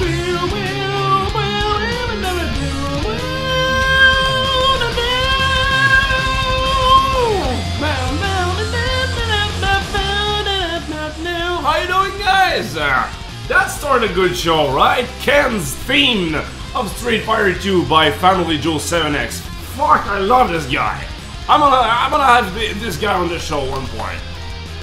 How you doing, guys? That started a good show, right? Ken's theme of Street Fighter 2 by Family Jewel 7X. Fuck, I love this guy. I'm gonna have this guy on the show at one point.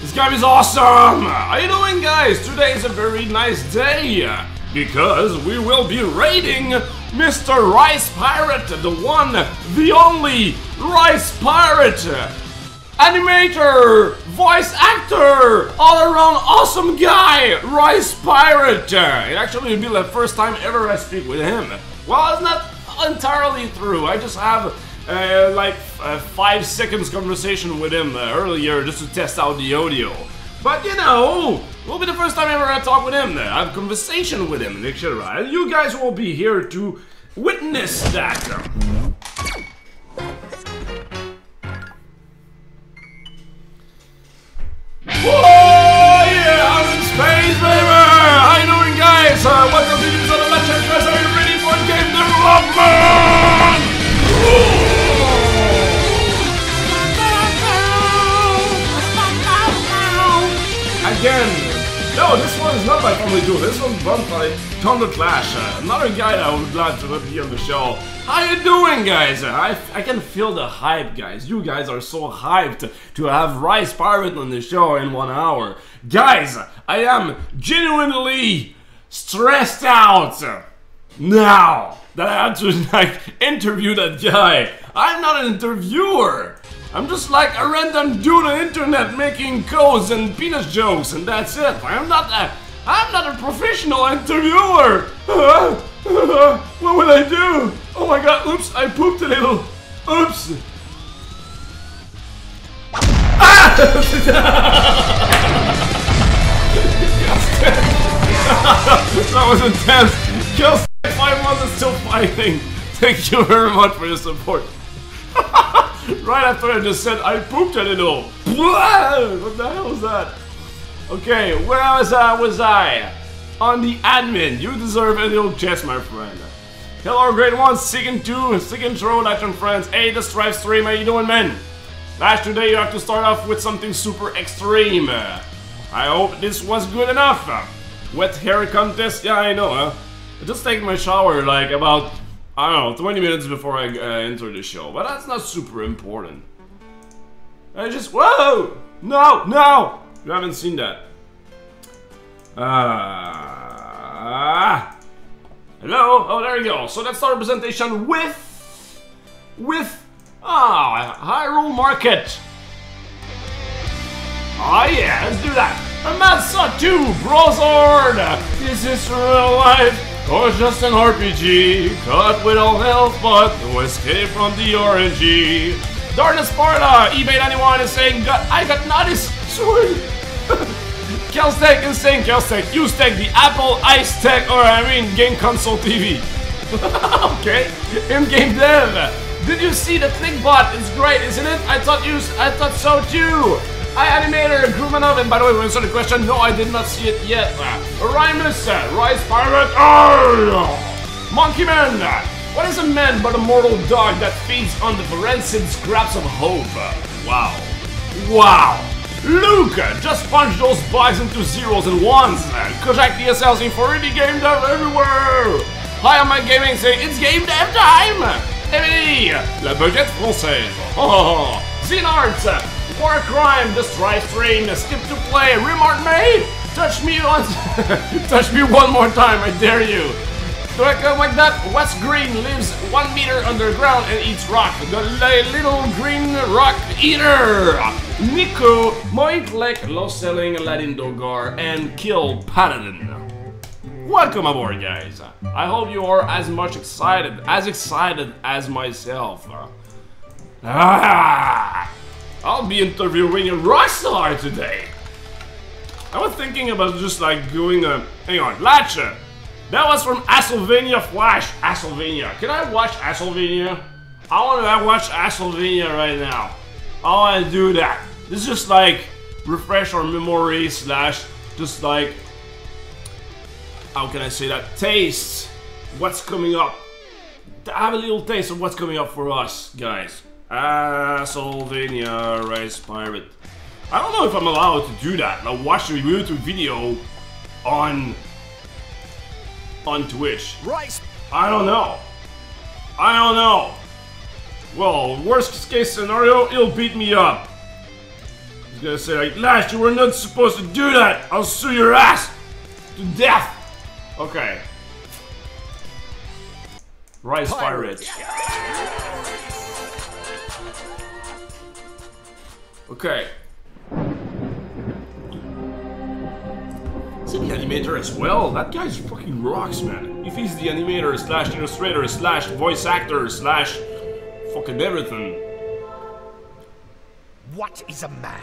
This guy is awesome! How you doing, guys? Today is a very nice day because we will be raiding Mr. Rice Pirate, the one, the only Rice Pirate, animator, voice actor, all-around awesome guy, Rice Pirate. It actually will be the first time ever I speak with him. Well, it's not entirely true. I just have like 5 seconds conversation with him earlier just to test out the audio. But you know, it will be the first time ever I talk with him. I have conversation with him, etc. And you guys will be here to witness that. Whoa, yeah, I'm in space, baby! How you doing, guys? Welcome to the Let's Are you ready for game development? Again, no, this one is not by Family Jewel. This one's run by Thunder Clash, another guy that I would love to be on the show. How you doing, guys? I can feel the hype, guys. You guys are so hyped to have Rice Pirate on the show in 1 hour. Guys, I am genuinely stressed out now that I had to like interview that guy. I'm not an interviewer. I'm just like a random dude on the internet making codes and penis jokes, and that's it. I'm not a professional interviewer. What would I do? Oh my god, oops, I pooped a little. Oops. Ah! That was intense. Kill 5 months and still fighting. Thank you very much for your support. Right after I just said I pooped a little. What the hell was that? Okay, where was I? On the admin. You deserve a little chest, my friend. Hello, great ones. Second 2, second throw, Latin friends. Hey, the Strive stream. How you doing, man? Lash, today you have to start off with something super extreme. I hope this was good enough. Wet hair contest? Yeah, I know, huh? I just take my shower like about, I don't know, 20 minutes before I enter the show, but that's not super important. I just, whoa! No, no! You haven't seen that. Hello? Oh, there you go. So let's start a presentation with Hyrule Market. Oh yeah, let's do that. A Matsa 2, Brozord! Is this real life? Or just an RPG? Cut with all health, but no escape from the RNG. Darkness Sparta, eBay 91 is saying, I got noticed. Sorry. Kelstech is saying, Kelstech, use tech, the Apple Ice Tech, or I mean, Game Console TV. Okay, in-game dev. Did you see the ClickBot? It's great, isn't it? I thought so too. Hi, animator, Grumanov, and by the way, we answered the question. No, I did not see it yet. Orimus, Rice Pirate, Monkey Man. What is a man but a mortal dog that feeds on the rancid scraps of hope? Wow. Wow. Luke, just punch those bugs into zeros and ones. Kojak DSL in for indie game dev everywhere. Hi, on my gaming saying it's game dev time. Emily, la baguette française. Oh, Xenarts, War Crime, the Strife Train, Skip to Play, Remark May, touch me once, touch me one more time, I dare you. Do I come like that? West Green lives 1 meter underground and eats rock. The little green rock eater. Nico, Moitlek, Lost Selling, Aladdin Dogar, and Kill Paladin. Welcome aboard, guys. I hope you are as excited as myself. I'll be interviewing a rockstar today. I was thinking about just like going hang on, Latcha. That was from Asylvania Flash. Asylvania. Can I watch Asylvania? I want to watch Asylvania right now. I want to do that. This is just like refresh our memory / just like how can I say that, taste what's coming up. Have a little taste of what's coming up for us, guys. Sylvania Rice Pirate. I don't know if I'm allowed to do that. Like watch a YouTube video on Twitch. Rice. I don't know. I don't know. Well, worst case scenario, he'll beat me up. He's gonna say like, Lash, you were not supposed to do that. I'll sue your ass to death. Okay. Rice Pirate. Okay. Is he the animator as well? That guy's fucking rocks, man. If he's the animator slash illustrator slash voice actor slash fucking everything. What is a man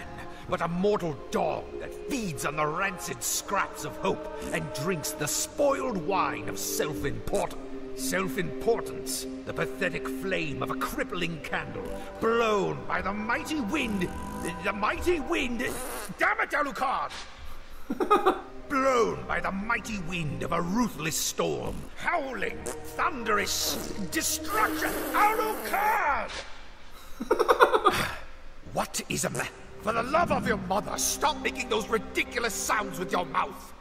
but a mortal dog that feeds on the rancid scraps of hope and drinks the spoiled wine of self-importance? Self-importance, the pathetic flame of a crippling candle, blown by the mighty wind. The mighty wind. Damn it, Alucard! Blown by the mighty wind of a ruthless storm, howling, thunderous destruction. Alucard! What is a man? For the love of your mother, stop making those ridiculous sounds with your mouth.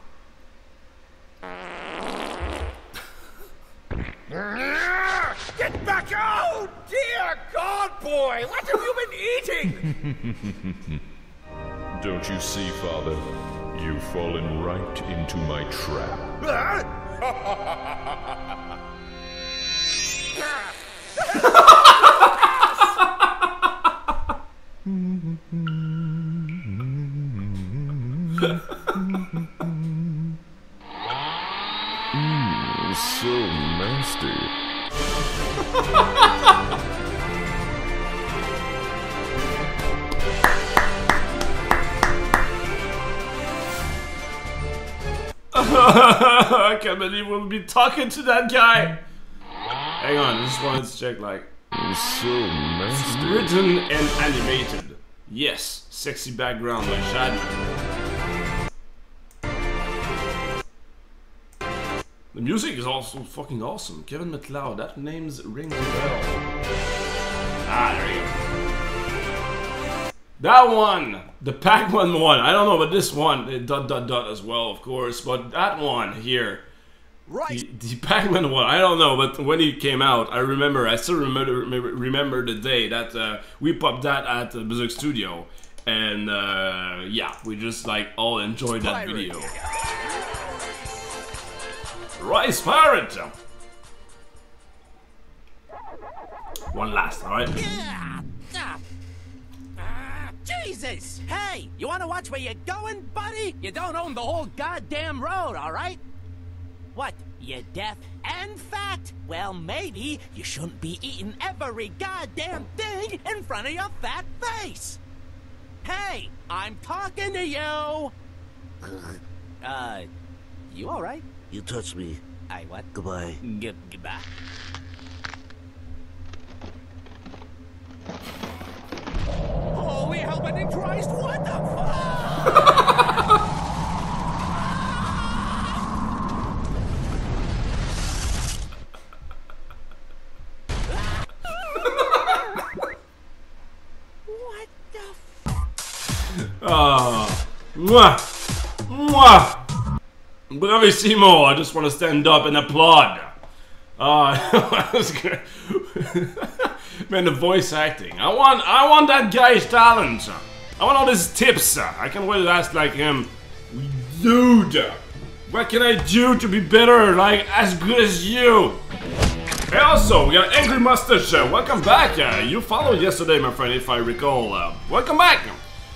Get back out! Dear God, boy! What have you been eating? Don't you see, Father? You've fallen right into my trap. So nasty. I can't believe we'll be talking to that guy. Hang on, I just wanted to check, like. So nasty. Written and animated. Yes, sexy background by Shadman. The music is also fucking awesome. Kevin MacLeod, that name's rings a bell. Ah, there you go. That one! The Pac-Man one, I don't know, but this one, dot as well, of course, but that one here. Right. The Pac-Man one, I don't know, but when it came out, I still remember the day that we popped that at the Music Studio. And yeah, we just like all enjoyed that video. Rice Pirate! One last, alright? Jesus! Hey, you wanna watch where you're going, buddy? You don't own the whole goddamn road, alright? What, you deaf and fat? Well, maybe you shouldn't be eating every goddamn thing in front of your fat face! Hey, I'm talking to you! You alright? You touched me. I what? Goodbye. Goodbye. Holy helmet in Christ, what the fuck? What the Ah, mwah, mwah. Bravissimo! I just want to stand up and applaud. That's good. Man, the voice acting. I want that guy's talent. I want all his tips. I can't wait to ask like him, dude. What can I do to be better, like as good as you? Hey, also, we got Angry Mustache. Welcome back. You followed yesterday, my friend, if I recall. Welcome back.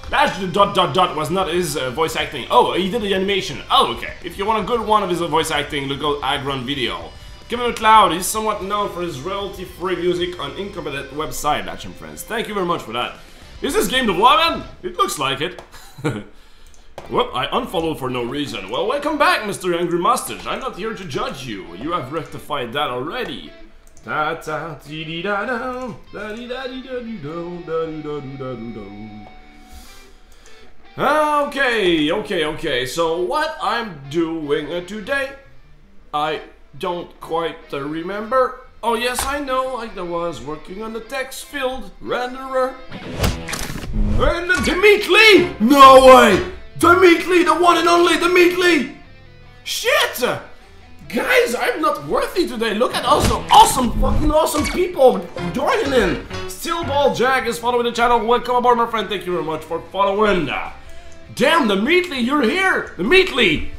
Dash the dot was not his voice acting. Oh, he did the animation. Oh, okay. If you want a good one of his voice acting, look at Agron video. Kevin MacLeod is somewhat known for his royalty-free music on incompetent website, Action Friends. Thank you very much for that. Is this game development? It looks like it. Well, I unfollowed for no reason. Well, welcome back, Mr. Angry Mustache. I'm not here to judge you. You have rectified that already. Ta ta dee dee da da da dee da dee da dee do da dee da dee da dee do. Okay, so what I'm doing today I don't quite remember. Oh yes, I know, I was working on the text field renderer. And Dimitri! No way! Dimitri, the one and only Dimitri! Shit! Guys, I'm not worthy today. Look at all the fucking awesome people joining in. Steelball Jack is following the channel. Welcome aboard, my friend. Thank you very much for following. Damn, Dimitri, you're here! Dimitri!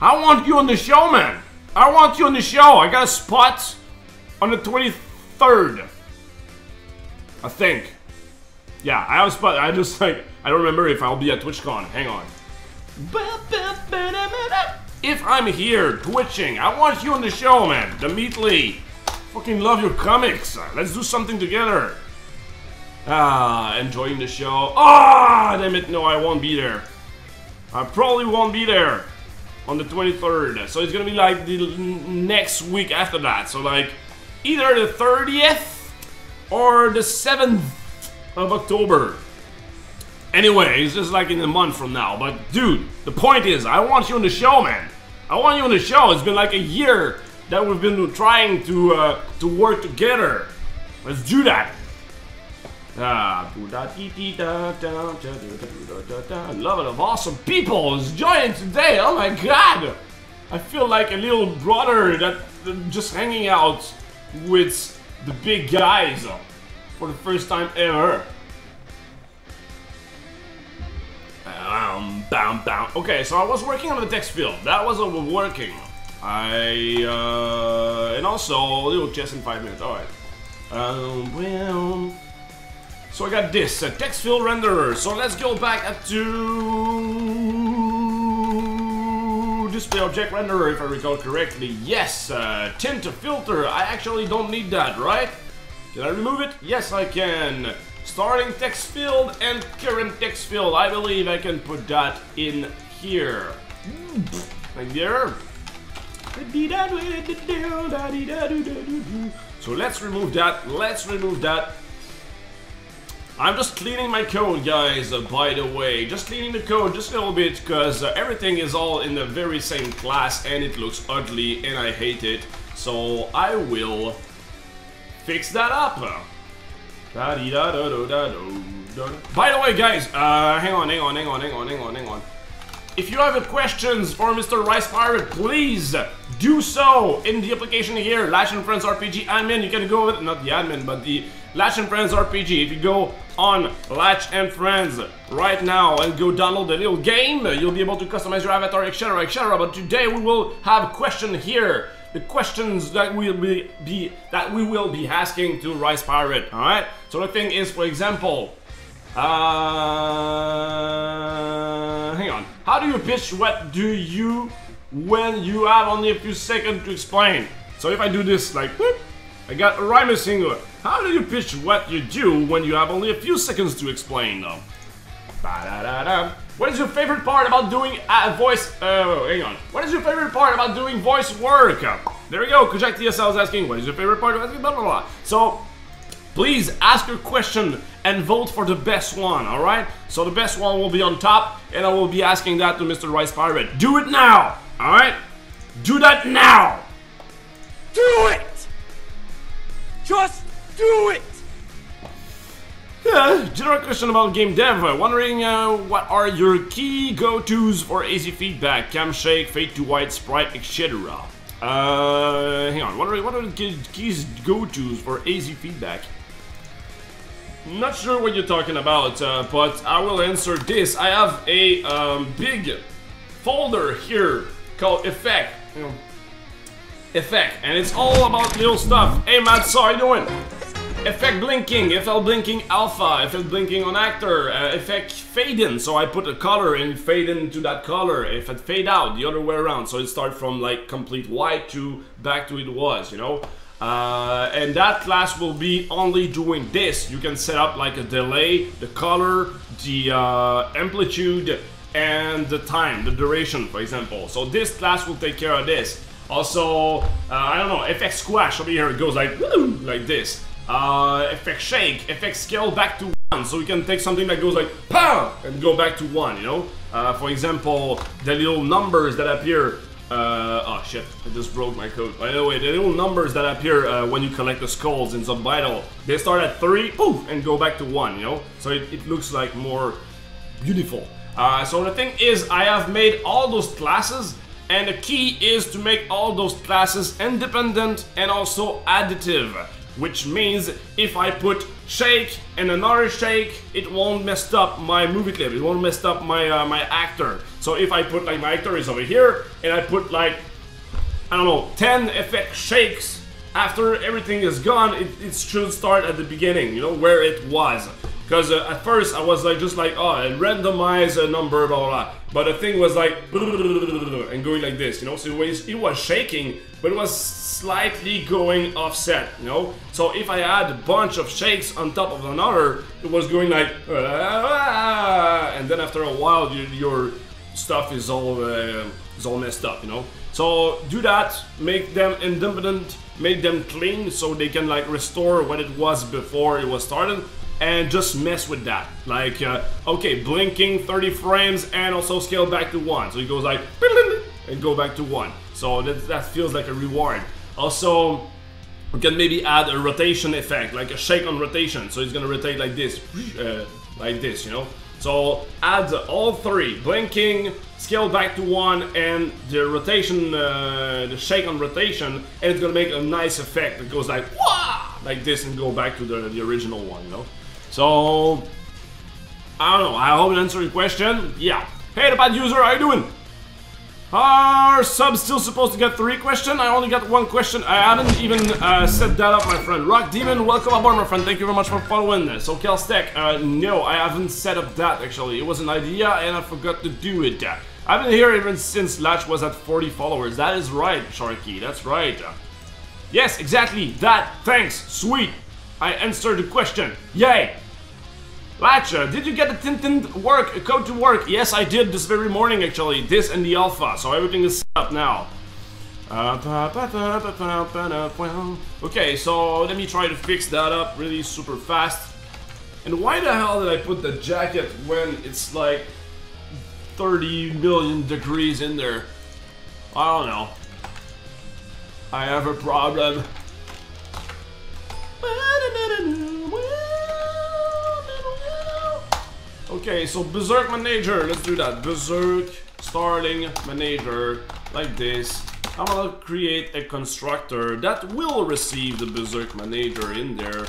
I want you on the show, man. I want you on the show. I got a spot on the 23rd. I think. Yeah, I have a spot. I just like, I don't remember if I'll be at TwitchCon. Hang on. If I'm here twitching, I want you on the show, man. Dimitri. Fucking love your comics. Let's do something together. Enjoying the show. Damn it. No, I won't be there. I probably won't be there on the 23rd. So it's gonna be like the next week after that. So like either the 30th or the 7th of October. Anyway, it's just like in a month from now. But dude, the point is, I want you on the show, man. I want you on the show. It's been like a year that we've been trying to work together. Let's do that. Love of awesome people is joining today. Oh my god, I feel like a little brother that just hanging out with the big guys for the first time ever. Okay, so I was working on the text field. That was working. And also a little chess in 5 minutes. All right. So I got this text field renderer. So let's go back to display object renderer, if I recall correctly. Yes, tint filter. I actually don't need that, right? Can I remove it? Yes, I can. Starting text field and current text field. I believe I can put that in here. Right there. So let's remove that. Let's remove that. I'm just cleaning my code, guys, by the way. Just cleaning the code just a little bit, because everything is all in the very same class and it looks ugly and I hate it. So I will fix that up. By the way, guys, hang on. If you have questions for Mr. Rice Pirate, please do so in the application here, Latch and Friends RPG admin. You can go with, not the admin, but the Latch and Friends RPG. If you go on Latch and Friends right now and go download the little game, you'll be able to customize your avatar, etc., etc. But today we will have a question here. The questions that we will be asking to Rice Pirate. All right. So the thing is, for example, hang on. How do you pitch? What do you when you have only a few seconds to explain? So if I do this, like, whoop, I got a rhyme single. How do you pitch what you do when you have only a few seconds to explain, though? What is your favorite part about doing voice? Hang on. What is your favorite part about doing voice work? There we go. Kujak TSL is asking, what is your favorite part of blah blah blah. So please ask your question and vote for the best one. All right. So the best one will be on top, and I will be asking that to Mr. Rice Pirate. Do it now. All right. Do that now. Do it! Just do it! General question about game dev. Wondering what are your key go-tos for AZ feedback, cam shake, fade to white, sprite, etc. Hang on. Wondering what are the keys go-tos for AZ feedback? Not sure what you're talking about, but I will answer this. I have a big folder here called effect. Effect, and it's all about little stuff. Hey Matt, so how you doing? Effect blinking, FL blinking alpha, effect blinking on actor, effect fade in, so I put a color and fade into that color, effect fade out, the other way around, so it starts from like complete white to back to it was, you know? And that class will be only doing this. You can set up like a delay, the color, the amplitude, and the time, the duration, for example. So this class will take care of this. Also, I don't know, effect squash over here, it goes like, woo, like this. Effect shake, effect scale back to 1, so you can take something that goes like POW! And go back to 1, you know? For example, the little numbers that appear Oh shit, I just broke my code. By the way, the little numbers that appear when you collect the skulls in Subvital, they start at 3, poof, and go back to 1, you know? So it looks like more beautiful. So the thing is, I have made all those classes, and the key is to make all those classes independent and also additive. Which means if I put shake and another shake, it won't mess up my movie clip, it won't mess up my my actor. So if I put like my actor is over here, and I put like, I don't know, 10 effect shakes, after everything is gone, it should start at the beginning, you know, where it was. Because at first I was like, just like, oh, and randomize a number, blah, blah, blah. But the thing was like, and going like this, you know, so it was shaking, but it was slightly going offset, you know. So if I add a bunch of shakes on top of another, it was going like, and then after a while, your stuff is all messed up, you know. So do that, make them independent, make them clean, so they can like restore what it was before it was started. And just mess with that, like, okay, blinking 30 frames and also scale back to 1. So it goes like, and go back to 1. So that feels like a reward. Also, we can maybe add a rotation effect, like a shake on rotation. So it's gonna rotate like this, you know. So add all 3, blinking, scale back to 1, and the rotation, the shake on rotation, and it's gonna make a nice effect that goes like, wah! Like this, and go back to the original one, you know. So, I don't know, I hope it answered your question. Yeah. Hey, the bad user, how you doing? Are subs still supposed to get 3 questions? I only got 1 question. I hadn't even set that up, my friend. Rock Demon, welcome aboard, my friend. Thank you very much for following. So, Kelstech, no, I haven't set up that, actually. It was an idea, and I forgot to do it. I've been here even since Latch was at 40 followers. That is right, Sharky, that's right. Yes, exactly, that, thanks, sweet. I answered the question. Yay! Latch, did you get the Tintin code to work? Yes, I did this very morning, actually. This and the alpha, so everything is set up now. Okay, so let me try to fix that up really super fast. And why the hell did I put the jacket when it's like 30 million degrees in there? I don't know. I have a problem. Okay, so Berserk Manager, let's do that. Berserk Starting Manager, like this. I'm gonna create a constructor that will receive the Berserk Manager in there.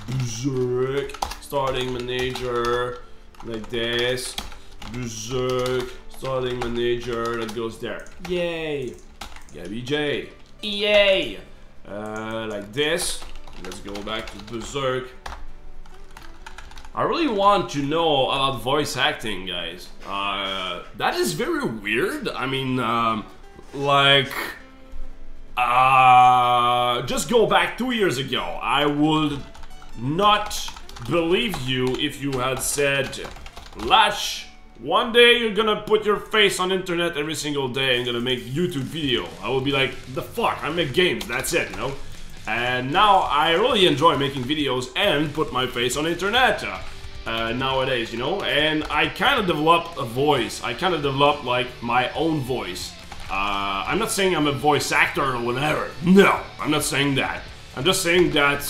Berserk Starting Manager, like this. Berserk Starting Manager, that goes there. Yay! Gabby J. Yay! Like this. Let's go back to Berserk. I really want to know about voice acting, guys. That is very weird. I mean, just go back 2 years ago. I would not believe you if you had said, Latch, one day you're gonna put your face on internet every single day and gonna make YouTube video. I would be like, the fuck, I make games, that's it, you know? And now I really enjoy making videos and put my face on internet nowadays, you know? And I kind of developed a voice. I kind of developed like my own voice. I'm not saying I'm a voice actor or whatever. No, I'm not saying that. I'm just saying that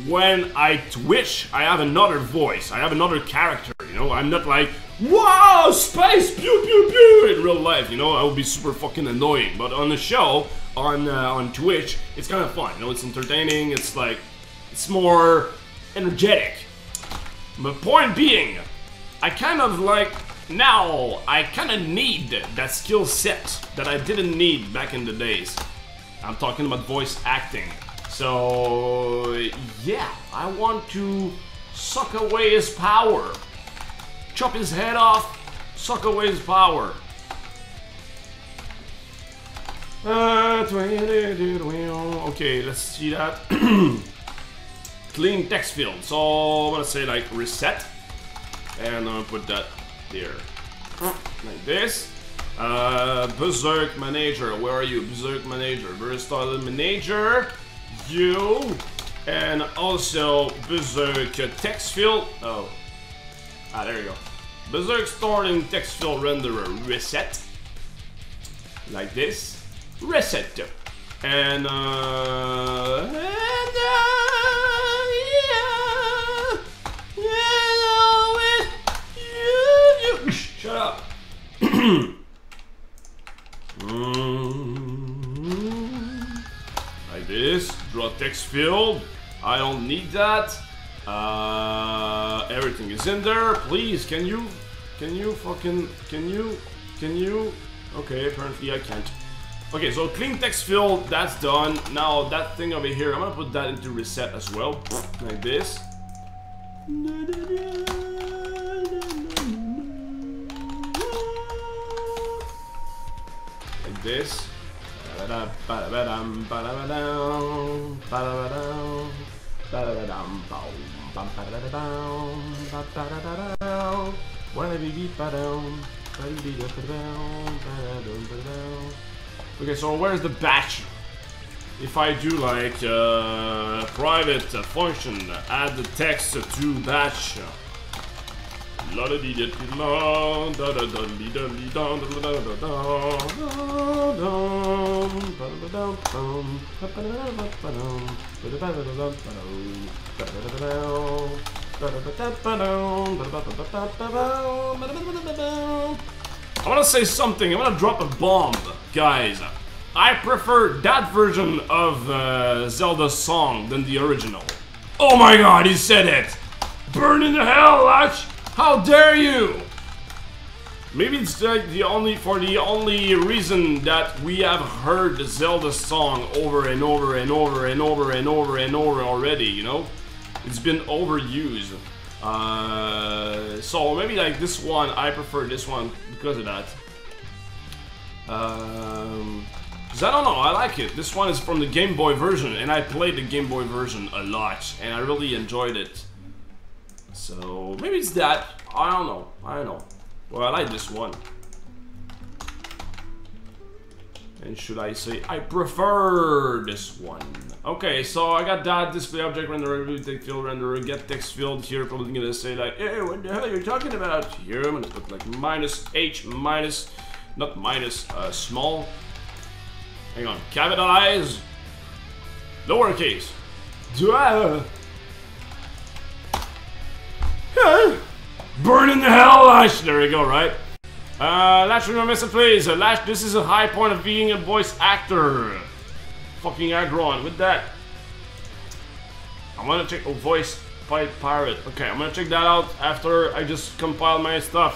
when I Twitch, I have another voice. I have another character, you know? I'm not like, wow, space, pew, pew, pew, in real life, you know? I would be super fucking annoying. But on the show, on Twitch, it's kind of fun, you know, it's entertaining, it's like, it's more energetic. The point being, I kind of like, now, I kind of need that skill set that I didn't need back in the days. I'm talking about voice acting. So, yeah, I want to suck away his power. Chop his head off, suck away his power. Okay, let's see that. Clean text field. So I'm gonna say like reset, and I'm gonna put that there, like this. Berserk Manager, where are you? Berserk Manager, Berserk Manager, you, and also Berserk text field. Oh, there you go. Berserk Starting Text Field Renderer reset. like this. Reset. And shut up. Like this. Draw text field. I don't need that. Everything is in there. Please, can you? Okay, apparently I can't. Okay, so clean text field, that's done. Now that thing over here, I'm gonna put that into reset as well. Like this. Like this. Okay, so where's the batch? If I do like private function, add the text to batch. I want to say something. I want to drop a bomb, guys. I prefer that version of Zelda's song than the original. Oh my god, he said it! Burn in the hell, Latch! How dare you! Maybe it's like the only reason that we have heard Zelda's song over and over and over and over and over and over already, you know? It's been overused. So maybe like this one, I prefer this one because of that. Cause I don't know, I like it. This one is from the Game Boy version, and I played the Game Boy version a lot, and I really enjoyed it. So maybe it's that. I don't know. Well, I like this one. And should I say I prefer this one? Okay, so I got that display object renderer, text field renderer, get text field here. Probably gonna say like, hey, what the hell are you talking about? Here I'm gonna put like -h minus, not minus, small. Hang on, capitalize, lowercase. Burn in the hell, Lash. There we go, right? Lash, remember, please. Lash, this is a high point of being a voice actor. Fucking aggron with that. I'm gonna check voice fight pirate. Okay, I'm gonna check that out after I just compile my stuff.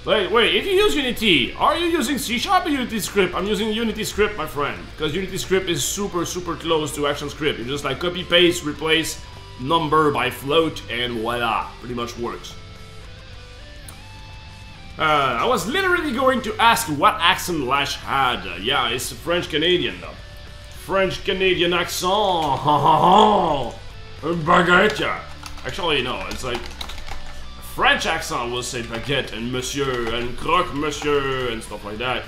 Wait, if you use Unity, are you using C# or Unity script? I'm using Unity script, my friend, because Unity script is super close to Action script. You just like copy paste, replace number by float, and voila, pretty much works. I was literally going to ask what accent Lash had. Yeah, it's French Canadian though. French Canadian accent. Baguette. Actually, no, it's like French accent will say baguette and monsieur and croque monsieur and stuff like that.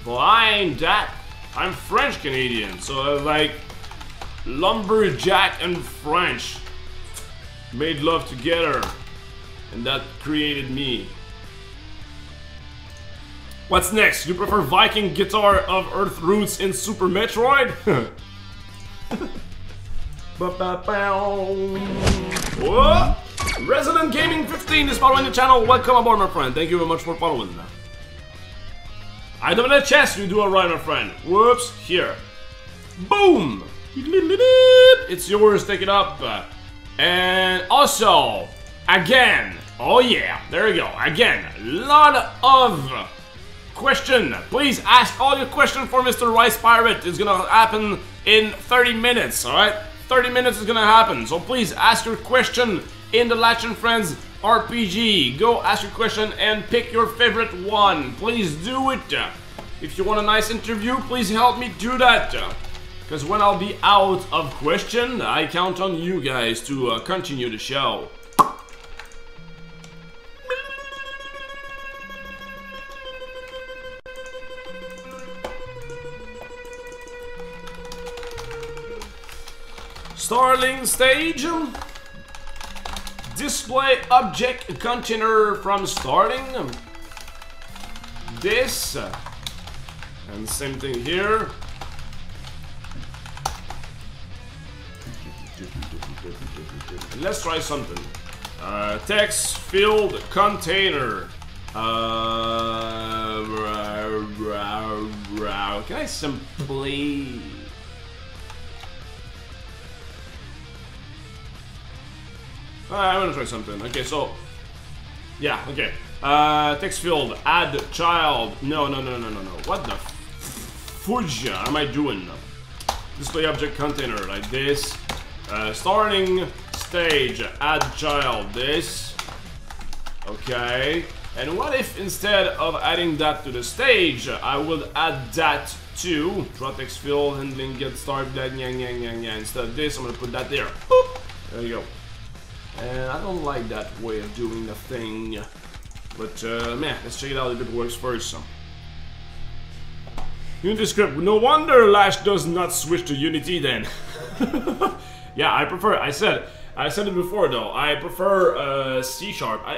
But I ain't that. I'm French Canadian, so like lumberjack and French made love together, and that created me. What's next? You prefer Viking Guitar of Earth Roots in Super Metroid? Whoa! Resident Gaming 15 is following the channel. Welcome aboard, my friend. Thank you very much for following. I don't have a chest. You do alright, my friend. Whoops. Here. Boom! It's yours. Take it up. And also, again. Oh yeah. There we go. Again. A lot of question. Please ask all your questions for Mr. Rice Pirate. It's gonna happen in 30 minutes, alright? 30 minutes is gonna happen, so please ask your question in the Latch and Friends RPG. Go ask your question and pick your favorite one. Please do it. If you want a nice interview, please help me do that. Because when I'll be out of question, I count on you guys to continue the show. Starling stage. Display object container from starting. this. And same thing here. Let's try something. Text field container. Can I simply... I'm gonna try something. Okay, so... Yeah, okay. Text field, add child. No. What the fudge am I doing? Display object container, like this. Starting stage, add child, this. Okay. And what if instead of adding that to the stage, I would add that to draw text field, handling get started, instead of this, I'm gonna put that there. Boop. There you go. And I don't like that way of doing the thing. But man, let's check it out if it works first. Unity script. No wonder Lash does not switch to Unity then. Yeah, I prefer. I said it before though. I prefer C#.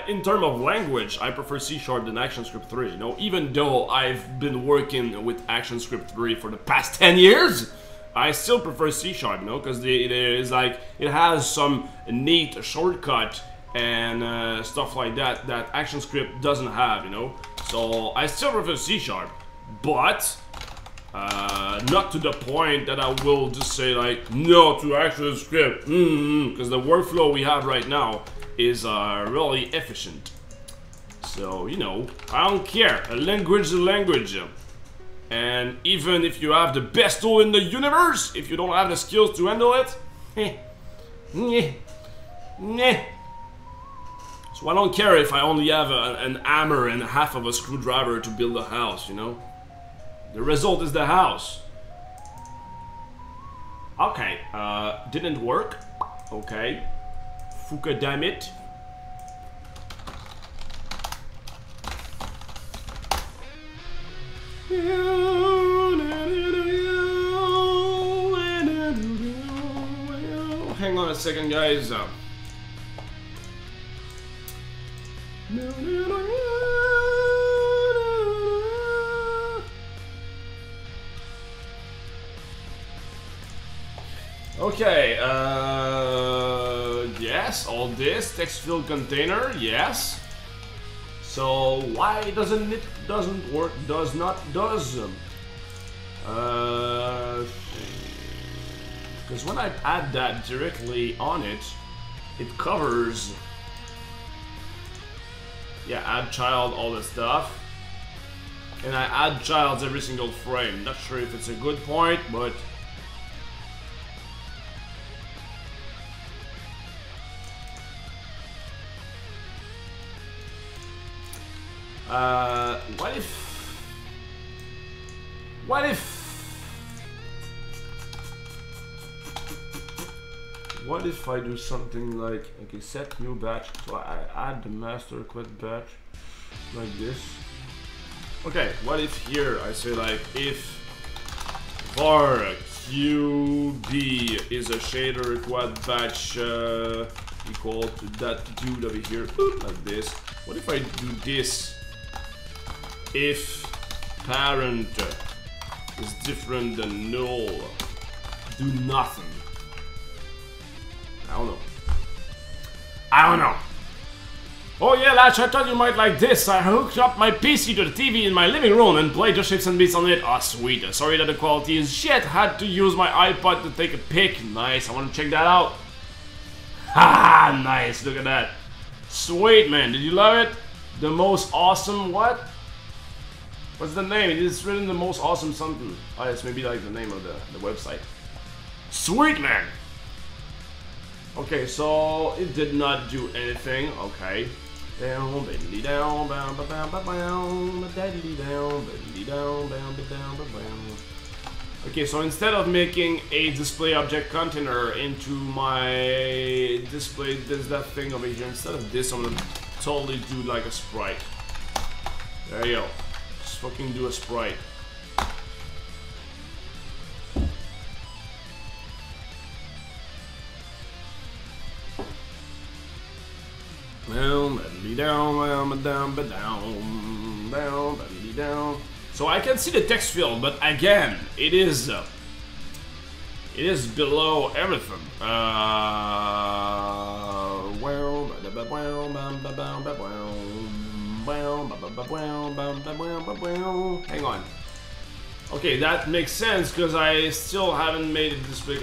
In terms of language, I prefer C# than ActionScript 3. You know, even though I've been working with ActionScript 3 for the past 10 years, I still prefer C#. You know, because it is like it has some neat shortcut and stuff like that that ActionScript doesn't have. You know, so I still prefer C#, but. Not to the point that I will just say like no to ActionScript, because the workflow we have right now is really efficient. So you know, I don't care. A language is a language, and even if you have the best tool in the universe, if you don't have the skills to handle it, so I don't care if I only have an hammer and half of a screwdriver to build a house. You know. The result is the house. Okay, didn't work. Okay. Fuka damn it. Hang on a second, guys. Okay, yes, all this, text field container, yes. So why doesn't it work, does? Because when I add that directly on it, it covers, yeah, add child, all this stuff. And I add childs every single frame. Not sure if it's a good point, but what if I do something like, okay, set new batch, so I add the master quit batch like this. Okay, what if here I say like if var qb is a shader quad batch equal to that dude over here, like this. What if I do this if parent is different than null? Do nothing. I don't know. Oh yeah, Latch, I thought you might like this. I hooked up my PC to the TV in my living room and played Just Shapes and Beats on it. Ah, sweet. Sorry that the quality is shit. Had to use my iPod to take a pic. Nice, I want to check that out. Ha, nice, look at that. Sweet, man, did you love it? The most awesome what? What's the name? It is written the most awesome something. Oh, it's maybe like the name of the website. Sweet, man. Okay, so it did not do anything. Okay. Down, baby, down, down, down, down, down, daddy down, baby, down, down, down, down. Okay, so instead of making a display object container into my display, there's that thing over here. Instead of this, I'm gonna totally do like a sprite. There you go. Just fucking do a sprite. Down, down, down, down, down, down, down, down. So I can see the text field, but again, it is below everything. Hang on. Okay, that makes sense because I still haven't made it this big.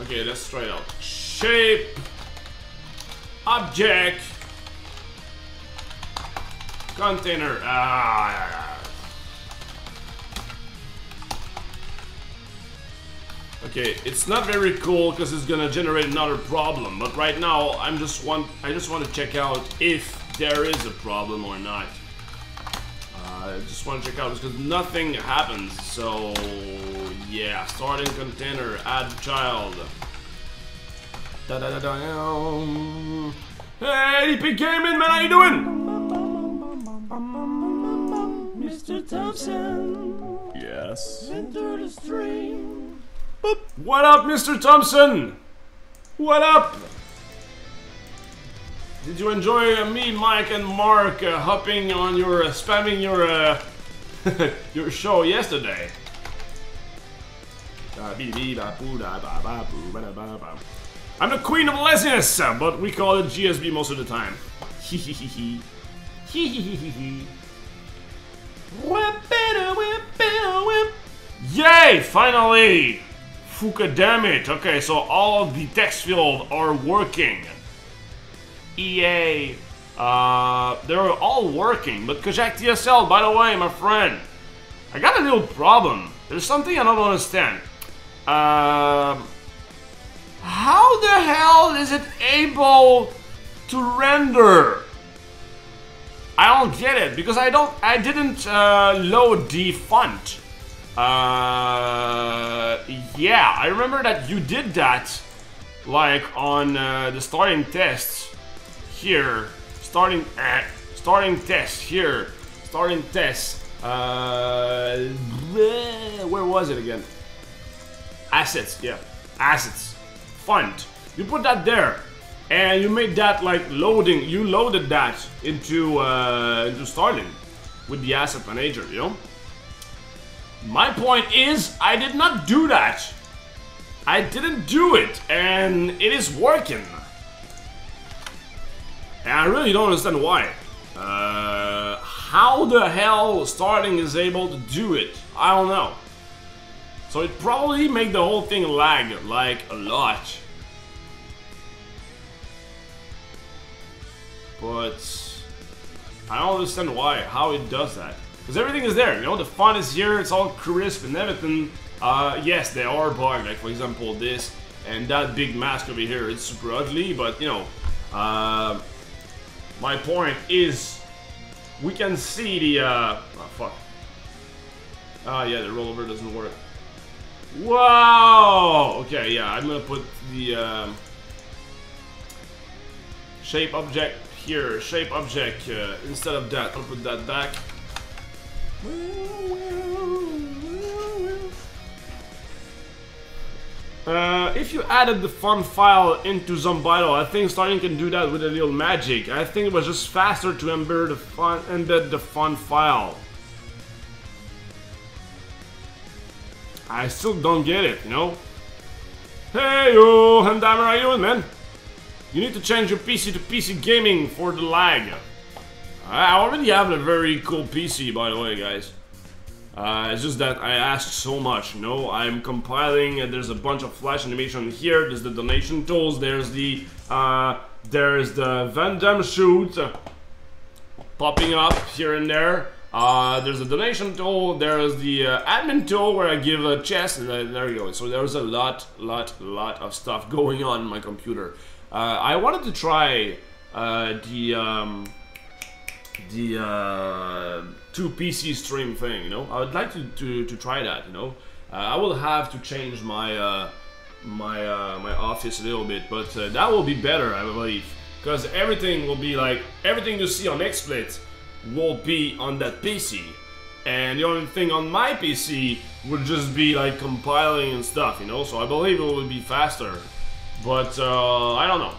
Okay, let's try it out. Shape, object, container. Okay, it's not very cool because it's gonna generate another problem. But right now, I just want to check out if there is a problem or not. I just want to check out because nothing happens. So yeah, starting container, add child. Da da da da. Hey, Epic Gaming, man, how you doing? Mr. Thompson. Yes? Enter the stream. Boop. What up, Mr. Thompson? What up? Did you enjoy me, Mike, and Mark hopping on your spamming your your show yesterday? I'm the queen of laziness, but we call it GSB most of the time. Yay! Finally! Fuka damn it! Okay, so all of the text fields are working. EA, they're all working, but Kojak TSL, by the way, my friend, I got a little problem. There's something I don't understand. How the hell is it able to render? I don't get it because I didn't load the font. Yeah, I remember that you did that, like on the starting tests. Here, starting test here, starting test. Where was it again? Assets, yeah, assets, font. You put that there, and you made that like loading. You loaded that into starting with the asset manager. You know. My point is, I did not do that. I didn't do it, and it is working. And I really don't understand why. How the hell starting is able to do it? I don't know. So it probably make the whole thing lag, like, a lot. But I don't understand why, how it does that. Because everything is there, you know, the font is here, it's all crisp and everything. Yes, they are bugged, like for example this and that big mask over here, it's super ugly, but you know, my point is, we can see the, oh fuck. Ah, yeah, the rollover doesn't work. Wow! Okay, yeah, I'm gonna put the, shape object here, shape object, instead of that, I'll put that back. If you added the font file into Zombito, I think starting can do that with a little magic. I think it was just faster to embed the font file. I still don't get it, you know? Hey yo, Handammer, how you doing, man? You need to change your PC to PC gaming for the lag. I already have a very cool PC, by the way, guys. It's just that I asked so much, you know? I'm compiling, and there's a bunch of flash animation here. There's the donation tools. There's the Van Damme shoot popping up here and there. There's a donation tool. There's the admin tool where I give a chest, and there you go. So there's a lot of stuff going on in my computer. I wanted to try the 2 PC stream thing, you know. I would like to try that, you know. I will have to change my my office a little bit, but that will be better, I believe, because everything will be like everything you see on XSplit will be on that PC, and the only thing on my PC would just be like compiling and stuff, you know. So I believe it will be faster, but I don't know.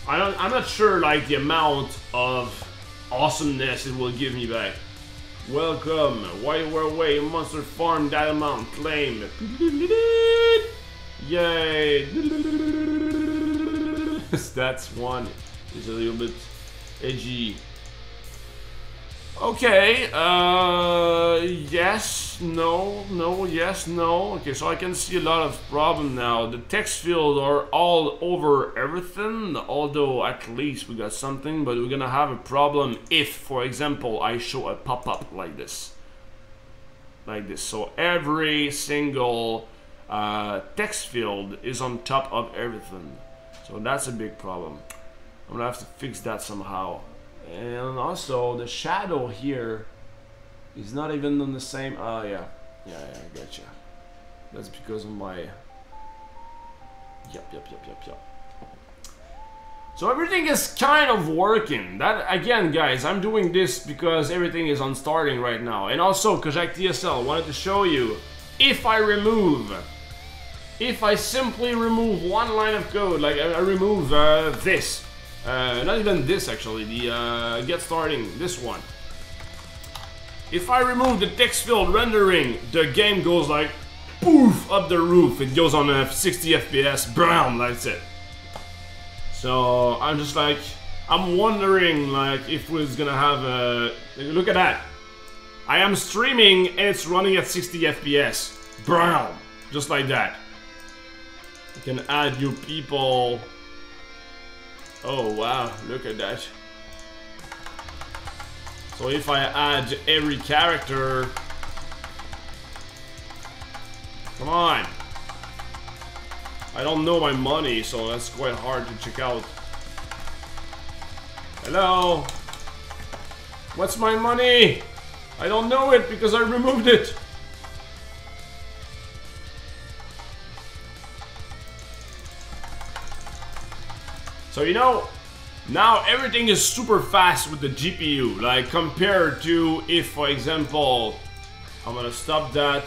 I'm not sure like the amount of awesomeness it will give me back. Welcome, while we're away, monster farm that amount claimed. Yay! That's one. It's a little bit edgy. Okay, yes, no, yes, no. Okay, so I can see a lot of problem now. The text fields are all over everything, although at least we got something, but we're gonna have a problem if, for example, I show a pop-up like this. Like this. So every single text field is on top of everything. So that's a big problem. I'm gonna have to fix that somehow. And also the shadow here is not even on the same. Oh yeah, I gotcha. That's because of my. Yep. So everything is kind of working. That again, guys, I'm doing this because everything is on starting right now, and also Kojak TSL wanted to show you if I simply remove one line of code, like I remove this. Not even this actually, the get starting, this one. If I remove the text field rendering, the game goes like poof up the roof. It goes on 60 FPS, bam, that's it. So I'm just like, I'm wondering like if we're gonna have a look at that. I am streaming and it's running at 60 FPS, bam, just like that. You can add new people. Oh wow, look at that. So if I add every character... Come on! I don't know my money, so that's quite hard to check out. Hello? What's my money? I don't know it because I removed it. So you know, now everything is super fast with the GPU, like compared to if, for example, I'm gonna stop that,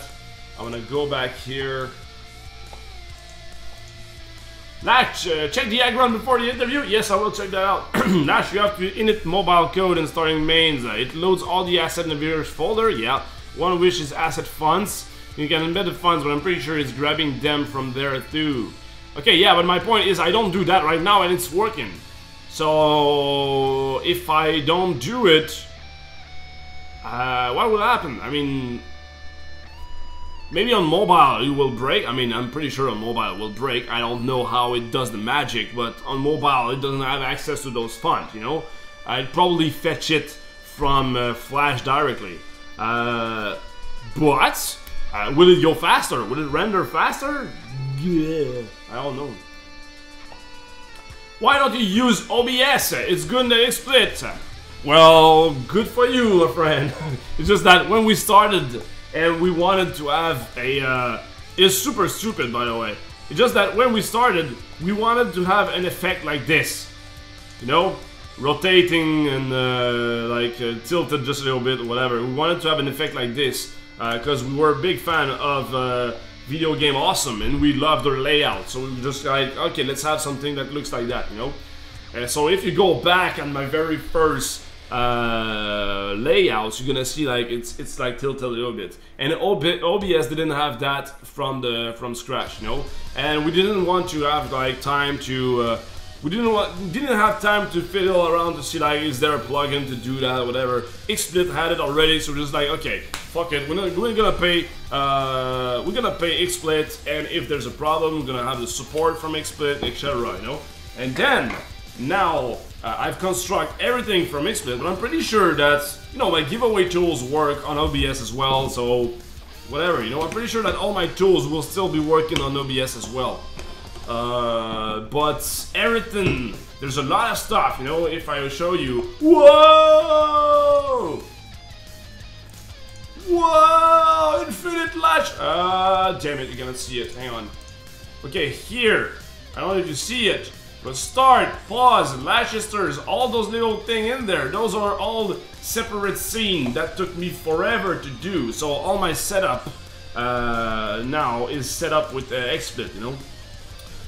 I'm gonna go back here. Lash, check the diagram before the interview? Yes, I will check that out. Lash, you have to init mobile code and starting mains. It loads all the asset in the viewers folder, yeah. One of which is asset funds. You can embed the funds, but I'm pretty sure it's grabbing them from there too. Okay, yeah, but my point is I don't do that right now and it's working. So if I don't do it, what will happen? I mean, maybe on mobile it will break. I mean, I'm pretty sure on mobile it will break. I don't know how it does the magic, but on mobile it doesn't have access to those funds, you know? I'd probably fetch it from Flash directly. But will it go faster? Will it render faster? Yeah, I don't know. Why don't you use OBS? It's good in the XSplit. Well, good for you, my friend. It's just that when we started and we wanted to have a... it's super stupid, by the way. It's just that when we started, we wanted to have an effect like this. You know? Rotating and tilted just a little bit or whatever. We wanted to have an effect like this. Because we were a big fan of... Video Game Awesome, and we loved their layout, so we were just like, okay, let's have something that looks like that, you know? And so if you go back on my very first layouts, you're gonna see like it's like tilted a little bit. And OBS didn't have that from scratch, you know? And we didn't want to have like time to we didn't have time to fiddle around to see like is there a plugin to do that or whatever. XSplit had it already, so we're just like, okay, fuck it, we're gonna pay XSplit, and if there's a problem, we're gonna have the support from XSplit, etc. You know. And then now I've constructed everything from XSplit, but I'm pretty sure that my giveaway tools work on OBS as well. So whatever, I'm pretty sure that all my tools will still be working on OBS as well. But everything, there's a lot of stuff, if I show you. Whoa! Whoa! Infinite lash! Damn it, you cannot see it. Hang on. Okay, here. I don't know if you see it. But start, pause, lashes, all those little thing in there. Those are all separate scenes that took me forever to do. So all my setup now is set up with XSplit,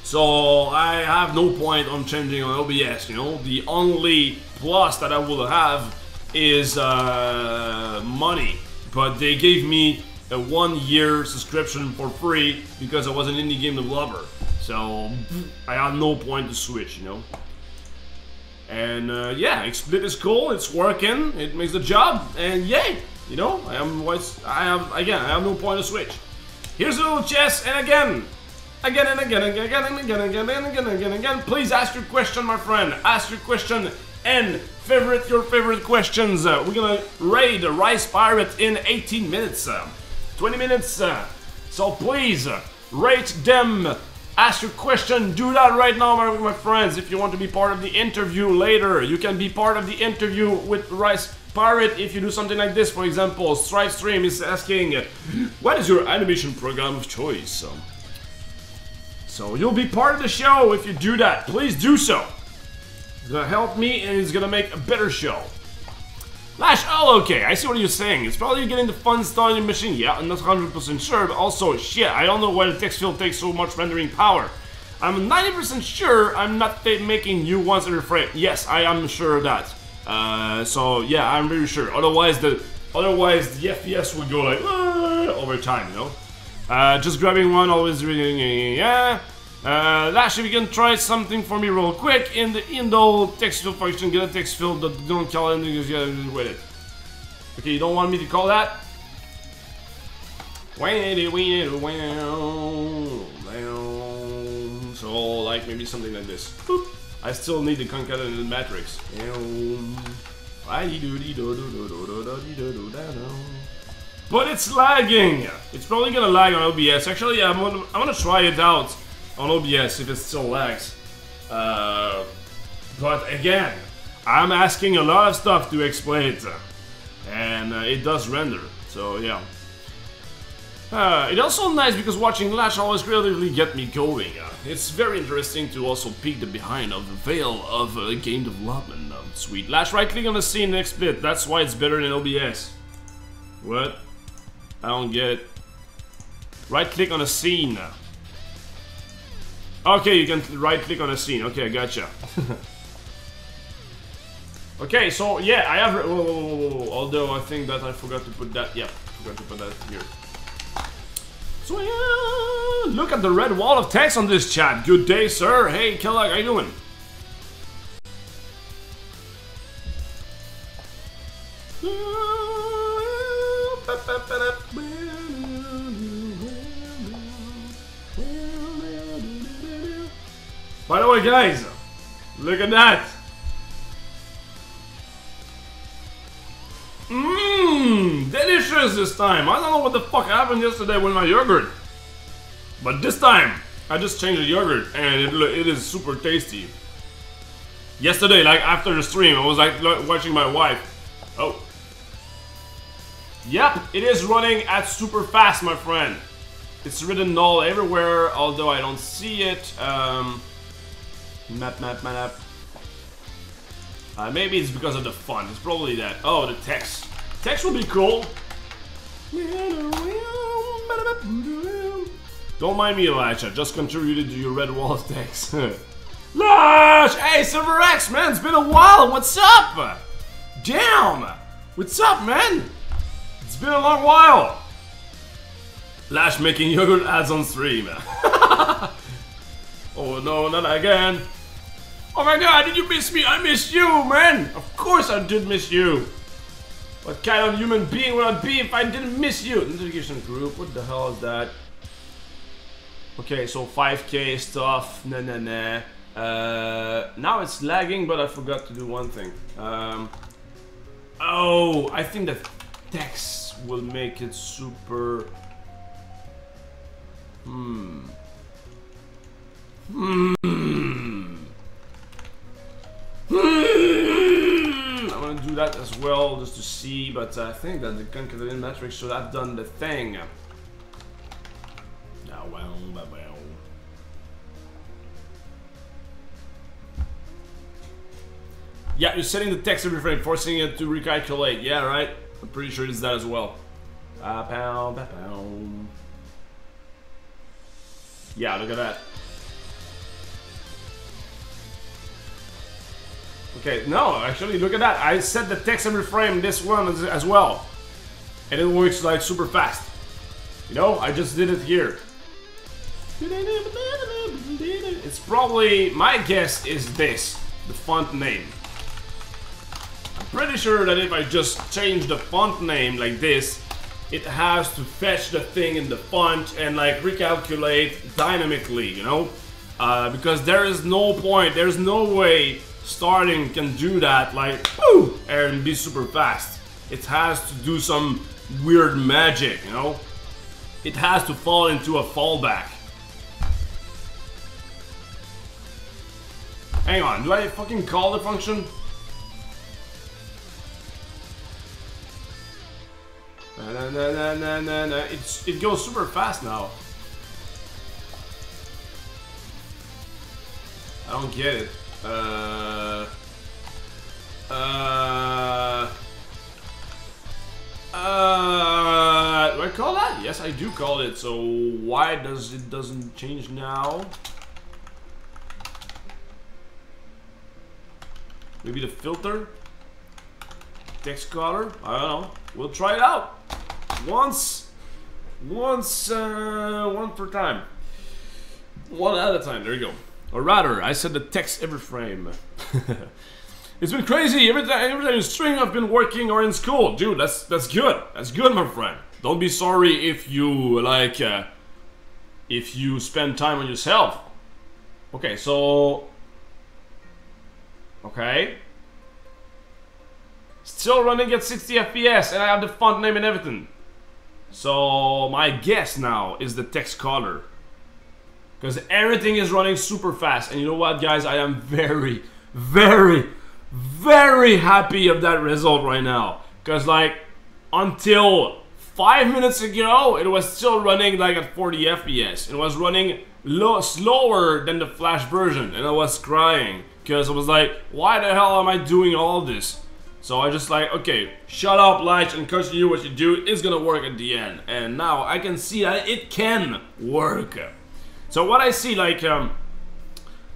So I have no point on changing on OBS, The only plus that I will have is money, but they gave me a 1-year subscription for free because I was an indie game developer. So I had no point to switch, you know. And yeah, XSplit is cool. It's working. It makes the job, and yay, you know. I have no point to switch. Here's a little chess, and again. Please ask your question, my friend. Ask your question and your favorite questions. We're gonna raid the Rice Pirate in 18 minutes, 20 minutes. So please rate them. Ask your question. Do that right now, my friends. If you want to be part of the interview later, you can be part of the interview with Rice Pirate if you do something like this. For example, Stripe Stream is asking, what is your animation program of choice? So you'll be part of the show if you do that. Please do so. It's gonna help me and it's gonna make a better show. Lash, oh okay, I see what you're saying. It's probably getting the fun stuff in your machine. Yeah, I'm not 100% sure, but also, shit, I don't know why the text field takes so much rendering power. I'm 90% sure I'm not making new ones every frame. Yes, I am sure of that. So yeah, I'm very sure. Otherwise the FPS would go like over time, you know. Just grabbing one, always reading. Yeah. Lash, if you can try something for me real quick in the text field function, get a text field that don't call anything, just get with it. Okay, you don't want me to call that? So like maybe something like this. Boop. I still need the concatenated matrix. But it's lagging. It's probably gonna lag on OBS. Actually, I'm gonna try it out on OBS if it still lags. But again, I'm asking a lot of stuff to explain it, and it does render. So yeah. It's also nice because watching Lash always creatively get me going. It's very interesting to also peek the behind of the veil of game development. Sweet. Lash, right click on the scene next bit. That's why it's better than OBS. What? I don't get it. Right click on a scene. Okay, you can right click on a scene. Okay, I gotcha. Okay, so yeah, I have. Whoa. Although I think that I forgot to put that. Yeah, forgot to put that here. So yeah, look at the red wall of text on this chat. Good day, sir. Hey, Kellogg, how you doing? By the way, guys, look at that. Delicious this time. I don't know what the fuck happened yesterday with my yogurt, but this time I just changed the yogurt and it is super tasty. Yesterday, like after the stream, I was like watching my wife. Oh, yep, it is running at super fast, my friend. It's written null everywhere, although I don't see it. Map. Maybe it's because of the font. It's probably that. Oh, the text. Text will be cool. Don't mind me, Lash. I just contributed to your red wall of text. Lash! Hey, Silver X, man. It's been a while. What's up? Damn. What's up, man? It's been a long while. Lash making yogurt ads on stream. Oh no, not again. Oh my god, did you miss me? I missed you, man! Of course I did miss you! What kind of human being would I be if I didn't miss you? Notification group, what the hell is that? Okay, so 5K stuff, nah. Now it's lagging, but I forgot to do one thing. Oh, I think that text will make it super... I'm gonna do that as well just to see, but I think that the concatenated matrix should have done the thing. Yeah, you're setting the text every frame, forcing it to recalculate. Yeah, right. I'm pretty sure it's that as well. Yeah, look at that. Okay, no, actually, look at that. I set the text every frame this one as well. And it works like super fast. You know, I just did it here. It's probably, my guess is this, the font name. I'm pretty sure that if I just change the font name like this, it has to fetch the thing in the font and like recalculate dynamically, you know? Because there is no point, there's no way starting can do that like, woo, and be super fast. It has to do some weird magic, you know? It has to fall into a fallback. Hang on, do I fucking call the function? It goes super fast now. I don't get it. Do I call that? Yes, I do call it. So why does it doesn't change now? Maybe the filter? Text color? I don't know. We'll try it out. One per time. One at a time. There you go. Or rather, I said the text every frame. It's been crazy. Every time in string I've been working or in school. Dude, that's good. That's good, my friend. Don't be sorry if you like if you spend time on yourself. Okay, so okay. Still running at 60 FPS and I have the font name and everything. So my guess now is the text color. Because everything is running super fast. And you know what, guys? I am very, very, very happy of that result right now. Because like, until 5 minutes ago, it was still running like at 40 FPS. It was running slower than the Flash version. And I was crying. Because I was like, why the hell am I doing all this? So I just like, okay, shut up, Latch, and continue what you do. It's gonna work at the end. And now I can see that it can work. So what I see, like, Kojak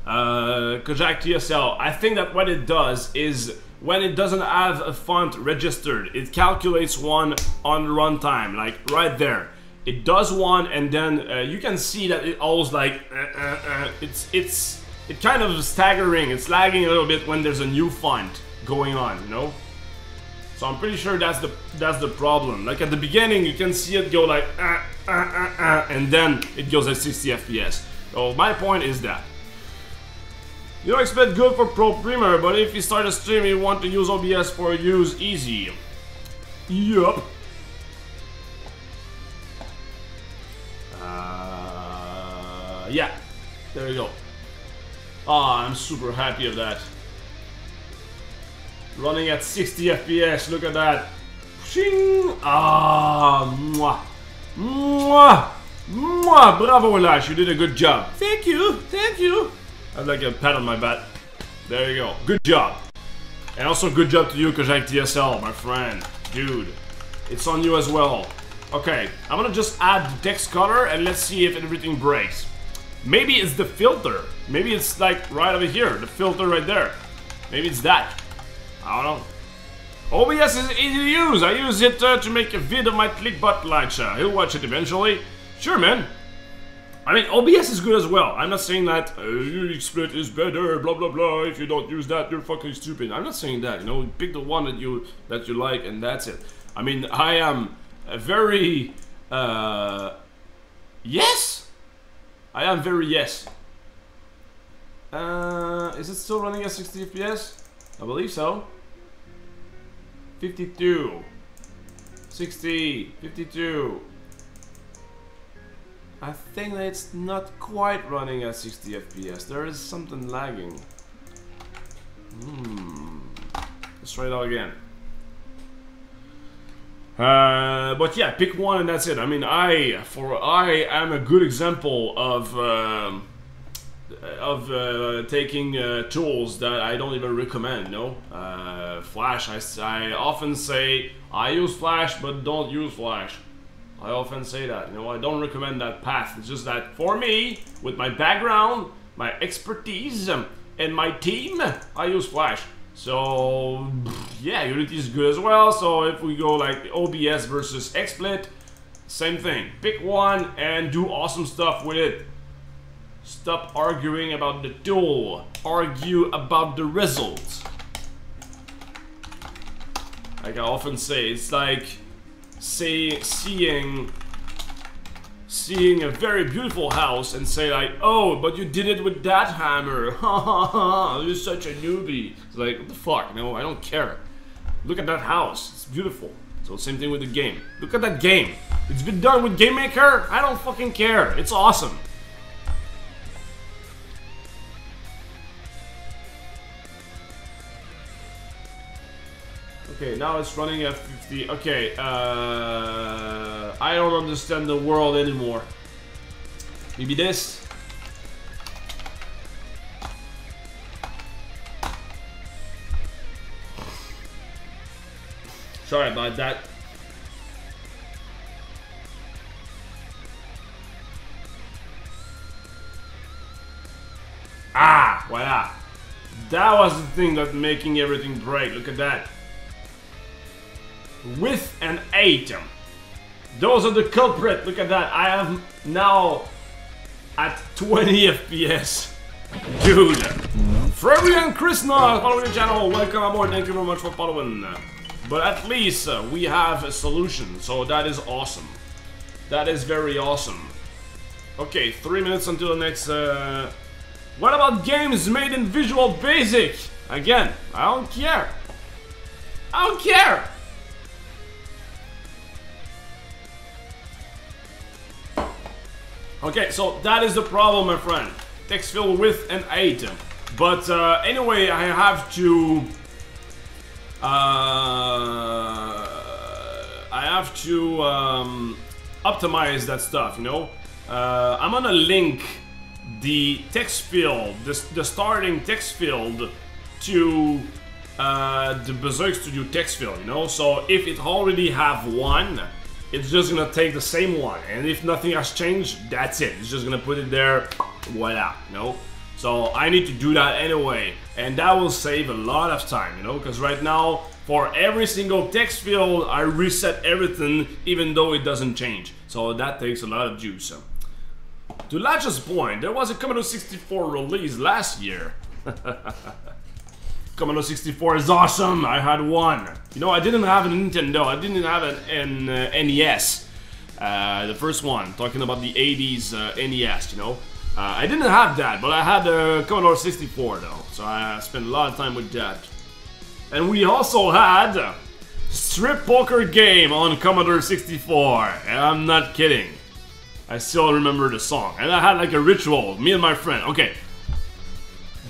TSL, I think that what it does is when it doesn't have a font registered, it calculates one on runtime, like right there. It does one, and then you can see that it always like it's kind of staggering. It's lagging a little bit when there's a new font going on, you know. So I'm pretty sure that's the problem. Like at the beginning, you can see it go like and then it goes at 60 FPS. So my point is that you don't expect good for Pro Premier, but if you start a stream, you want to use OBS for use easy. Yup. Yeah, there you go. Ah, I'm super happy of that. Running at 60 FPS, look at that. Shing! Ah, mwah. Mwah! Mwah! Bravo, Lash, you did a good job. Thank you, thank you. I'd like a pat on my back. There you go, good job. And also good job to you, Kojak TSL, my friend. Dude, it's on you as well. Okay, I'm gonna just add the text color and let's see if everything breaks. Maybe it's the filter. Maybe it's like right over here, the filter right there. Maybe it's that. I don't know. OBS is easy to use. I use it to make a vid of my clickbot launcher. He'll watch it eventually. Sure, man. I mean, OBS is good as well. I'm not saying that XSplit is better, blah blah blah. If you don't use that, you're fucking stupid. I'm not saying that. You know, pick the one that you like, and that's it. I mean, I am a very yes. I am very yes. Is it still running at 60 FPS? I believe so. 52, 60, 52. I think that it's not quite running at 60 FPS. There is something lagging. Let's try it out again. But yeah, pick one and that's it. I mean, I am a good example of taking tools that I don't even recommend, you know? Flash, I often say, I use Flash, but don't use Flash. I often say that, you know, I don't recommend that path. It's just that for me, with my background, my expertise, and my team, I use Flash. So yeah, Unity is good as well. So if we go like OBS versus XSplit, same thing. Pick one and do awesome stuff with it. Stop arguing about the tool. Argue about the results. Like I often say, it's like seeing a very beautiful house and say like, oh, but you did it with that hammer. Ha ha ha, you're such a newbie. It's like, what the fuck? No, I don't care. Look at that house. It's beautiful. So same thing with the game. Look at that game. It's been done with Game Maker. I don't fucking care. It's awesome. Okay, now it's running at 50. Okay, I don't understand the world anymore. Maybe this? Sorry about that. Ah, voila. That was the thing that's making everything break. Look at that. With an 8. Those are the culprit. Look at that. I am now at 20 FPS. Dude. Furby and Krishna following the channel. Welcome aboard. Thank you very much for following. But at least we have a solution. So that is awesome. That is very awesome. Okay, 3 minutes until the next... What about games made in Visual Basic? Again, I don't care. I don't care. Okay, so that is the problem, my friend. Text fill with an 8. But anyway, I have to optimize that stuff, you know. I'm gonna link the text field, the starting text field, to the Berserk Studio text field, you know. So if it already have one, it's just gonna take the same one, and if nothing has changed, that's it. It's just gonna put it there, voila, you know. So I need to do that anyway, and that will save a lot of time, you know, because right now for every single text field I reset everything, even though it doesn't change. So that takes a lot of juice. To Latch's point, there was a Commodore 64 release last year. Commodore 64 is awesome. I had one. You know, I didn't have a Nintendo. I didn't have an NES. The first one, talking about the 80s NES, you know. I didn't have that, but I had the Commodore 64 though. So I spent a lot of time with that. And we also had a strip poker game on Commodore 64. And I'm not kidding. I still remember the song. And I had like a ritual, me and my friend. Okay.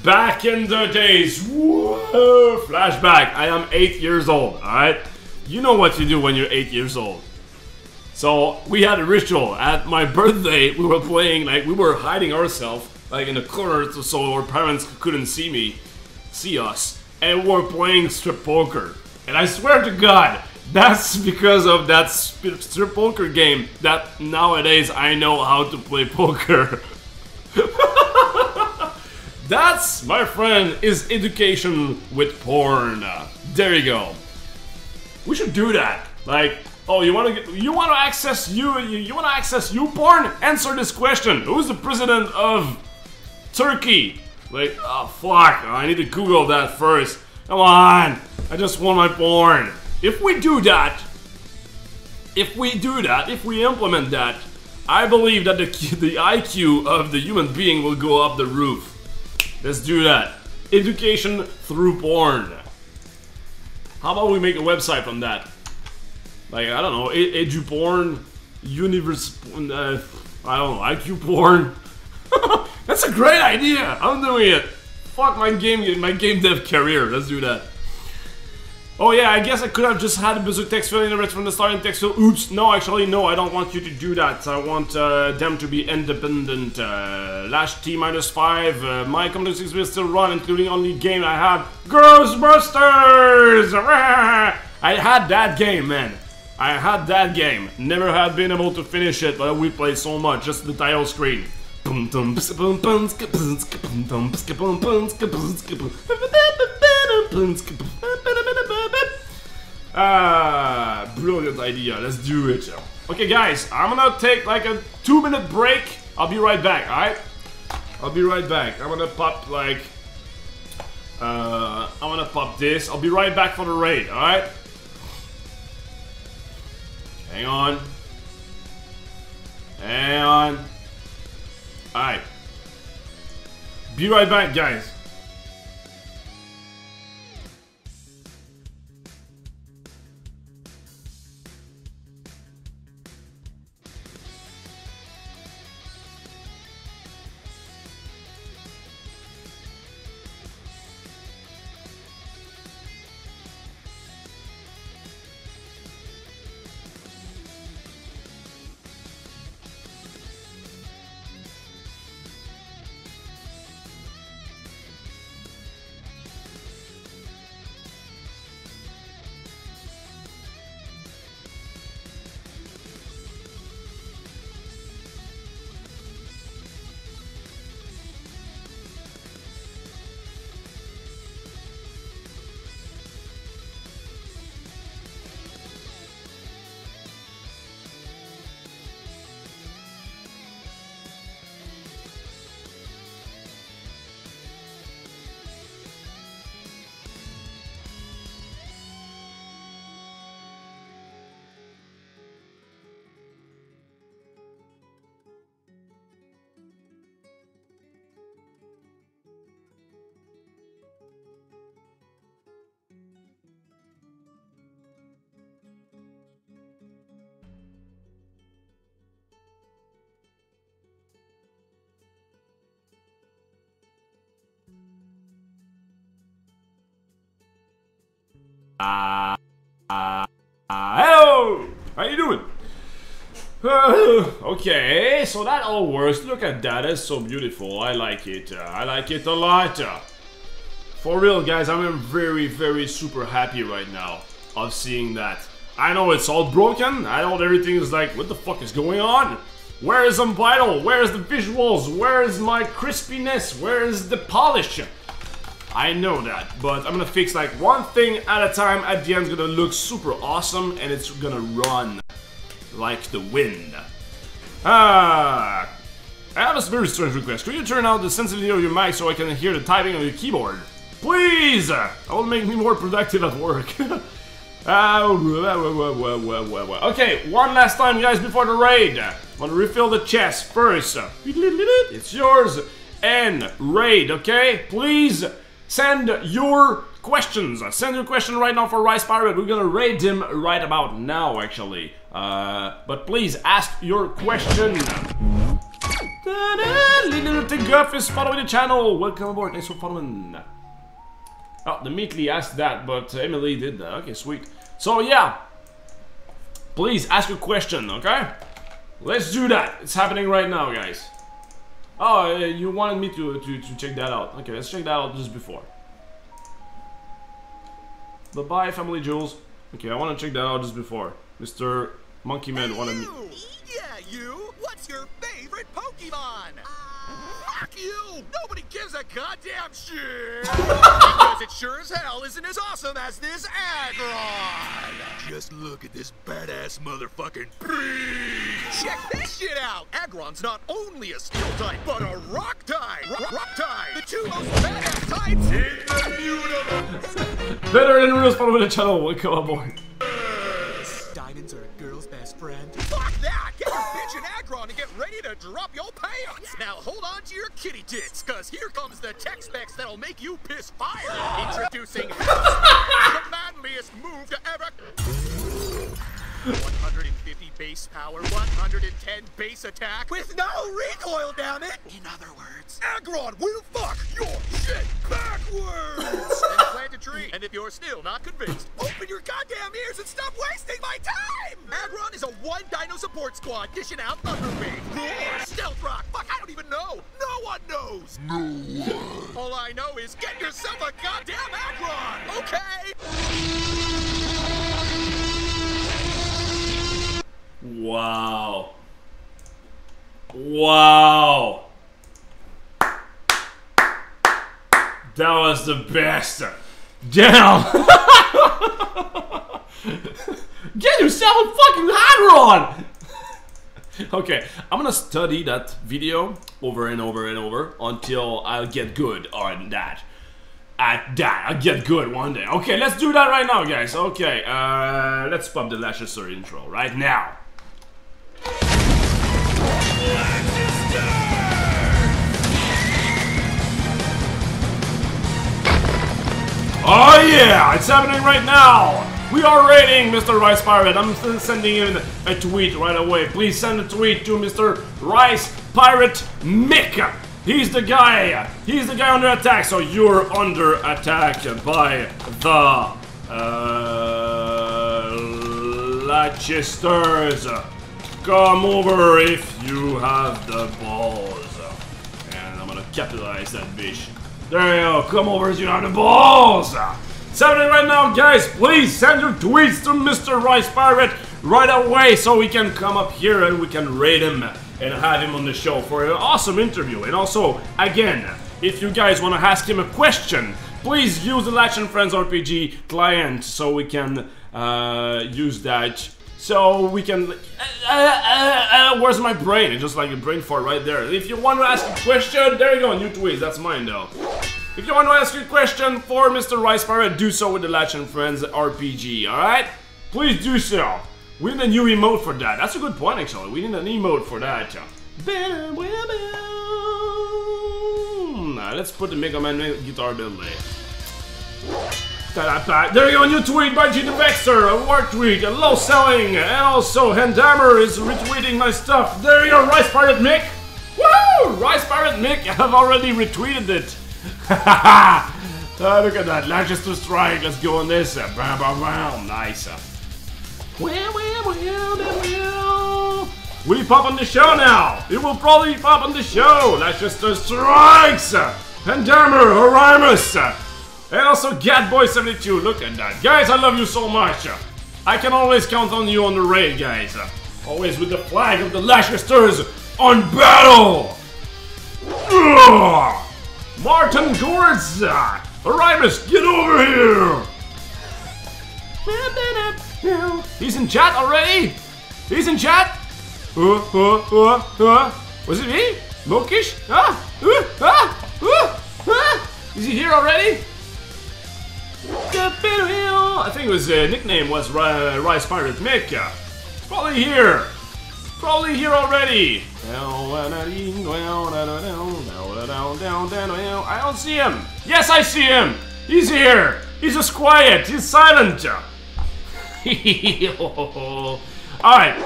Back in the days, whoa, flashback, I am 8 years old, alright? You know what you do when you're 8 years old. So, we had a ritual. At my birthday, we were playing, like, we were hiding ourselves, like, in the corner so our parents couldn't see us. And we were playing strip poker. And I swear to God, that's because of that strip poker game that nowadays I know how to play poker. That's, my friend, is education with porn. There you go. We should do that. Like, oh, you wanna access you porn? Answer this question. Who's the president of Turkey? Like, oh fuck, I need to Google that first. Come on, I just want my porn. If we do that, if we implement that, I believe that the IQ of the human being will go up the roof. Let's do that. Education through porn. How about we make a website from that? Like, I don't know, EduPorn, Universe, I don't know, IQ porn. That's a great idea. I'm doing it. Fuck my game dev career. Let's do that. Oh yeah, I guess I could have just had a Berserk text field in the rest from the starting text field. Oops, no, actually, no, I don't want you to do that. I want them to be independent. Lash T-5, my Commodore 6 will still run, including only game I have. Ghostbusters! I had that game, man. I had that game. Never had been able to finish it, but we played so much, just the title screen. Brilliant idea. Let's do it. Okay, guys, I'm gonna take like a 2-minute break. I'll be right back, alright? I'll be right back. I'm gonna pop like... I'm gonna pop this. I'll be right back for the raid, alright? Hang on. Hang on. Alright. Be right back, guys. Hello! How you doing? Okay, so that all works. Look at that, it's so beautiful. I like it. I like it a lot. For real, guys, I'm very, very super happy right now of seeing that. I know it's all broken. I know everything is like, what the fuck is going on? Where is Unvital? Where is the visuals? Where is my crispiness? Where is the polish? I know that, but I'm gonna fix like one thing at a time. At the end, it's gonna look super awesome, and it's gonna run like the wind. I have a very strange request. Could you turn out the sensitivity of your mic so I can hear the typing on your keyboard? Please! That will make me more productive at work. Okay, one last time, guys, before the raid. I want to refill the chest first. It's yours. And raid, okay? Please send your questions. Send your question right now for Rice Pirate. We're gonna raid him right about now, actually. But please ask your question. Little Guff is following the channel. Welcome aboard. Thanks for following. Oh, the Meatly asked that, but Emily did that. Okay, sweet. So yeah, please ask a question, okay? Let's do that. It's happening right now, guys. Oh, you wanted me to check that out. Okay, let's check that out just before. Bye-bye, Family Jules. Okay, I want to check that out just before. Mr. Monkey Man wanted me... Yeah, you! What's your favorite Pokemon? Fuck you! Nobody gives a goddamn shit! Because it sure as hell isn't as awesome as this Aggron! Just look at this badass motherfucking beast! Check this shit out! Aggron's not only a steel type, but a rock type! Rock type! The two most badass types in the universe! Better than Reels following the channel. Welcome aboard. Diamonds are a girl's best friend. Fuck that! Get your bitch and Aggron and get ready to drop your pants! Now hold on to your kitty tits, cause here comes the tech specs that'll make you piss fire! Introducing the manliest move to ever... 150 base power, 110 base attack, with no recoil, damn it! In other words, Aggron will fuck your shit backwards! And plant a tree. And if you're still not convinced, open your goddamn ears and stop wasting my time! Aggron is a one dino support squad dishing out Thunderwave, Roar, Stealth Rock, fuck, I don't even know! No one knows! No one! All I know is get yourself a goddamn Aggron, okay? Wow. Wow. That was the best. Damn! Get yourself a fucking hot rod! Okay, I'm gonna study that video over and over and over until I'll get good on that. At that, I'll get good one day. Okay, let's do that right now, guys. Okay, let's pop the Leicester intro right now. Oh yeah, it's happening right now. We are raiding Mr. Rice Pirate. I'm sending in a tweet right away. Please send a tweet to Mr. Rice Pirate Mick. He's the guy. He's the guy under attack. So you're under attack by the Leicesters. Come over if you have the balls. And I'm gonna capitalize that bitch. There you go. Come over if you have the balls. It's happening right now, guys. Please send your tweets to Mr. Rice Pirate right away so we can come up here and we can raid him and have him on the show for an awesome interview. And also, again, if you guys want to ask him a question, please use the Latch and Friends RPG client so we can use that. So we can... where's my brain? It's just like a brain fart right there. If you want to ask a question, there you go, new tweets. That's mine though. If you want to ask a question for Mr. Rice Pirate, do so with the Latch and Friends RPG, alright? Please do so. We need a new emote for that. That's a good point, actually. We need an emote for that. Let's put the Mega Man guitar medley. There you go, a new tweet by G the Vexter, a war tweet, a low selling, and also Handhammer is retweeting my stuff. There you go, Rice Pirate Mick. Woo! Rice Pirate Mick, I have already retweeted it. Look at that, Leicester Strike, let's go on this. Bam, bam, bam. Nice. Will he pop on the show now? It will probably pop on the show. Leicester Strikes. Handhammer, Orimus. And also Gatboy72, look at that. Guys, I love you so much. I can always count on you on the raid, guys. Always with the flag of the Leicesters on battle. Ugh. Martin Gourds! Orimus, get over here! He's in chat already? He's in chat? Was it me? Mokish? Is he here already? I think his nickname was Rice Pirate Mick. Probably here. Probably here already. I don't see him. Yes, I see him. He's here. He's just quiet. He's silent. Alright,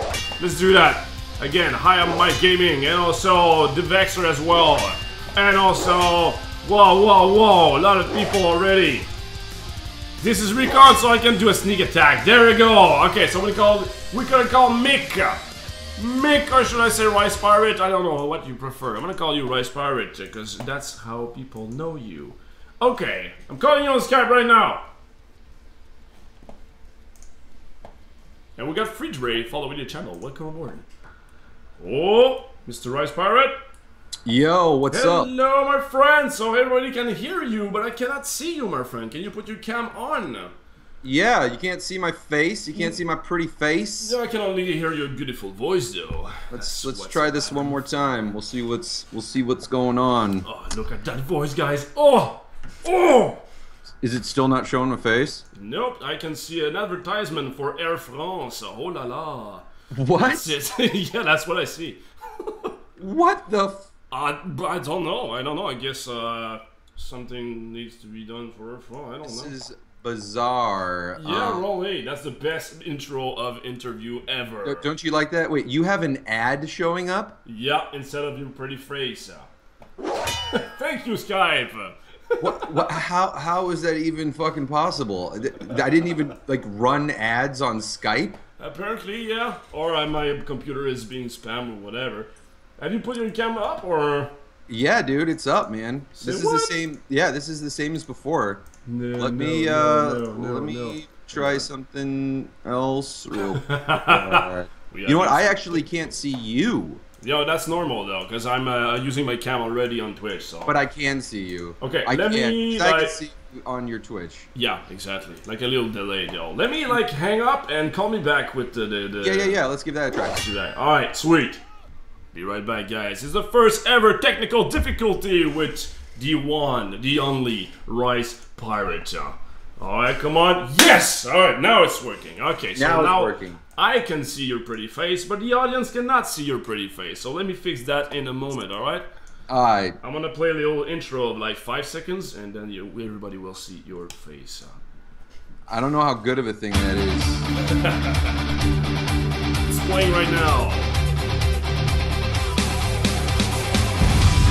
let's do that. Again, hi, I'm Mike Gaming, and also the Vexer as well. And also, whoa, a lot of people already. This is recon, so I can do a sneak attack. There we go. Okay, so we could call Mick. Mick, or should I say Rice Pirate? I don't know what you prefer. I'm gonna call you Rice Pirate, because that's how people know you. Okay, I'm calling you on Skype right now. And we got Fridge Ray following the channel. Welcome aboard. Oh, Mr. Rice Pirate. Yo, what's up? Hello, my friend. So everybody can hear you, but I cannot see you, my friend. Can you put your cam on? Yeah, you can't see my face. You can't see my pretty face. Yeah, I can only hear your beautiful voice, though. Let's try this one more time. We'll see what's going on. Oh, look at that voice, guys. Oh. Is it still not showing my face? Nope, I can see an advertisement for Air France. Oh la la. What? That's it. Yeah, that's what I see. What the I don't know. I guess something needs to be done for Air France. I don't know. This is bizarre. Yeah, roll 8. That's the best intro of interview ever. Don't you like that? Wait, you have an ad showing up? Yeah, instead of your pretty face. Thank you, Skype. What? How is that even fucking possible? I didn't even like run ads on Skype. Apparently, yeah. Or my computer is being spammed or whatever. Have you put your camera up or? Yeah, dude, it's up, man. This is the same. Yeah, this is the same as before. Let me try something else real quick. You know what? I actually can't see you. Yo, that's normal though, because I'm using my cam already on Twitch. So. But I can see you. Okay, I let me. I can see you on your Twitch. Yeah, exactly. Like a little delay though. Let me like hang up and call me back with the. Yeah. Let's give that a try. Let's do that. All right, sweet. Be right back, guys. It's the first ever technical difficulty with the one, the only Rice Pirate. Alright, come on. Yes! Alright, now it's working. Okay, so now it's working. I can see your pretty face, but the audience cannot see your pretty face. So let me fix that in a moment, alright? Alright. I'm gonna play a little intro of like 5 seconds, and then everybody will see your face. I don't know how good of a thing that is. It's playing right now.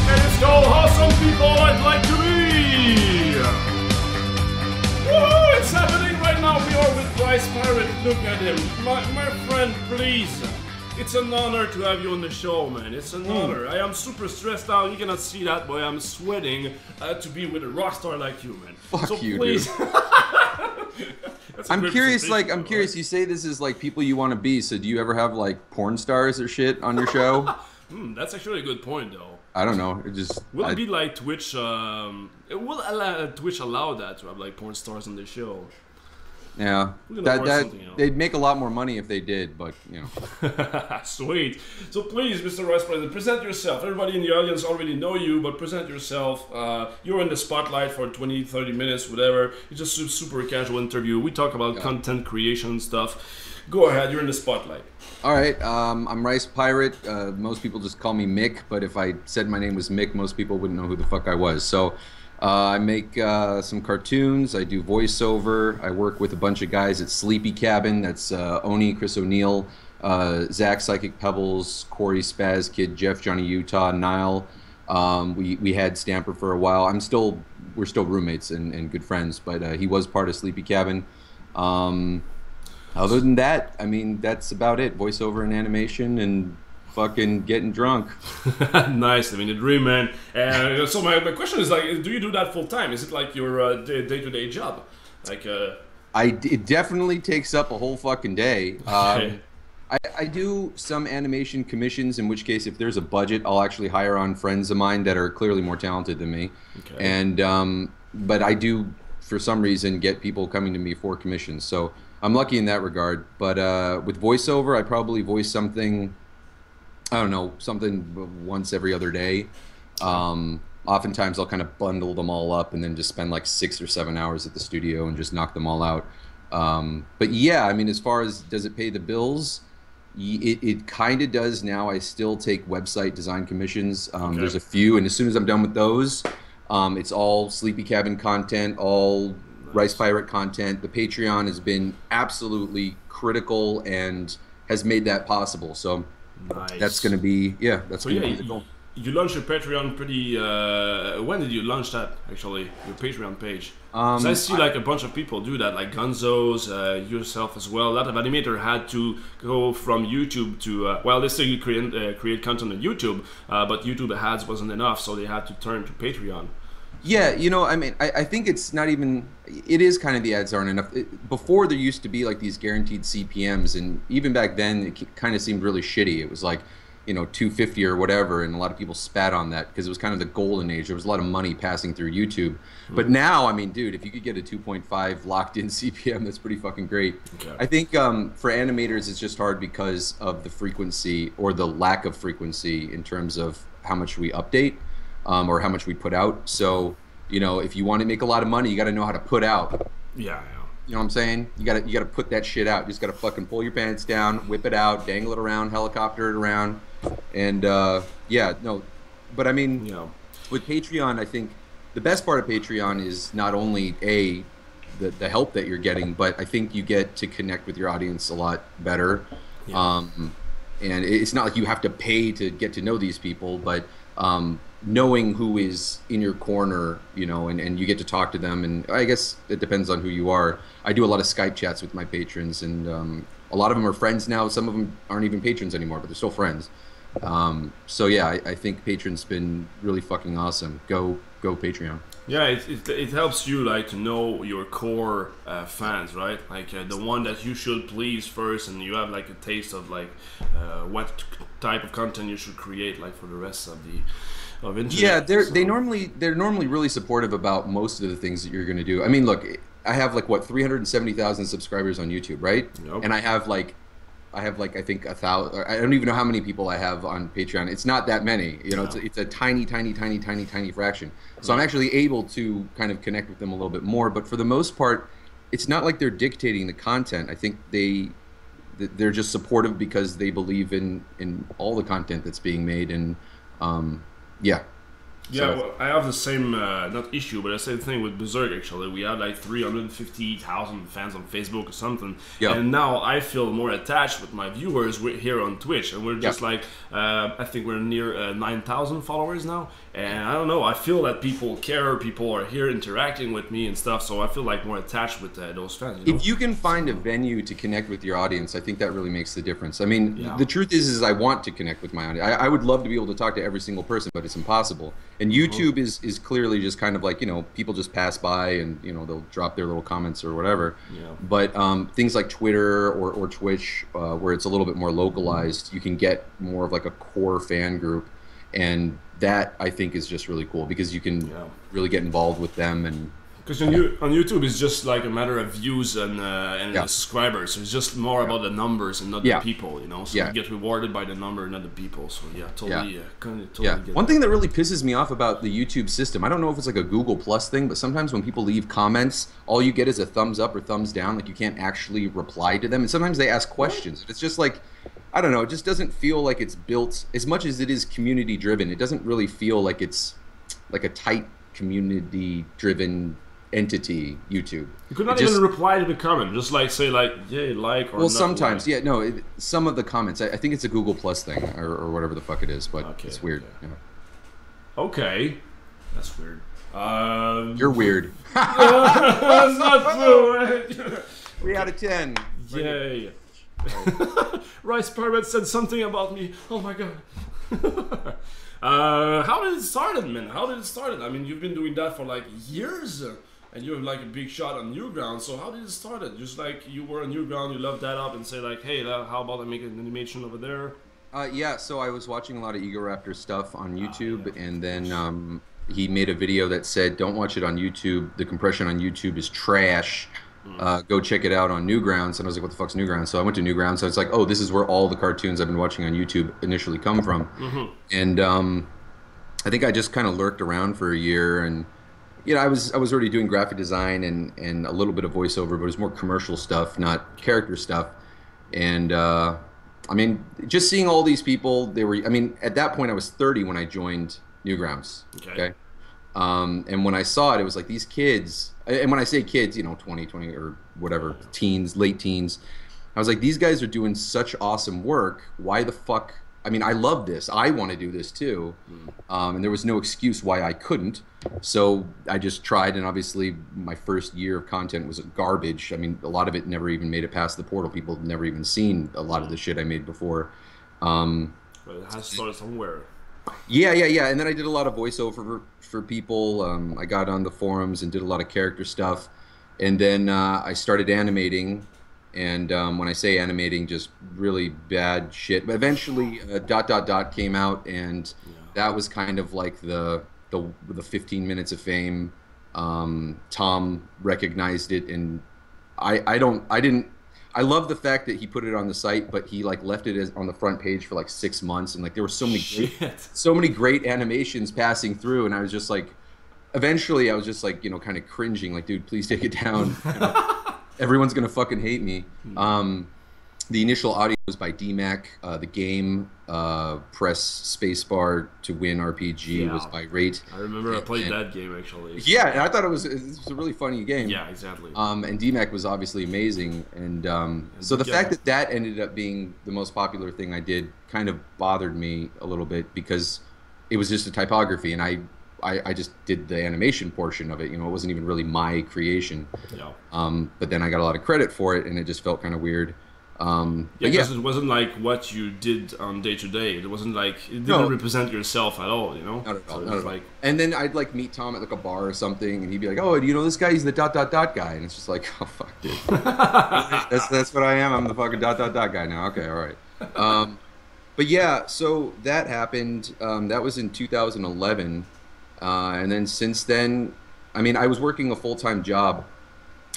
And it's called Awesome People I'd Like to Be! Woohoo! It's happening right now! We are with Rice Pirate. Look at him. My friend, please. It's an honor to have you on the show, man. It's an honor. I am super stressed out. You cannot see that, but I'm sweating to be with a rock star like you, man. Fuck so you, please. dude. I'm curious, I'm curious, you say this is like people you want to be, so do you ever have like porn stars or shit on your show? That's actually a good point, though. I don't know. It just will it be like Twitch? Will Twitch allow that to have like porn stars on the show? Yeah, they'd make a lot more money if they did, but you know. Sweet. So please, Mr. Rice President, present yourself. Everybody in the audience already know you, but present yourself. You're in the spotlight for 20, 30 minutes, whatever. It's just a super casual interview. We talk about content creation stuff. Go ahead, you're in the spotlight. All right, I'm Rice Pirate. Most people just call me Mick, but if I said my name was Mick, most people wouldn't know who the fuck I was. So I make some cartoons, I do voiceover, I work with a bunch of guys at Sleepy Cabin. That's Oni, Chris O'Neill, Zach Psychic Pebbles, Corey Spaz Kid, Jeff Johnny Utah, Nile. We had Stamper for a while. We're still roommates and good friends, but he was part of Sleepy Cabin. Other than that, I mean, that's about it. Voiceover and animation and fucking getting drunk. Nice. I mean, the dream, man. So my question is, like, do you do that full time? Is it like your day-to-day job? Like, it definitely takes up a whole fucking day. Okay. I do some animation commissions, in which case, if there's a budget, I'll actually hire on friends of mine that are clearly more talented than me. Okay. And but I do, for some reason, get people coming to me for commissions. So I'm lucky in that regard, but with voiceover, I probably voice something, I don't know, something once every other day. Oftentimes I'll kind of bundle them all up and then just spend like 6 or 7 hours at the studio and just knock them all out. But yeah, I mean, as far as does it pay the bills, it kind of does now. I still take website design commissions. Okay. There's a few, and as soon as I'm done with those, it's all Sleepy Cabin content, all Rice Pirate content. The Patreon has been absolutely critical and has made that possible. So that's going to be, that's going to be the goal. You launched your Patreon pretty, when did you launch that, actually, your Patreon page? So I see like a bunch of people do that, like Gonzo's, yourself as well. A lot of animators had to go from YouTube to, well, they still create content on YouTube, but YouTube ads wasn't enough, so they had to turn to Patreon. Yeah, you know, I mean, I think it's not even, it is kind of the ads aren't enough. Before there used to be like these guaranteed CPMs, and even back then it kind of seemed really shitty. It was like, you know, $2.50 or whatever, and a lot of people spat on that because it was kind of the golden age. There was a lot of money passing through YouTube. But now, I mean, dude, if you could get a 2.5 locked-in CPM, that's pretty fucking great. Okay. I think for animators, it's just hard because of the frequency or the lack of frequency in terms of how much we update. Or how much we put out. So, you know, if you want to make a lot of money, you got to know how to put out. Yeah. You know what I'm saying? You got to put that shit out. You just got to fucking pull your pants down, whip it out, dangle it around, helicopter it around, and yeah, no. But I mean, with Patreon, I think the best part of Patreon is not only the help that you're getting, but I think you get to connect with your audience a lot better. Yeah. And it's not like you have to pay to get to know these people, but knowing who is in your corner, you know, and you get to talk to them, and I guess it depends on who you are. I do a lot of Skype chats with my patrons, and a lot of them are friends now. Some of them aren't even patrons anymore, but they're still friends. So yeah, I think Patreon's been really fucking awesome. Go Patreon. Yeah, it helps you like to know your core fans, right? Like the one that you should please first, and you have like a taste of like what type of content you should create, like for the rest of the internet. Yeah, they're normally really supportive about most of the things that you're going to do. I mean, look, I have like what 370,000 subscribers on YouTube, right? Yep. And I have like I think 1,000. I don't even know how many people I have on Patreon. It's not that many, you know. No. It's a tiny fraction. So I'm actually able to kind of connect with them a little bit more. But for the most part, it's not like they're dictating the content. I think they're just supportive because they believe in all the content that's being made, and yeah. Yeah, so, well, I have the same, not issue, but the same thing with Berserk, actually. We had like 350,000 fans on Facebook or something. Yeah. And now I feel more attached with my viewers here on Twitch. And we're just like, I think we're near 9,000 followers now. And I don't know, I feel that people care, people are here interacting with me and stuff. So I feel like more attached with those fans. You know? If you can find a venue to connect with your audience, I think that really makes the difference. I mean, the truth is I want to connect with my audience. I would love to be able to talk to every single person, but it's impossible. And YouTube is clearly just kind of like, you know, people just pass by and, you know, they'll drop their little comments or whatever. Yeah. But things like Twitter or Twitch, where it's a little bit more localized, you can get more of like a core fan group. And that, I think, is just really cool because you can really get involved with them. And because on YouTube, it's just like a matter of views and the subscribers. So it's just more about the numbers and not the people, you know. So you get rewarded by the number, not the people. So totally get One thing that really pisses me off about the YouTube system, I don't know if it's like a Google Plus thing, but sometimes when people leave comments, all you get is a thumbs up or thumbs down. Like you can't actually reply to them. And sometimes they ask questions. It's just like, I don't know, it just doesn't feel like it's built, as much as it is community driven, it doesn't really feel like it's like a tight community driven entity. YouTube, you could not even reply to the comment, just like say like like or well sometimes some of the comments, I think it's a Google Plus thing or whatever the fuck it is, but it's weird. Okay, that's weird. You're weird. That's not true. 3 out of 10. Yay. Rice Permit said something about me. Oh my god. How did it start, man? How did it start? I mean, you've been doing that for like years, and you're like a big shot on Newgrounds. So how did it start? Just like you were on Newground, you loved that up, and say like, hey, how about I make an animation over there? Yeah. So I was watching a lot of Ego Raptor stuff on YouTube, and then he made a video that said, "Don't watch it on YouTube. The compression on YouTube is trash. Go check it out on Newgrounds." And I was like, what the fuck's Newgrounds? So I went to Newgrounds. So it's like, oh, this is where all the cartoons I've been watching on YouTube initially come from. And I think I just kind of lurked around for a year, and you know, I was already doing graphic design and a little bit of voiceover, but it was more commercial stuff, not character stuff. And I mean, just seeing all these people, I mean, at that point I was 30 when I joined Newgrounds. Okay. And when I saw it, it was like these kids, and when I say kids, you know, 20 or whatever, teens, late teens, I was like, these guys are doing such awesome work. Why the fuck? I mean, I love this. I want to do this too. And there was no excuse why I couldn't. So I just tried, and obviously my first year of content was garbage. I mean, a lot of it never even made it past the portal. People had never even seen a lot of the shit I made before. But it has started somewhere. Yeah. And then I did a lot of voiceover for people. I got on the forums and did a lot of character stuff. And then I started animating. And when I say animating, just really bad shit. But eventually, ... came out, and that was kind of like the 15 minutes of fame. Tom recognized it, and I love the fact that he put it on the site, but he like left it on the front page for like 6 months, and like there were so many great animations passing through, and I was just like, eventually I was just like, you know, kind of cringing, like, dude, please take it down. You know, everyone's gonna fucking hate me. The initial audio was by DMAC. The game, press spacebar to win RPG was by Rate. I remember I played that game actually. Yeah, and I thought it was a really funny game. Yeah, exactly. And DMAC was obviously amazing, and so the fact that ended up being the most popular thing I did kind of bothered me a little bit, because it was just a typography, and I just did the animation portion of it. You know, it wasn't even really my creation. Yeah. But then I got a lot of credit for it, and it just felt kind of weird. But because it wasn't like what you did on day to day. It wasn't like it didn't represent yourself at all, you know. Not at all. So Not at all. like, and then I'd like meet Tom at like a bar or something, and he'd be like, "Oh, you know this guy? He's the ... guy," and it's just like, "Oh fuck, dude, that's what I am. I'm the fucking ... guy now." Okay, all right. But yeah, so that happened. That was in 2011, and then since then, I mean, I was working a full-time job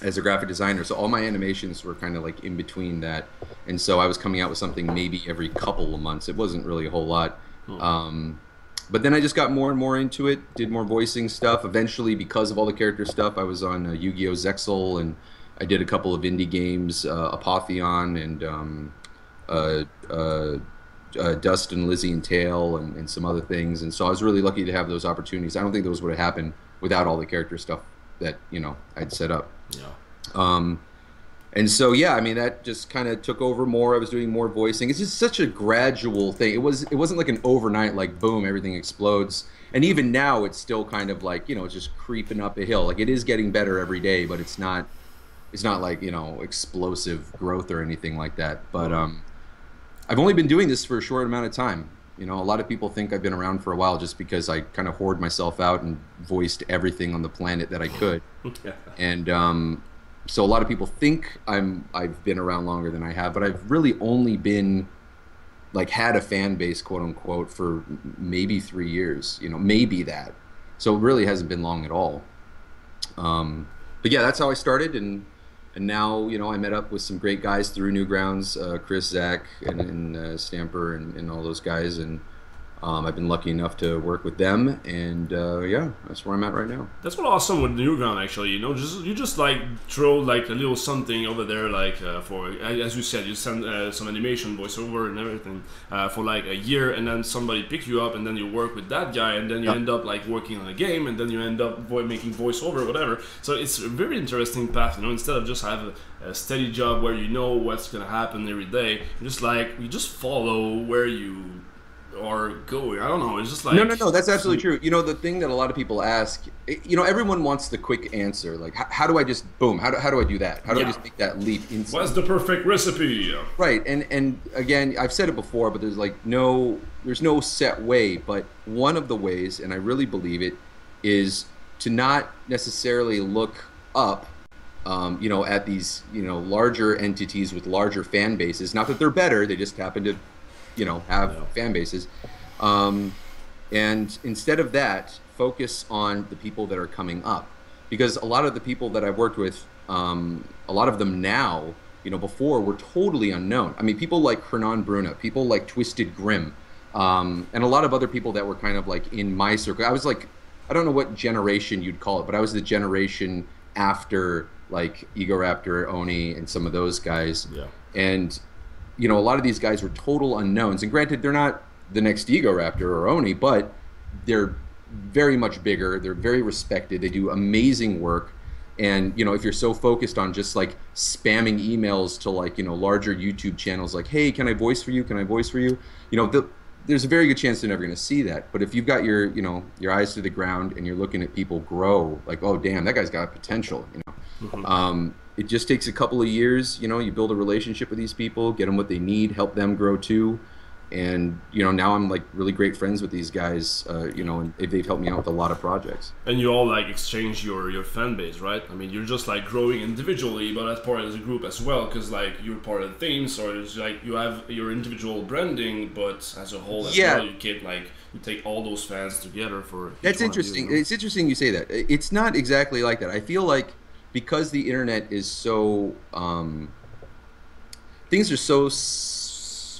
as a graphic designer, so all my animations were kind of like in between that, and so I was coming out with something maybe every couple of months. It wasn't really a whole lot. But then I just got more and more into it, did more voicing stuff. Eventually, because of all the character stuff, I was on Yu-Gi-Oh! Zexal, and I did a couple of indie games, Apotheon, and Dust and Lizzie and Tail, and some other things. And so I was really lucky to have those opportunities. I don't think those would have happened without all the character stuff that, you know, I'd set up. yeah. And so, yeah, I mean, that just kind of took over more. I was doing more voicing. It's just such a gradual thing. It wasn't like an overnight, like, boom, everything explodes. And even now, it's still kind of like, you know, it's just creeping up a hill. Like, it is getting better every day, but it's not like, you know, explosive growth or anything like that. But I've only been doing this for a short amount of time. You know, a lot of people think I've been around for a while just because I kind of hoard myself out and voiced everything on the planet that I could. And so a lot of people think I've been around longer than I have, but I've really only been like had a fan base, quote unquote, for maybe 3 years. You know, maybe that. So it really hasn't been long at all. But yeah, that's how I started, and now, you know, I met up with some great guys through Newgrounds, Chris, Zach, and Stamper, and all those guys, and I've been lucky enough to work with them, and yeah, that's where I'm at right now. That's what awesome with Newground, actually. You know, you just like throw like a little something over there, like for, as you said, you send some animation, voiceover, and everything for like a year, and then somebody picks you up, and then you work with that guy, and then you end up like working on a game, and then you end up making voiceover, whatever. So it's a very interesting path, you know. Instead of just have a steady job where you know what's gonna happen every day, you just follow where you are going. I don't know. It's just like no. That's absolutely true. You know, the thing that a lot of people ask, you know, everyone wants the quick answer. Like, how do I just boom? How do I do that? How do I just make that leap instantly? What's the perfect recipe? Right. And again, I've said it before, but there's no set way. But one of the ways, and I really believe it, is to not necessarily look up, you know, at these, you know, larger entities with larger fan bases. Not that they're better; they just happen to, you know, have fan bases, and instead of that, focus on the people that are coming up, because a lot of the people that I've worked with, a lot of them now, you know, before were totally unknown. I mean, people like Hernan Bruna, people like Twisted Grim, and a lot of other people that were kind of like in my circle. I was like, I don't know what generation you'd call it, but I was the generation after like Egoraptor, Oni, and some of those guys. And you know, a lot of these guys were total unknowns. And granted, they're not the next Egoraptor or Oni, but they're very much bigger. They're very respected. They do amazing work. And, you know, if you're so focused on just like spamming emails to like, you know, larger YouTube channels like, hey, can I voice for you? Can I voice for you? You know, there's a very good chance they're never going to see that. But if you've got your, you know, your eyes to the ground and you're looking at people grow, like, oh, damn, that guy's got potential, you know. It just takes a couple of years, you know, you build a relationship with these people, get them what they need, help them grow too. And, you know, now I'm like really great friends with these guys, you know, and they've helped me out with a lot of projects. And you all like exchange your fan base, right? I mean, you're just like growing individually, but as part of the group as well, because like you're part of the team, so it's like you have your individual branding, but as a whole as well, you keep like, you take all those fans together for. That's interesting. You know? It's interesting you say that. It's not exactly like that. I feel like, because the internet is so, things are so specialized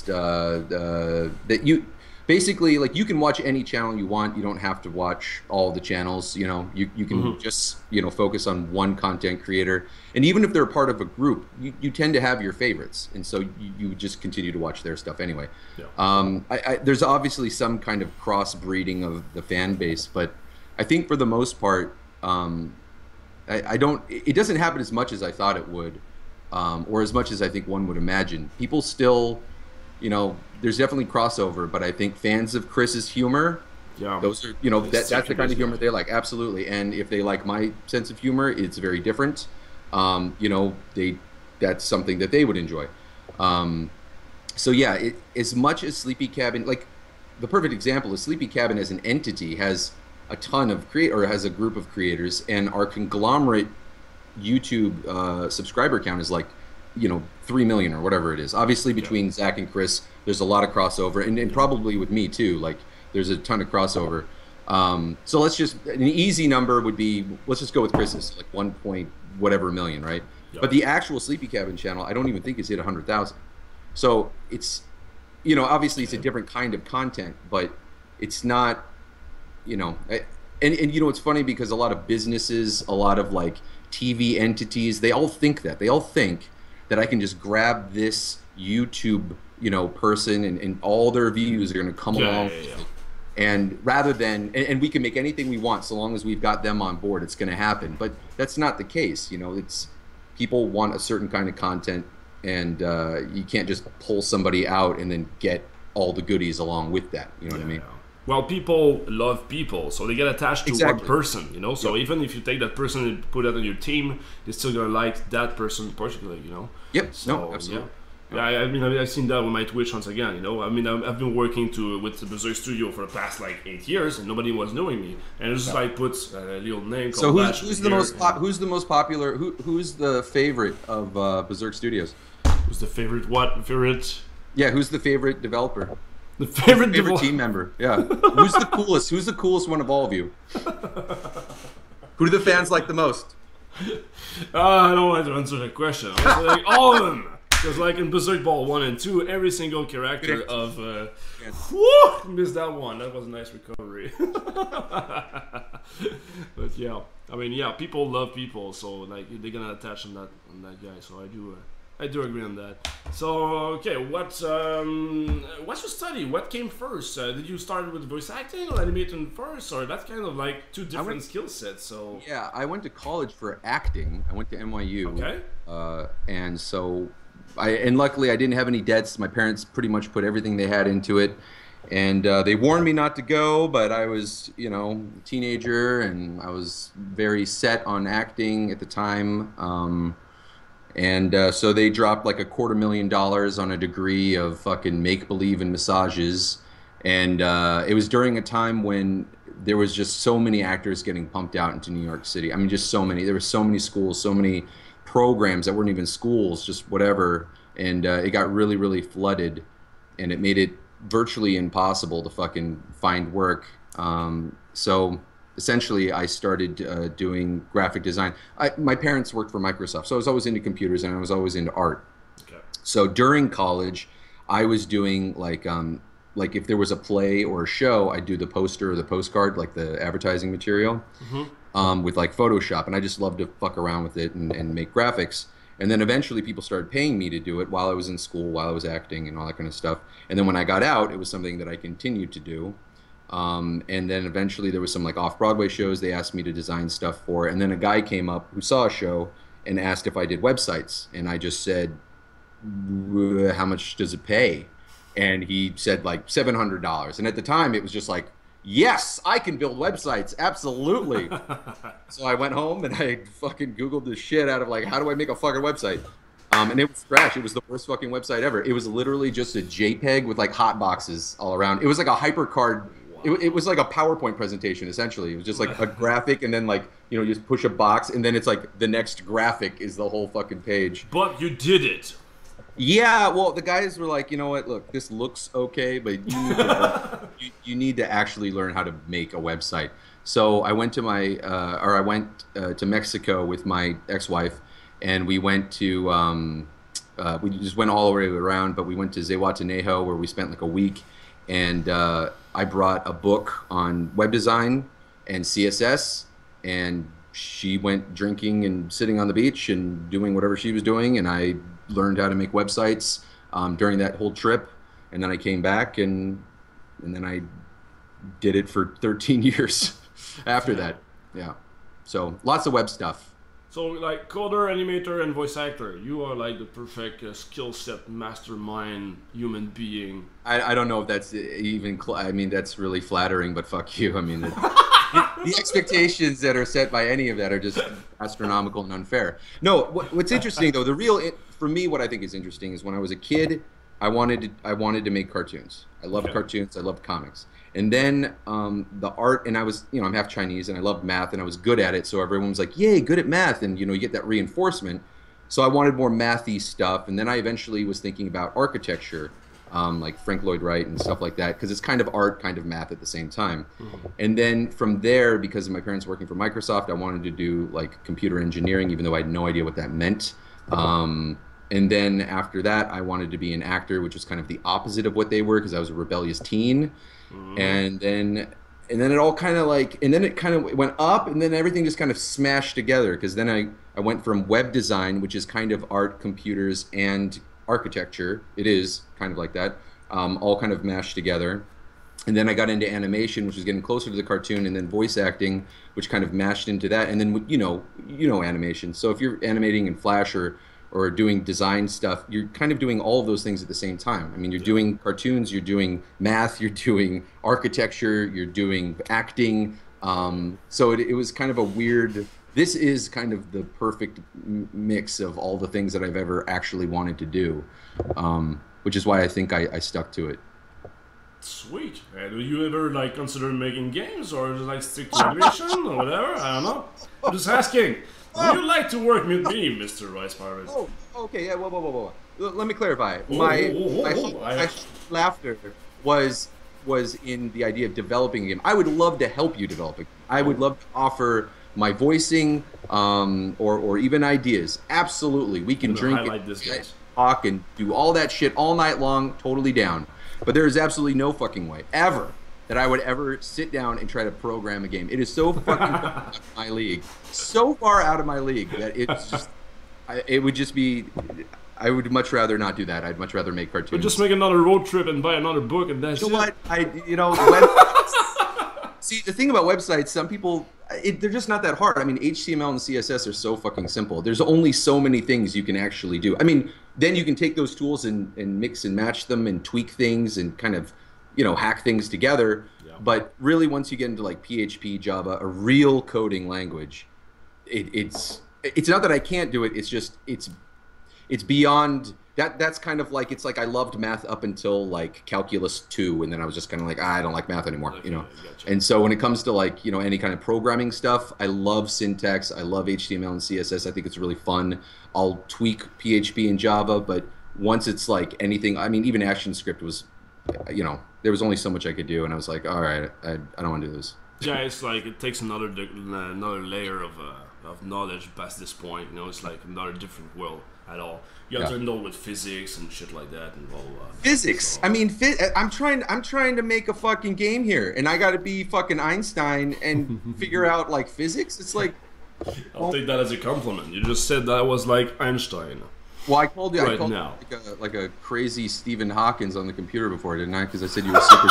that you basically, like, you can watch any channel you want. You don't have to watch all the channels. You know, you can just, you know, focus on one content creator. And even if they're a part of a group, you tend to have your favorites, and so you just continue to watch their stuff anyway. There's obviously some kind of crossbreeding of the fan base, but I think for the most part, it doesn't happen as much as I thought it would, or as much as I think one would imagine. People still, you know, there's definitely crossover, but I think fans of Chris's humor, those are, you know, that's the kind of humor they like, absolutely. And if they like my sense of humor, it's very different. You know, that's something that they would enjoy. So yeah, as much as Sleepy Cabin, like the perfect example is Sleepy Cabin as an entity has a ton of has a group of creators, and our conglomerate YouTube subscriber count is like, 3 million or whatever it is. Obviously, between Zach and Chris, there's a lot of crossover, and probably with me too. Like, there's a ton of crossover. So let's just an easy number would be, let's just go with Chris's, like 1 point whatever million, right? Yep. But the actual Sleepy Cabin channel, I don't even think it's hit 100,000. So it's, obviously it's a different kind of content, but it's not, and it's funny because a lot of businesses, a lot of like TV entities, they all think that I can just grab this YouTube, person and all their views are going to come along with it. And rather than, and we can make anything we want so long as we've got them on board, it's going to happen. But that's not the case. It's people want a certain kind of content, and you can't just pull somebody out and then get all the goodies along with that. You know what I mean? Well, people love people, so they get attached to one person, So even if you take that person and put it on your team, they're still gonna like that person particularly, Yep. So, no, absolutely. Yeah, I mean, I've seen that with my Twitch once again. I mean, I've been working with the Berserk Studio for the past like 8 years, and nobody was knowing me. And it's just like puts a little name. So who's the most popular? Who's the favorite of Berserk Studios? Who's the favorite? What favorite? Yeah, who's the favorite developer? The favorite team member. Yeah. Who's the coolest? Who's the coolest one of all of you? Who do the fans like the most? I don't want to answer that question. I was like all of them. Because like in Berserk Ball 1 and 2, every single character of... missed that one. That was a nice recovery. But yeah. I mean, yeah, people love people, so like they're going to attach on that guy. So I do agree on that. So, okay, what's your study? What came first? Did you start with voice acting or animating first? Or that's kind of like two different skill sets, so... Yeah, I went to college for acting. I went to NYU. Okay. And so... And luckily I didn't have any debts. My parents pretty much put everything they had into it, and they warned me not to go, but I was, a teenager, and I was very set on acting at the time, so they dropped like $250,000 on a degree of fucking make-believe and massages, and it was during a time when there was just so many actors getting pumped out into New York City. I mean, just so many. There were so many schools, so many programs that weren't even schools, just whatever, and it got really, really flooded, and it made it virtually impossible to fucking find work. So essentially I started doing graphic design. My parents worked for Microsoft, so I was always into computers and I was always into art. Okay. So during college I was doing like if there was a play or a show, I'd do the poster or the postcard, like the advertising material. With like Photoshop, and I just loved to fuck around with it and make graphics. And then eventually people started paying me to do it while I was in school, while I was acting and all that kind of stuff. And then when I got out, it was something that I continued to do. And then eventually there was some like off-Broadway shows they asked me to design stuff for. And then a guy came up who saw a show and asked if I did websites. And I just said, how much does it pay? And he said like $700. And at the time it was just like, yes, I can build websites, absolutely. So I went home and I fucking Googled the shit out of like, how do I make a fucking website? And it was trash. It was the worst fucking website ever. It was literally just a JPEG with like hot boxes all around. It was like a HyperCard. It was like a PowerPoint presentation, essentially. It was just like a graphic, and then like, you just push a box, and then it's like the next graphic is the whole fucking page. But you did it. Yeah, well, the guys were like, you know what, look, this looks okay, but you need to actually learn how to make a website. So I went to to Mexico with my ex-wife, and we went to, we just went all the way around, but we went to Zihuatanejo, where we spent like a week, and I brought a book on web design and CSS, and she went drinking and sitting on the beach and doing whatever she was doing, and I learned how to make websites during that whole trip, and then I came back and then I did it for 13 years after that. Yeah, so lots of web stuff. So like coder, animator, and voice actor, you are like the perfect skill set mastermind human being. I don't know if that's even I mean, that's really flattering, but fuck you. I mean the expectations that are set by any of that are just astronomical and unfair. No, what's interesting though, for me, what I think is interesting is when I was a kid, I wanted to make cartoons. I loved cartoons. I loved comics. And then the art, and I was, I'm half Chinese, and I loved math, and I was good at it. So everyone was like, "Yay, good at math!" And you get that reinforcement. So I wanted more mathy stuff, and then I eventually was thinking about architecture, like Frank Lloyd Wright and stuff like that, because it's kind of art, kind of math at the same time. And then from there, because of my parents working for Microsoft, I wanted to do like computer engineering, even though I had no idea what that meant. And then after that, I wanted to be an actor, which was kind of the opposite of what they were, because I was a rebellious teen. And then it all kind of went up, and then everything just kind of smashed together, because then I went from web design, which is kind of art, computers, and architecture. It is kind of like that, all kind of mashed together. And then I got into animation, which was getting closer to the cartoon, and then voice acting, which kind of mashed into that. And then animation. So if you're animating in Flash or doing design stuff, you're kind of doing all of those things at the same time. I mean, you're doing cartoons, you're doing math, you're doing architecture, you're doing acting. So it was kind of a weird, this is kind of the perfect mix of all the things that I've ever actually wanted to do, which is why I think I stuck to it. Sweet. Do you ever consider making games, or just stick to animation or whatever? I don't know. I'm just asking. Would you like to work with me, Mr. Rice Pirate? Oh, okay, yeah, whoa. Let me clarify. My laughter was in the idea of developing a game. I would love to help you develop it. I would love to offer my voicing or even ideas. Absolutely. We can drink and talk and do all that shit all night long, totally down. But there is absolutely no fucking way, ever, that I would ever sit down and try to program a game. It is so fucking out of my league. So far out of my league that it's just, it would just be, I would much rather not do that. I'd much rather make cartoons. But just make another road trip and buy another book, and that's you know it. What? See, the thing about websites, some people, they're just not that hard. I mean, HTML and CSS are so fucking simple. There's only so many things you can actually do. I mean, then you can take those tools and mix and match them and tweak things and kind of, hack things together. Yeah. But really, once you get into like PHP, Java, a real coding language, it's not that I can't do it. It's just it's beyond that. That's kind of like, it's like I loved math up until like calculus 2, and then I was just kind of like, I don't like math anymore, Okay, gotcha. And so when it comes to like any kind of programming stuff, I love syntax. I love HTML and CSS. I think it's really fun. I'll tweak PHP and Java, but once it's like anything, I mean, even ActionScript was, there was only so much I could do, and I was like, all right, I don't want to do this. Yeah, it's like it takes another layer of knowledge past this point. It's like another different world at all. You have to know with physics and shit like that and all. Physics. So. I mean, I'm trying to make a fucking game here, and I got to be fucking Einstein and figure out like physics. It's like. I'll take that as a compliment. You just said that I was like Einstein. Well, I called you now. Like a crazy Stephen Hawkins on the computer before, didn't I? Because I said you were super.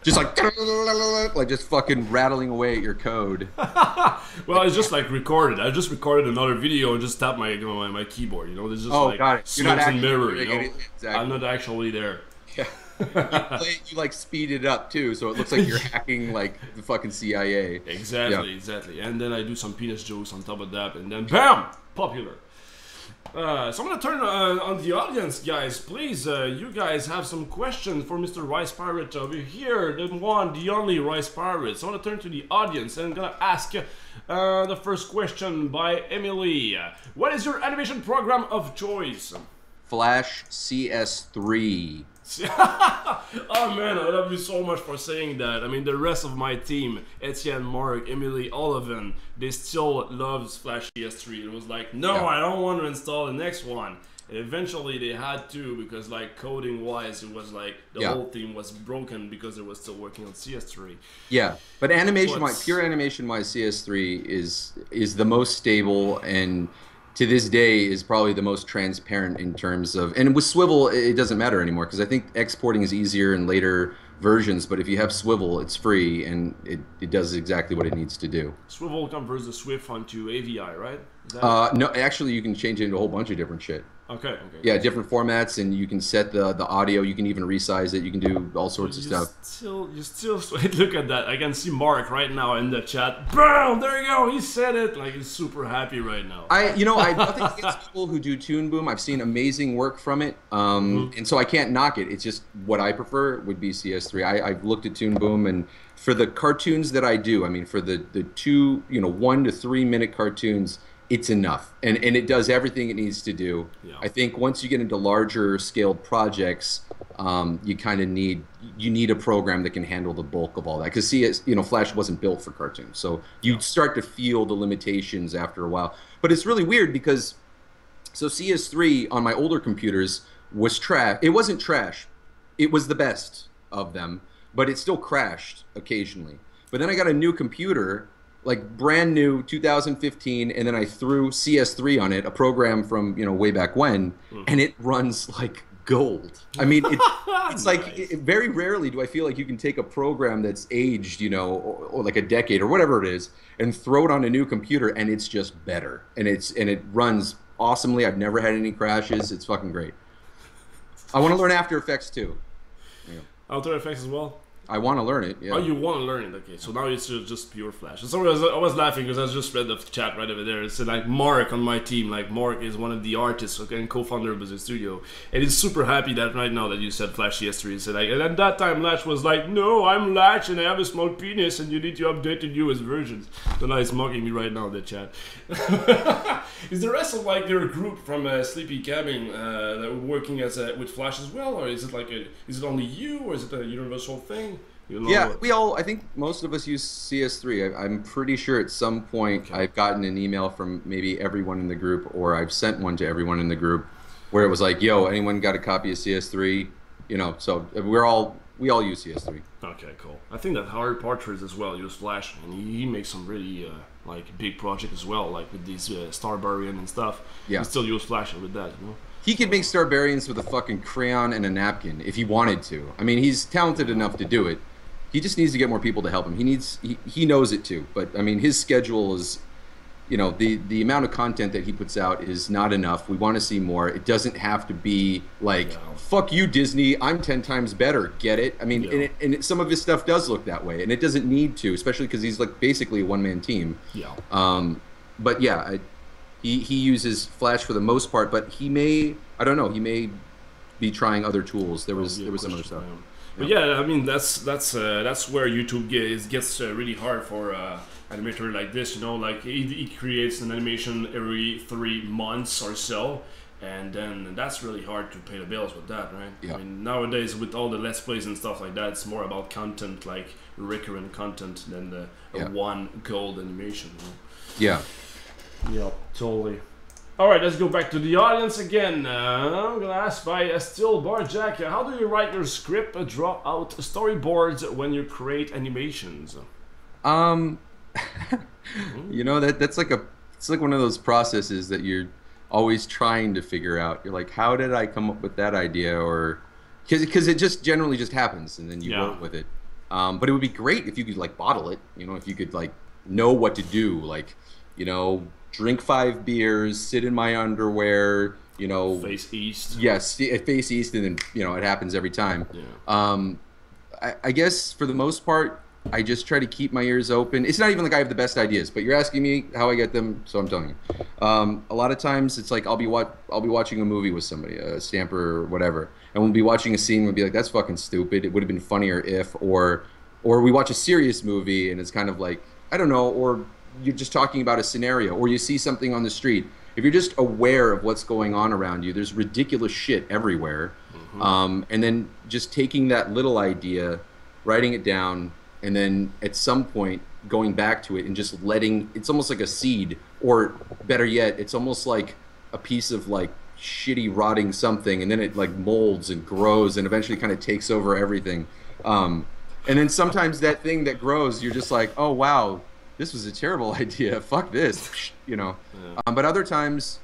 Just like just fucking rattling away at your code. Well, it's just like recorded. I just recorded another video and just tapped my my keyboard. There's just like smokes and mirror. Exactly. I'm not actually there. Yeah. you like speed it up too, so it looks like you're hacking like the fucking CIA. Exactly. And then I do some penis jokes on top of that, and then BAM! Popular. So I'm gonna turn on the audience, guys. Please, you guys have some questions for Mr. Rice Pirate over here, the one, the only Rice Pirate. So I'm gonna turn to the audience and I'm gonna ask the first question by Emily. What is your animation program of choice? Flash CS3. Oh man, I love you so much for saying that. I mean, the rest of my team, Etienne, Mark, Emily, all of them, they still love Flash CS3. It was like, no, I don't want to install the next one. And eventually they had to, because like coding wise, it was like the whole thing was broken because it was still working on CS3. Yeah, but animation wise, pure animation wise, CS3 is the most stable, and to this day is probably the most transparent in terms of, and with Swivel it doesn't matter anymore, because I think exporting is easier in later versions, but if you have Swivel it's free and it does exactly what it needs to do. Swivel converts the Swift onto AVI, right? No, actually you can change it into a whole bunch of different shit. Okay. Okay. Yeah, different formats, and you can set the audio. You can even resize it. You can do all sorts of stuff. You still look at that. I can see Mark right now in the chat. Boom! There you go. He said it. Like he's super happy right now. I nothing against people who do Toon Boom. I've seen amazing work from it, and so I can't knock it. It's just what I prefer would be CS3. I've looked at Toon Boom, and for the cartoons that I do, I mean, for the 1 to 3 minute cartoons, it's enough, and it does everything it needs to do. Yeah. I think once you get into larger scaled projects, you kind of need a program that can handle the bulk of all that. Because Flash wasn't built for cartoons, so you start to feel the limitations after a while. But it's really weird because CS3 on my older computers was trash. It wasn't trash. It was the best of them, but it still crashed occasionally. But then I got a new computer, like brand new 2015, and then I threw CS3 on it, a program from way back when, and it runs like gold. I mean, it's like very rarely do I feel like you can take a program that's aged, or like a decade or whatever it is, and throw it on a new computer, and it's just better, and it runs awesomely. I've never had any crashes. It's fucking great. I want to learn After Effects too. Yeah. After Effects as well. I want to learn it. Yeah. Oh, you want to learn it? Okay, so now it's just pure Flash. So I was laughing because I just read the chat right over there. It said like Mark on my team. Like Mark is one of the artists and co-founder of the studio, and he's super happy that right now that you said Flash yesterday. He said like, and at that time Lash was like, no, I'm Lash and I have a small penis, and you need to update the newest versions. So now he's mocking me right now in the chat. Is the rest of like their group from Sleepy Cabin that were working with Flash as well, or is it only you, or is it a universal thing? Yeah, I think most of us use CS3. I'm pretty sure at some point I've gotten an email from maybe everyone in the group, or I've sent one to everyone in the group where it was like, yo, anyone got a copy of CS3? So we all use CS3. Okay, cool. I think that Howard Partridge as well use Flash, and he makes some really like big project as well, like with these Starbarian and stuff. Yeah. He still use Flash with that, He could make Starbarians with a fucking crayon and a napkin if he wanted to. I mean, he's talented enough to do it. He just needs to get more people to help him. He knows it too. But I mean, his schedule is, the amount of content that he puts out is not enough. We want to see more. It doesn't have to be like, fuck you, Disney, I'm 10 times better. Get it? I mean, some of his stuff does look that way, and it doesn't need to, especially because he's like basically a one-man team. Yeah. But yeah, he uses Flash for the most part, but he may be trying other tools. There was some other stuff. But yeah, I mean that's where YouTube gets really hard for animator like this. Like he creates an animation every 3 months or so, and then that's really hard to pay the bills with that, right? Yeah. I mean nowadays with all the Let's Plays and stuff like that, it's more about content, like recurrent content, than the one gold animation. Yeah. Yeah, totally. Alright, let's go back to the audience again. I'm gonna ask by Still Barjack, how do you write your script, draw out storyboards when you create animations? That's like one of those processes that you're always trying to figure out. You're like, how did I come up with that idea? Or because it just generally just happens, and then you work with it. But it would be great if you could like bottle it. If you could like know what to do, like drink 5 beers, sit in my underwear, face east. Yes, face east, and then it happens every time. Yeah. I guess for the most part, I just try to keep my ears open. It's not even like I have the best ideas, but you're asking me how I get them, so I'm telling you. A lot of times it's like I'll be watching a movie with somebody, a stamper or whatever, and we'll be watching a scene. We'll be like, "That's fucking stupid. It would have been funnier if," or we watch a serious movie and it's kind of like, I don't know, or you're just talking about a scenario, or you see something on the street. If you're just aware of what's going on around you, there's ridiculous shit everywhere. Mm-hmm. And then just taking that little idea, writing it down, and then at some point going back to it and just it's almost like a seed, or better yet, it's almost like a piece of like shitty rotting something, and then it like molds and grows and eventually kind of takes over everything. And then sometimes that thing that grows, you're just like, oh wow, this was a terrible idea. Fuck this, Yeah. But other times,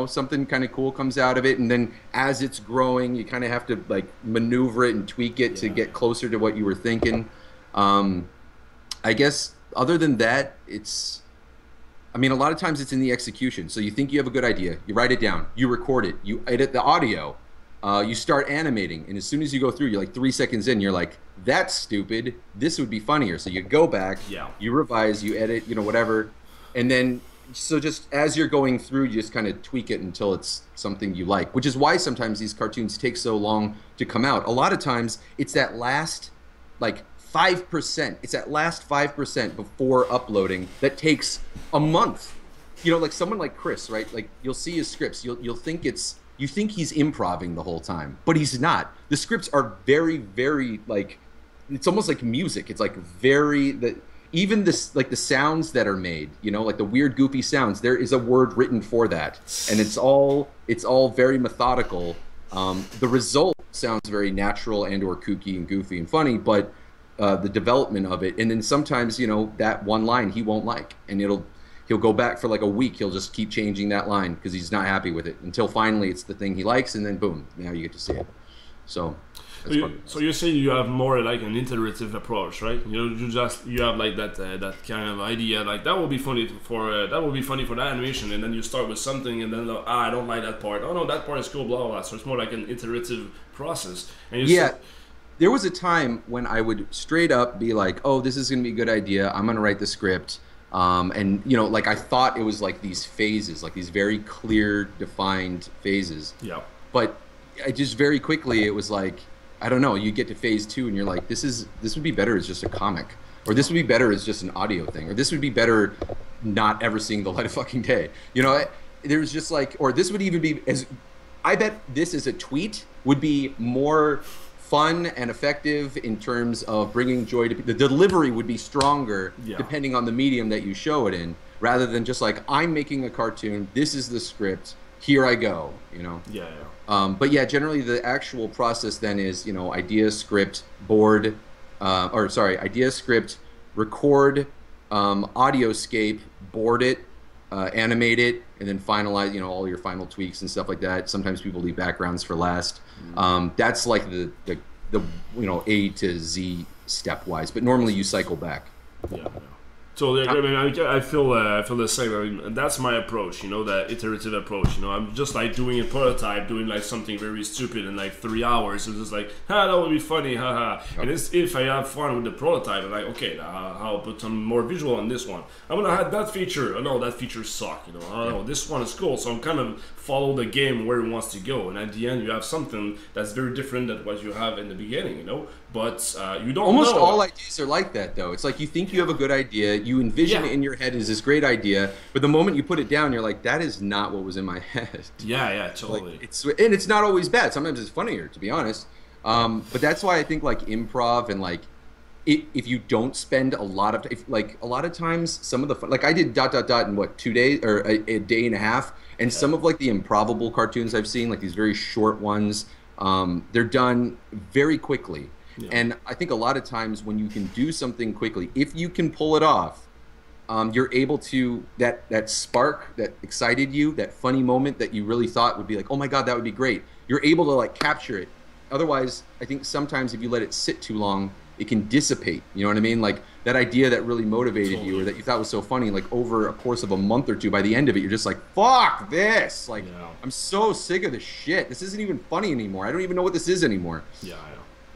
something kind of cool comes out of it, and then as it's growing, you kind of have to like maneuver it and tweak it to get closer to what you were thinking. I guess other than that, it's I mean, a lot of times it's in the execution. So you think you have a good idea, you write it down, you record it, you edit the audio, you start animating, and as soon as you go through, you're like 3 seconds in, you're like, that's stupid. This would be funnier. So you go back, you revise, you edit, you know, whatever, and then so just as you're going through, you just kind of tweak it until it's something you like. Which is why sometimes these cartoons take so long to come out. A lot of times it's that last like 5%. It's that last 5% before uploading that takes a month. You know, like someone like Chris, right? Like you'll see his scripts, you'll think you think he's improvising the whole time, but he's not. The scripts are very, very like, it's almost like music. It's like even this, like the sounds that are made, you know, like the weird goofy sounds, there is a word written for that, and it's all very methodical. The result sounds very natural and or kooky and goofy and funny, but the development of it, and then sometimes, you know, that one line he won't like, and he'll go back for like a week, he'll just keep changing that line because he's not happy with it until finally it's the thing he likes, and then boom, now you get to see it. So so you're saying you have more like an iterative approach, right? You know, you have like that kind of idea, like that will be funny for that animation, and then you start with something, and then I don't like that part. Oh no, that part is cool, blah blah blah. So it's more like an iterative process. And there was a time when I would straight up be like, oh, this is gonna be a good idea. I'm gonna write the script, and you know, like I thought it was like these phases, like these very clear, defined phases. Yeah. But I just very quickly it was like, I don't know, you get to phase 2 and you're like, this would be better as just a comic, or this would be better as just an audio thing, or this would be better not ever seeing the light of fucking day. You know, there's just like, or this would even be I bet this as a tweet would be more fun and effective in terms of bringing joy to the delivery would be stronger depending on the medium that you show it in, rather than just like, I'm making a cartoon, this is the script, here I go, you know. But yeah, generally the actual process then is, you know, idea, script, idea, script, record, audioscape, board it, animate it, and then finalize, you know, all your final tweaks and stuff like that. Sometimes people leave backgrounds for last. That's like the you know, A to Z stepwise, but normally you cycle back. So I mean, I feel the same. I mean, that's my approach, you know, that iterative approach. You know, I'm just like doing a prototype, doing like something very stupid in like 3 hours. It's just like, that would be funny, haha. And if I have fun with the prototype, I'm like, okay, I'll put some more visual on this one. I'm gonna add that feature. Oh no, that feature suck. You know, oh no, this one is cool. So I'm kind of follow the game where it wants to go, and at the end you have something that's very different than what you have in the beginning. You know, but you don't. Almost all ideas are like that, though. It's like you think you have a good idea, you envision it in your head as this great idea, but the moment you put it down, you're like, that is not what was in my head. Yeah, totally. Like, it's not always bad. Sometimes it's funnier, to be honest. But that's why I think like improv and like if you don't spend a lot of a lot of times some of the fun, like I did ... in what, 2 days or a day and a half, and some of like the improbable cartoons I've seen, like these very short ones, they're done very quickly. And I think a lot of times when you can do something quickly, if you can pull it off, you're able to, that spark that excited you, that funny moment that you really thought would be like, oh my God, that would be great. You're able to like capture it. Otherwise, I think sometimes if you let it sit too long, it can dissipate. You know what I mean? Like that idea that really motivated you or that you thought was so funny, like over a course of a month or two, by the end of it, you're just like, fuck this. Like, I'm so sick of this shit. This isn't even funny anymore. I don't even know what this is anymore.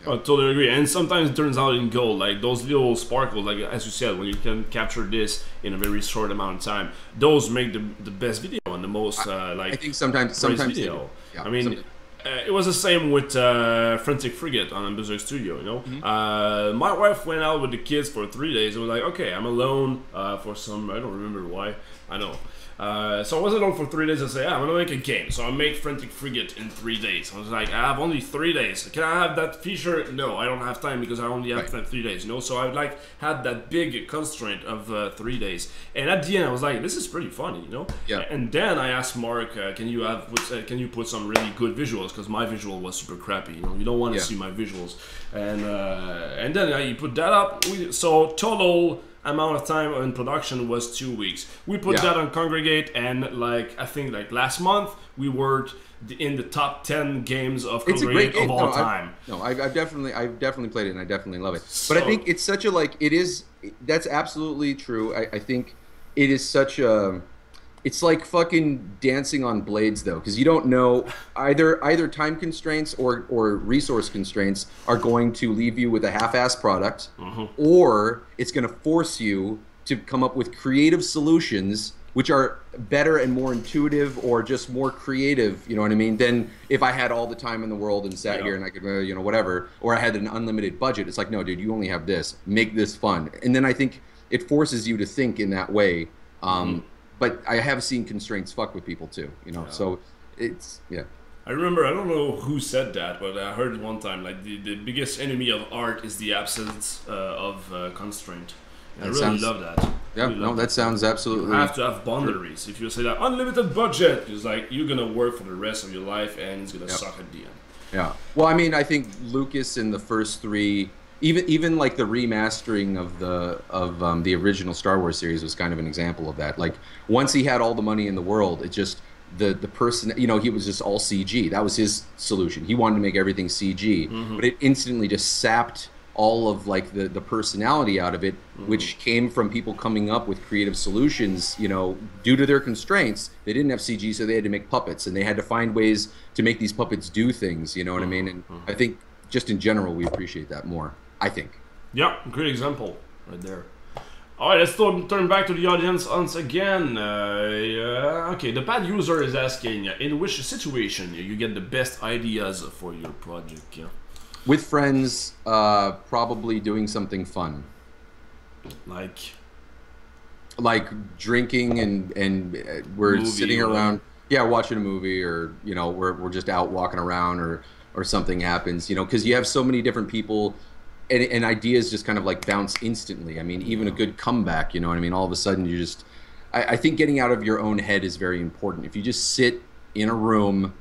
I totally agree, and sometimes it turns out in gold, like those little sparkles, like as you said, when you can capture this in a very short amount of time, those make the best video and the most like. I think sometimes video. I mean, it was the same with Frantic Frigate on Berserk Studio. You know, my wife went out with the kids for 3 days. It was like, okay, I'm alone for some. I don't remember why. I know. So I was alone for 3 days. I say, I'm gonna make a game. So I make Frantic Frigate in 3 days. I was like, I have only 3 days. Can I have that feature? No, I don't have time because I only have 3 days. You know, so I like had that big constraint of 3 days. And at the end, I was like, this is pretty funny, you know. And then I asked Mark, can you put some really good visuals? Because my visual was super crappy. You know, you don't want to see my visuals. And then he put that up. So total amount of time in production was 2 weeks. We put that on Congregate, and like I think like last month we were in the top 10 games of Congregate of all time. I've definitely played it, and I definitely love it. But I think it's such a that's absolutely true. I think it is such a, it's like fucking dancing on blades though, because you don't know either time constraints or resource constraints are going to leave you with a half-assed product, or it's going to force you to come up with creative solutions which are better and more intuitive or just more creative, you know what I mean, than if I had all the time in the world and sat here and I could, you know, whatever, or I had an unlimited budget. It's like, no, dude, you only have this. Make this fun. And then I think it forces you to think in that way. But I have seen constraints fuck with people too, you know, so it's, I remember, I don't know who said that, but I heard it one time, like the biggest enemy of art is the absence of constraint. I really love that. Yeah, really no, that sounds absolutely... You have to have boundaries. If you say that unlimited budget, it's like you're going to work for the rest of your life and it's going to suck at the end. Yeah. Well, I mean, I think Lucas in the first three, even like the remastering of the original Star Wars series was kind of an example of that. Like, once he had all the money in the world, it just... The person, you know, he was just all CG. That was his solution. He wanted to make everything CG, but it instantly just sapped all of like the personality out of it, which came from people coming up with creative solutions, you know, due to their constraints. They didn't have CG, so they had to make puppets, and they had to find ways to make these puppets do things, you know what I mean? And I think just in general, we appreciate that more, I think. Yeah, great example right there. All right, let's turn back to the audience once again. Okay, the bad user is asking, in which situation you get the best ideas for your project? With friends, probably doing something fun. Like drinking and we're sitting around, watching a movie, or, you know, we're just out walking around, or something happens, you know, because you have so many different people. And ideas just kind of like bounce instantly. I mean, even a good comeback, you know what I mean? All of a sudden you just... I think getting out of your own head is very important. If you just sit in a room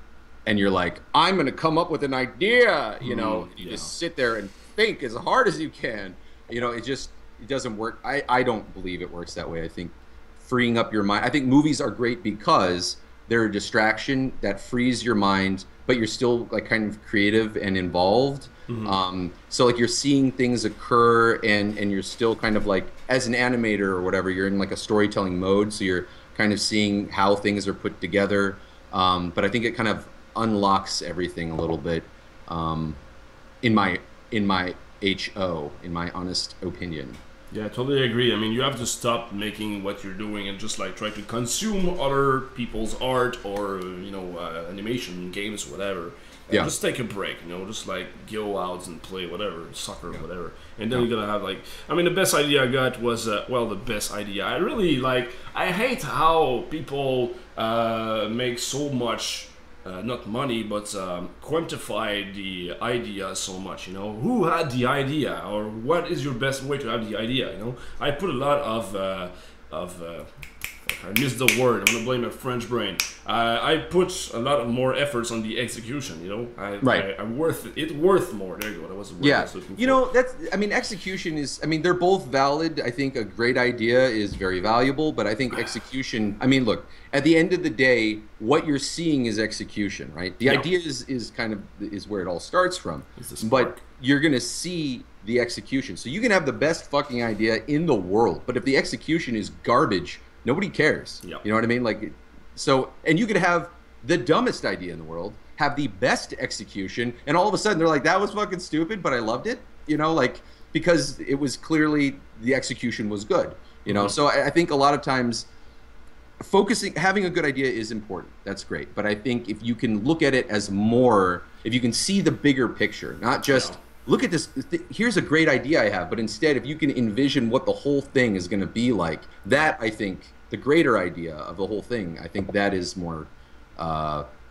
and you're like, I'm going to come up with an idea, you know, you just sit there and think as hard as you can. You know, it doesn't work. I don't believe it works that way. I think freeing up your mind... I think movies are great because they're a distraction that frees your mind, but you're still like kind of creative and involved. So like you're seeing things occur, and you're still kind of like, as an animator or whatever, you're in like a storytelling mode, so you're kind of seeing how things are put together. But I think it kind of unlocks everything a little bit, in my honest opinion. Yeah, I totally agree. I mean, you have to stop making what you're doing and just like try to consume other people's art or, you know, animation, games, whatever. And just take a break, you know, just like go out and play whatever, soccer, whatever. And then you're gonna have like, I mean, the best idea I got was, well, the best idea. I really like, I hate how people make so much, not money, but quantify the idea so much, you know. Who had the idea, or what is your best way to have the idea, you know. I put a lot of I missed the word. I'm gonna blame my French brain. I put a lot of more efforts on the execution. You know, I'm worth it. Worth more. There you go. That was the word I was looking for. You know, that's. I mean, execution is. I mean, they're both valid. I think a great idea is very valuable, but I think execution. I mean, look. At the end of the day, what you're seeing is execution, right? The idea is kind of is where it all starts from. But you're gonna see the execution. So you can have the best fucking idea in the world, but if the execution is garbage, nobody cares. You know what I mean? Like, so, and you could have the dumbest idea in the world, have the best execution, and all of a sudden they're like, that was fucking stupid, but I loved it. You know, like, because it was clearly the execution was good. You know, so I think a lot of times having a good idea is important. That's great. But I think if you can look at it as more, if you can see the bigger picture, not just look at this, here's a great idea I have, but instead if you can envision what the whole thing is going to be like, that I think the greater idea of the whole thing, I think that is more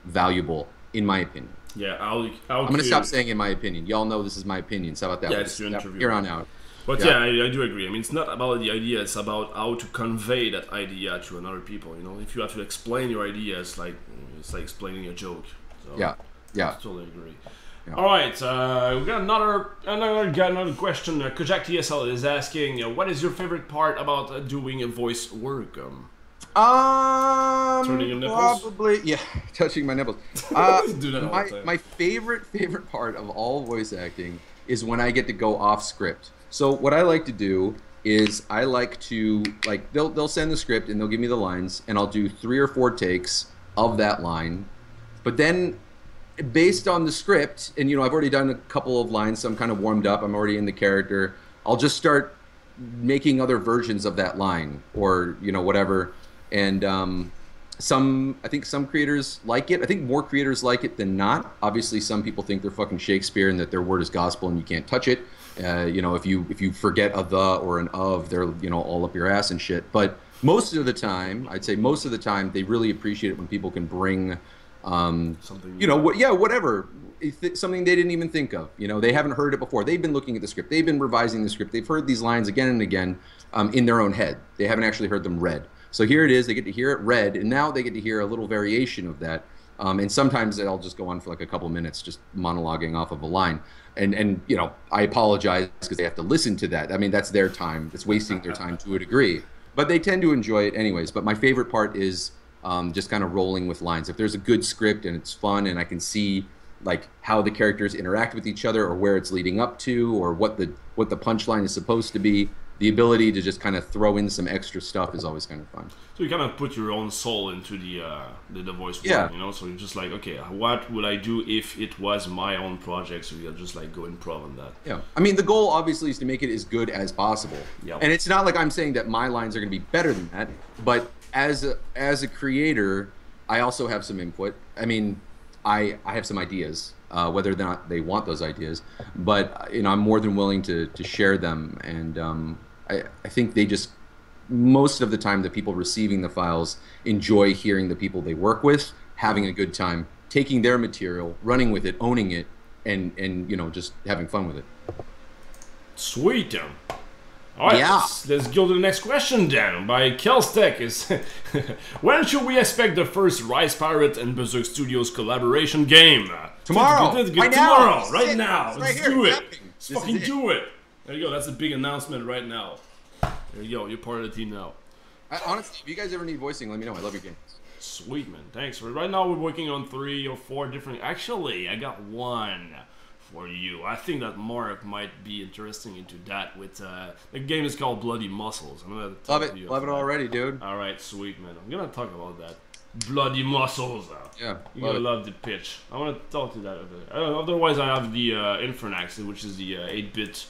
valuable, in my opinion. Yeah, I'm going to stop saying in my opinion. Y'all know this is my opinion. So how about that? Yeah, it's your interview. Here on out. But yeah, I do agree. I mean, it's not about the idea, it's about how to convey that idea to another people. You know, if you have to explain your idea, it's like explaining a joke. So, I totally agree. Yeah. All right, we got another question. Kojak TSL is asking, what is your favorite part about doing a voice work? Turning your nipples? Probably, touching my nipples. Do that all the time. My favorite part of all voice acting is when I get to go off script. So what I like to do is I like to, like, they'll send the script and they'll give me the lines, and I'll do 3 or 4 takes of that line. But then, based on the script, and I've already done a couple of lines, so I'm kind of warmed up, I'm already in the character, I'll just start making other versions of that line, or whatever. And I think some creators like it. I think more creators like it than not. Obviously, some people think they're fucking Shakespeare and that their word is gospel and you can't touch it. If you forget a the or an of, they're all up your ass and shit. But most of the time, I'd say most of the time, they really appreciate it when people can bring something. Whatever. Something they didn't even think of. They haven't heard it before. They've been looking at the script. They've been revising the script. They've heard these lines again and again in their own head. They haven't actually heard them read. So here it is. They get to hear it read, and now they get to hear a little variation of that. And sometimes I'll just go on for like a couple minutes, just monologuing off of a line. And I apologize because they have to listen to that. I mean, that's their time. It's wasting their time to a degree. But they tend to enjoy it anyways. But my favorite part is just kind of rolling with lines. If there's a good script and it's fun and I can see like how the characters interact with each other or where it's leading up to or what the punchline is supposed to be, the ability to just kind of throw in some extra stuff is always kind of fun. So you kind of put your own soul into the voice work, So you're just like, okay, what would I do if it was my own project? So you'll just like go improv on that. Yeah, I mean the goal obviously is to make it as good as possible. Yep. And it's not like I'm saying that my lines are going to be better than that, but as a creator, I also have some input. I mean, I have some ideas. Whether or not they want those ideas, but I'm more than willing to share them, and I think they just, most of the time, the people receiving the files enjoy hearing the people they work with, having a good time, taking their material, running with it, owning it, and just having fun with it. Sweet. All right, yeah. Let's go to the next question then. By Kelstech is, when should we expect the first Rise Pirate and Berserk Studios collaboration game? Tomorrow. Tomorrow. Right now. Let's do it. Let's fucking do it. There you go. That's a big announcement right now. There you go. You're part of the team now. Honestly, if you guys ever need voicing, let me know. I love your games. Sweet, man. Thanks. Right now we're working on 3 or 4 different... Actually, I got one for you. I think that Mark might be interesting into that with... the game is called Bloody Muscles. I'm gonna love it. Love it already, dude. All right, sweet, man. I'm going to talk about that. Bloody Muscles. Yeah. You're going to love the pitch. I want to talk to that a bit. Otherwise, I have the Infernax, which is the 8-bit...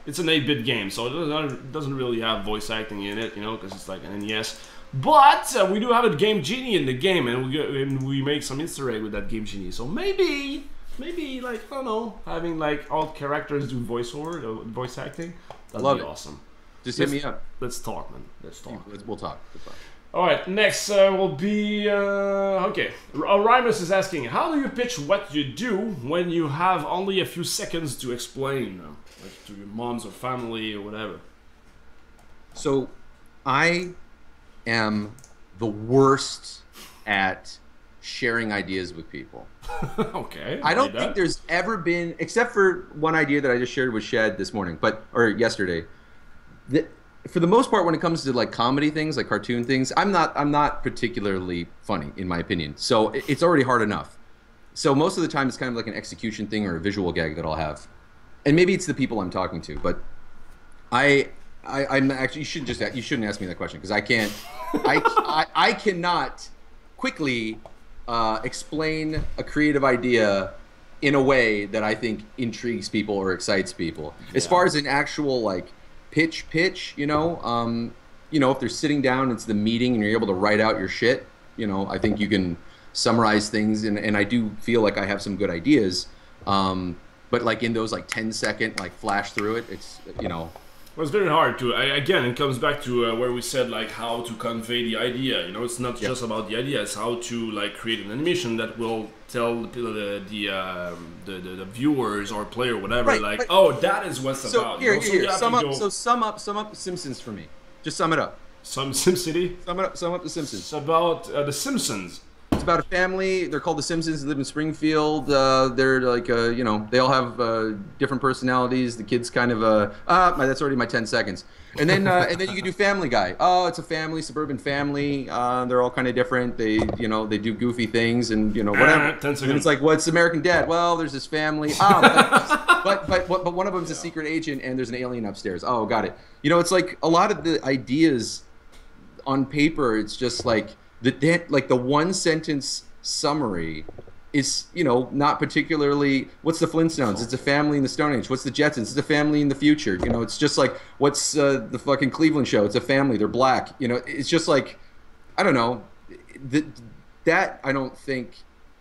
it's an 8-bit game, so it doesn't really have voice acting in it, because it's like an NES. But we do have a Game Genie in the game, and we make some Easter egg with that Game Genie. So maybe like, I don't know, having like all characters do voiceover, voice acting, that'd be awesome. Just hit me up. Let's talk, man. Let's talk. We'll talk. Alright, next will be, okay. Rymus is asking, how do you pitch what you do when you have only a few seconds to explain? Like to your moms or family or whatever. So, I am the worst at sharing ideas with people. Okay. I don't think there's ever been, except for one idea that I just shared with Shad this morning, or yesterday. For the most part, when it comes to like comedy things, like cartoon things, I'm not particularly funny, in my opinion. So it's already hard enough. So most of the time, it's kind of like an execution thing or a visual gag that I'll have, and maybe it's the people I'm talking to. But I'm actually, you shouldn't ask me that question because I can't. I cannot quickly explain a creative idea in a way that I think intrigues people or excites people. Yeah. As far as an actual like pitch, if they're sitting down, it's the meeting, and you're able to write out your shit. I think you can summarize things, and I do feel like I have some good ideas. But like in those like 10-second like flash through it, it's Well, it's very hard to. Again, it comes back to where we said like how to convey the idea. It's not just about the idea; it's how to like create an animation that will tell the viewers or player whatever oh, that is what's about. Here. Sum up The Simpsons for me. Just sum it up. SimCity. Sum up The Simpsons. It's about The Simpsons. It's about a family. They're called the Simpsons. They live in Springfield. They're like, they all have different personalities. The kid's kind of that's already my 10 seconds. And then you can do Family Guy. Oh, it's a family, suburban family. They're all kind of different. They do goofy things and whatever. 10 seconds. And it's like, what's American Dad? Well, there's this family. But but one of them's a secret agent, and there's an alien upstairs. Oh, got it. You know, it's like a lot of the ideas on paper. It's just like the one sentence summary is, you know, not particularly. What's the Flintstones? It's a family in the Stone Age. What's the Jetsons? It's a family in the future. You know, it's just like what's the fucking Cleveland Show? It's a family. They're black. You know, it's just like, I don't know. That I don't think.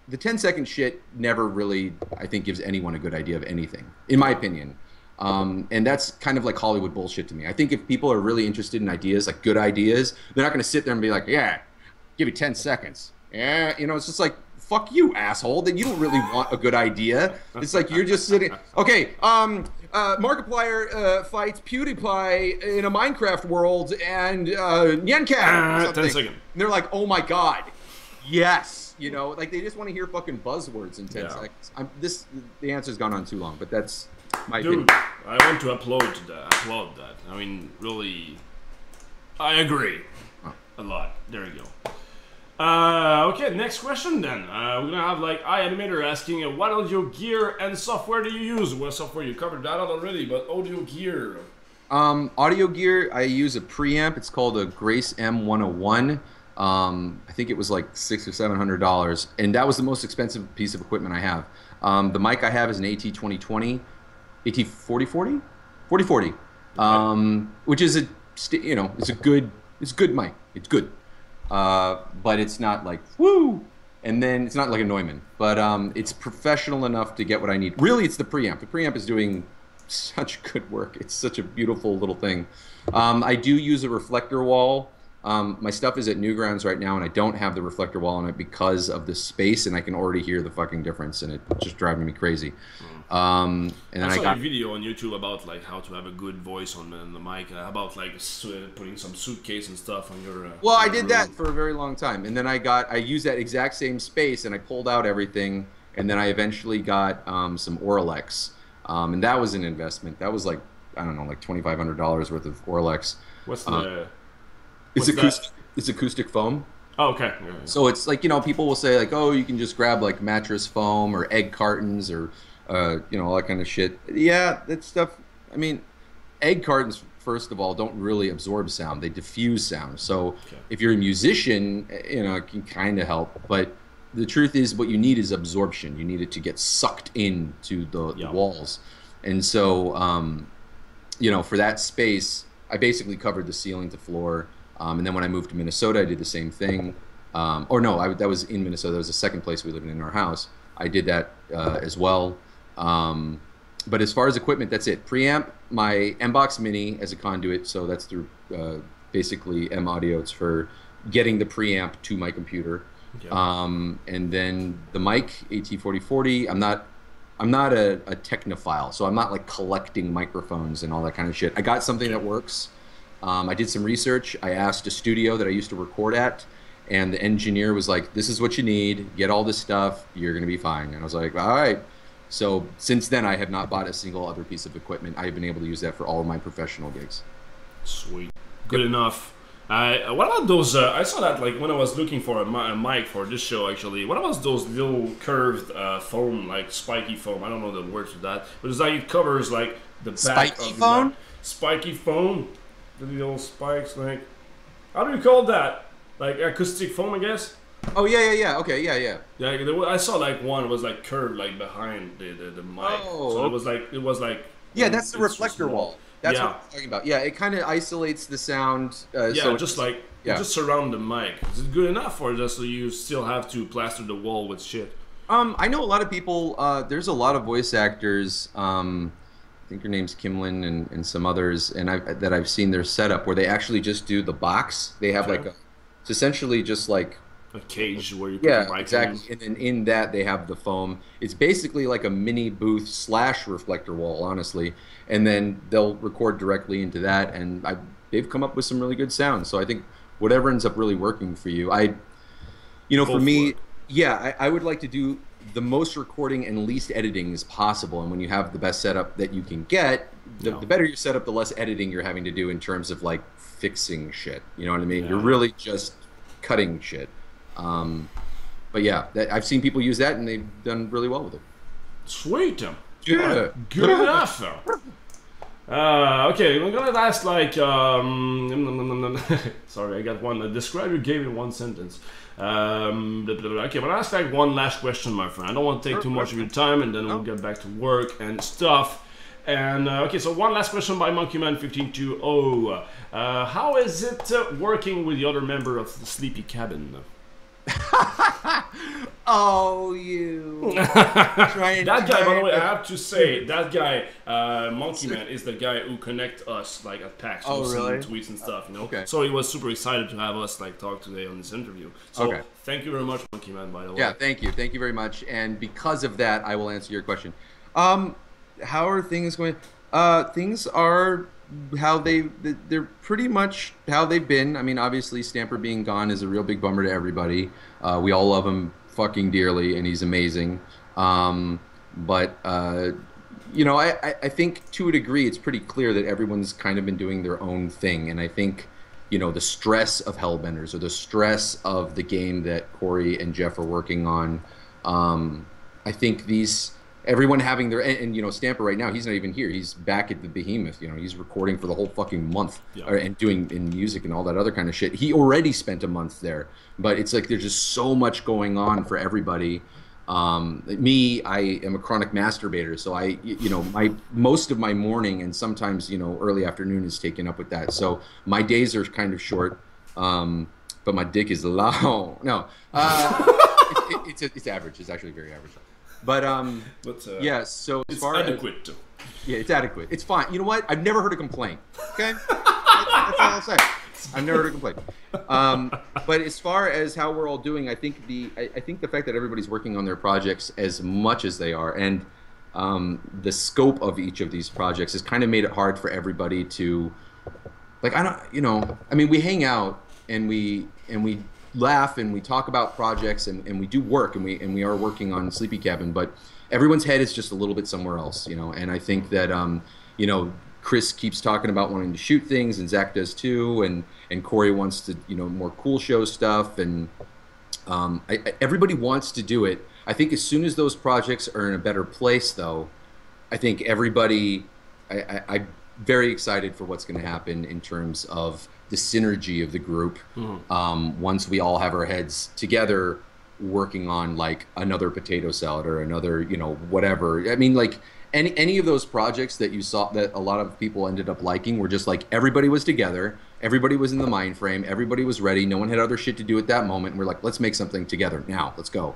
The 10-second shit never really, I think, gives anyone a good idea of anything, in my opinion. And that's kind of like Hollywood bullshit to me. I think if people are really interested in ideas, like good ideas, they're not going to sit there and be like, yeah, give you 10 seconds. Yeah, you know, it's just like, fuck you, asshole. Then you don't really want a good idea. It's like you're just sitting, okay, Markiplier fights PewDiePie in a Minecraft world and Yencat. 10 seconds. And they're like, oh my god, yes. You know, like they just want to hear fucking buzzwords in 10 seconds. The answer's gone on too long, but that's my opinion. I want to applaud that. I mean, really, I agree a lot. There you go. Okay, next question then. We're gonna have like iAnimator asking, what audio gear and software do you use? What software? You covered that already, but audio gear. Audio gear, I use a preamp. It's called a Grace M101. I think it was like $600 or $700, and that was the most expensive piece of equipment I have. The mic I have is an AT4040, which is it's a good mic. It's good, but it's not like woo. And then it's not like a Neumann, but it's professional enough to get what I need. Really, it's the preamp. The preamp is doing such good work. It's such a beautiful little thing. I do use a reflector wall. My stuff is at Newgrounds right now, and I don't have the reflector wall on it because of the space, and I can already hear the fucking difference, and it's just driving me crazy. And then I saw a video on YouTube about like how to have a good voice on the mic, about like putting some suitcase and stuff on your. Well, I did that for a very long time, and then I used that exact same space, and I pulled out everything, and then I eventually got some Auralex, and that was an investment. That was like, I don't know, like $2,500 worth of Auralex. What's the It's acoustic foam. Oh, okay. Yeah. So it's like, you know, people will say like, oh, you can just grab like mattress foam or egg cartons or, you know, all that kind of shit. Yeah, that stuff. I mean, egg cartons, first of all, don't really absorb sound. They diffuse sound. So if you're a musician, you know, it can kind of help. But the truth is what you need is absorption. You need it to get sucked into the walls. And so, you know, for that space, I basically covered the ceiling to floor. And then when I moved to Minnesota, I did the same thing. Or no, that was in Minnesota. That was the second place we lived in our house. I did that as well. But as far as equipment, that's it. Preamp, my M-Box Mini as a conduit. So that's through basically M Audio. It's for getting the preamp to my computer. Okay. And then the mic, AT4040. I'm not a technophile, so I'm not like collecting microphones and all that kind of shit. I got something that works. I did some research. I asked a studio that I used to record at, and the engineer was like, this is what you need. Get all this stuff. You're going to be fine. And I was like, all right. So since then, I have not bought a single other piece of equipment. I have been able to use that for all of my professional gigs. Sweet. Good enough. What about those, I saw that like when I was looking for a mic for this show actually. What about those little curved foam, like spiky foam? I don't know the words for that. But it's like it covers like the back spiky of foam? The spiky foam? The little spikes, like, how do you call that? Like acoustic foam, I guess? Oh, yeah. Okay, yeah. Yeah, I saw like one was like curved like behind the mic. Oh. So it was like. Yeah, that's the reflector wall. That's what I'm talking about. Yeah, it kind of isolates the sound. So just like, just surround the mic. Is it good enough, or just so you still have to plaster the wall with shit? I know a lot of people, there's a lot of voice actors, I think her name's Kimlin and some others, and that I've seen their setup where they actually just do the box. They have like it's essentially just like a cage where you put the mic exactly, and then in that they have the foam. It's basically like a mini booth / reflector wall, honestly, and then they'll record directly into that, and they've come up with some really good sounds. So I think whatever ends up really working for you, for me, I would like to do the most recording and least editing as possible. And when you have the best setup that you can get, the better your setup, the less editing you're having to do in terms of like fixing shit. You know what I mean? Yeah. You're really just cutting shit. But yeah, I've seen people use that and they've done really well with it. Sweet. Yeah. Good enough. Okay, I'm gonna ask like sorry, I got one. Describe your game in one sentence. Okay, but I'll ask like one last question, my friend. I don't want to take too much of your time, and then we'll get back to work and stuff. And okay, so one last question by Monkeyman1520. How is it working with the other member of the Sleepy Cabin? Oh, you. That guy, by the way, I have to say, that guy, Monkey Man, is the guy who connect us, like, at PAX. Oh, really? Tweets and stuff, you know? Okay. So he was super excited to have us, like, talk today on this interview. So, thank you very much, Monkey Man, by the way. Yeah, thank you. Thank you very much. And because of that, I will answer your question. How are things going? Things are how they're pretty much how they've been. I mean, obviously, Stamper being gone is a real big bummer to everybody. We all love him fucking dearly, and he's amazing. But you know, I think to a degree, it's pretty clear that everyone's kind of been doing their own thing, and I think, you know, the stress of Hellbenders or the stress of the game that Corey and Jeff are working on. I think everyone having their and you know, Stamper right now, he's not even here. He's back at the Behemoth. You know, he's recording for the whole fucking month, and doing in music and all that other kind of shit. He already spent a month there, but it's like there's just so much going on for everybody. Me, I am a chronic masturbator, so you know, most of my morning and sometimes, you know, early afternoon is taken up with that. So my days are kind of short, but my dick is long. No, it's average. It's actually very average. But yeah. So as far adequate. Yeah, it's adequate. It's fine. You know what? I've never heard a complaint. Okay, that's all I'll say. I've never heard a complaint. But as far as how we're all doing, I think the fact that everybody's working on their projects as much as they are, and the scope of each of these projects has kind of made it hard for everybody to, like, I mean, we hang out and we laugh and we talk about projects and we do work and we are working on Sleepy Cabin, but everyone's head is just a little bit somewhere else, you know. And I think that you know, Chris keeps talking about wanting to shoot things, and Zach does too, and Corey wants to, you know, more cool show stuff, and everybody wants to do it. I think as soon as those projects are in a better place, though, I think everybody, I'm very excited for what's going to happen in terms of the synergy of the group. Once we all have our heads together working on like another potato salad or another, you know, whatever. I mean, like any of those projects that you saw that a lot of people ended up liking were just like everybody was together, everybody was in the mind frame, everybody was ready, no one had other shit to do at that moment, and we're like, let's make something together now, let's go.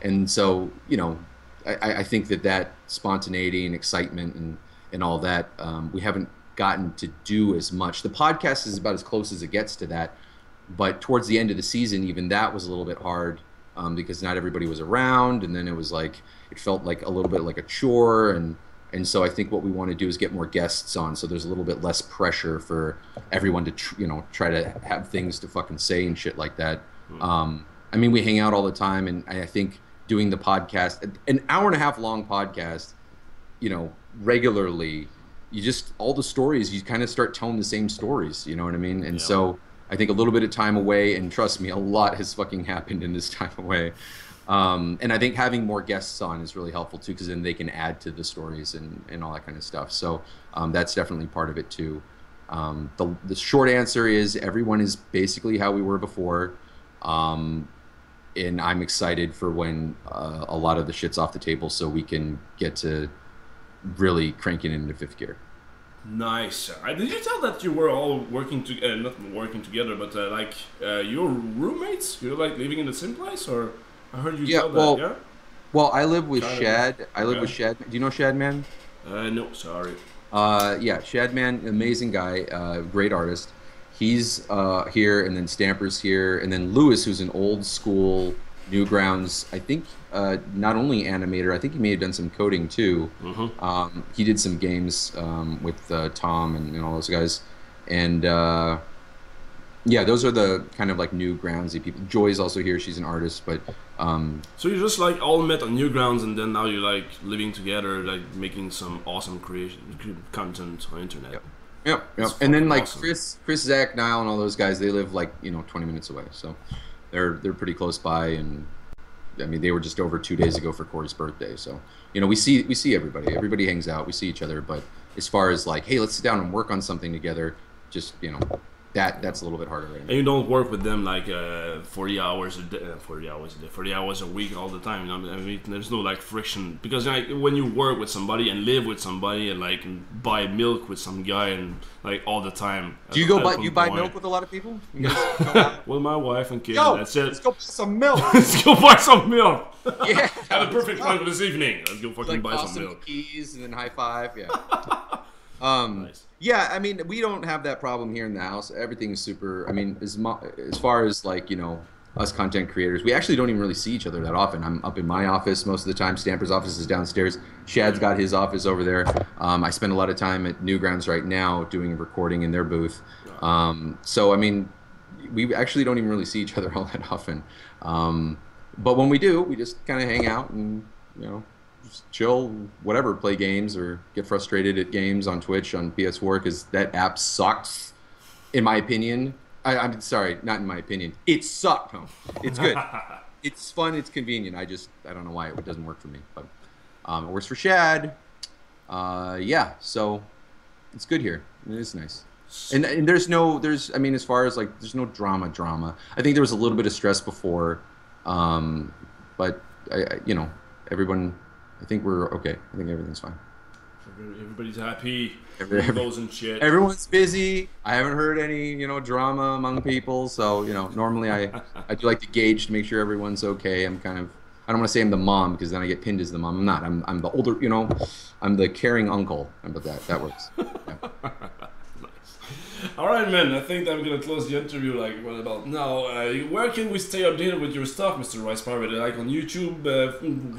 And so, you know, I think that spontaneity and excitement and all that, we haven't gotten to do as much. The podcast is about as close as it gets to that, but towards the end of the season, even that was a little bit hard, because not everybody was around, and then it was like, it felt like a little bit like a chore, and so I think what we want to do is get more guests on, so there's a little bit less pressure for everyone to you know, try to have things to fucking say and shit like that. I mean, we hang out all the time, and I think doing the podcast, an hour and a half long podcast, you know, regularly, you just, all the stories, you kind of start telling the same stories, you know what I mean? And so I think a little bit of time away, and trust me, a lot has fucking happened in this time away. And I think having more guests on is really helpful too, because then they can add to the stories and all that kind of stuff. So that's definitely part of it too. The short answer is everyone is basically how we were before. And I'm excited for when a lot of the shit's off the table, so we can get to really cranking into fifth gear. Nice. Did you tell that you were all working not working together, but like your roommates? You're like living in the same place, or I heard you tell that. Yeah. Well, I live with Shad. I live with Shad. Do you know Shad Man? No, sorry. Yeah, Shad Man, amazing guy, great artist. He's here, and then Stamper's here, and then Lewis, who's an old school Newgrounds, I think, not only animator, I think he may have done some coding too. He did some games with Tom and all those guys, and yeah, those are the kind of like Newgroundsy people. Joy's also here; she's an artist, but so you just like all met on Newgrounds, and then now you're like living together, like making some awesome content on the internet. Yep. And then like awesome. Chris, Zach, Niall, and all those guys, they live like, you know, 20 minutes away, so they're pretty close by, and I mean, they were just over 2 days ago for Corey's birthday. So, you know, we see everybody. Everybody hangs out. We see each other. But as far as like, hey, let's sit down and work on something together, just, you know, that's a little bit harder right now. And you don't work with them like 40 hours a day, 40 hours a week all the time. You know? I mean, there's no like friction because like when you work with somebody and live with somebody and like buy milk with some guy and like all the time. Do you buy milk with a lot of people? You guys go out? With my wife and kids. Yo, that's it. let's go buy some milk. Let's go buy some milk. Yeah, Have a perfect plan for this evening. Let's go fucking like buy some awesome milk. keys and then high five. Yeah. Nice. Yeah, I mean, we don't have that problem here in the house. Everything's super. I mean, as far as like, you know, us content creators, we actually don't even really see each other that often. I'm up in my office most of the time. Stamper's office is downstairs. Shad's got his office over there. I spend a lot of time at Newgrounds right now doing recording in their booth. So I mean, we actually don't even really see each other all that often. But when we do, we just kind of hang out and, you know, just chill, whatever, play games or get frustrated at games on Twitch, on PS4, because that app sucks, in my opinion. I'm sorry, not in my opinion. It sucked, huh? It's good. It's fun, it's convenient. I don't know why it doesn't work for me. But it works for Shad. Yeah, so it's good here. It is nice. And I mean, as far as like, there's no drama. I think there was a little bit of stress before, but you know, everyone, I think we're okay. I think everything's fine. Everybody's happy. Everybody's and shit. Everyone's busy. I haven't heard any, you know, drama among people. So, you know, normally I do like to gauge to make sure everyone's okay. I'm kind of, I don't want to say I'm the mom because then I get pinned as the mom. I'm not. I'm the older, you know, I'm the caring uncle. How about that? That works. Yeah. All right, man. I think that we're gonna close the interview. Like, what about now? Where can we stay updated with your stuff, Mr. Rice Pirate? Like on YouTube,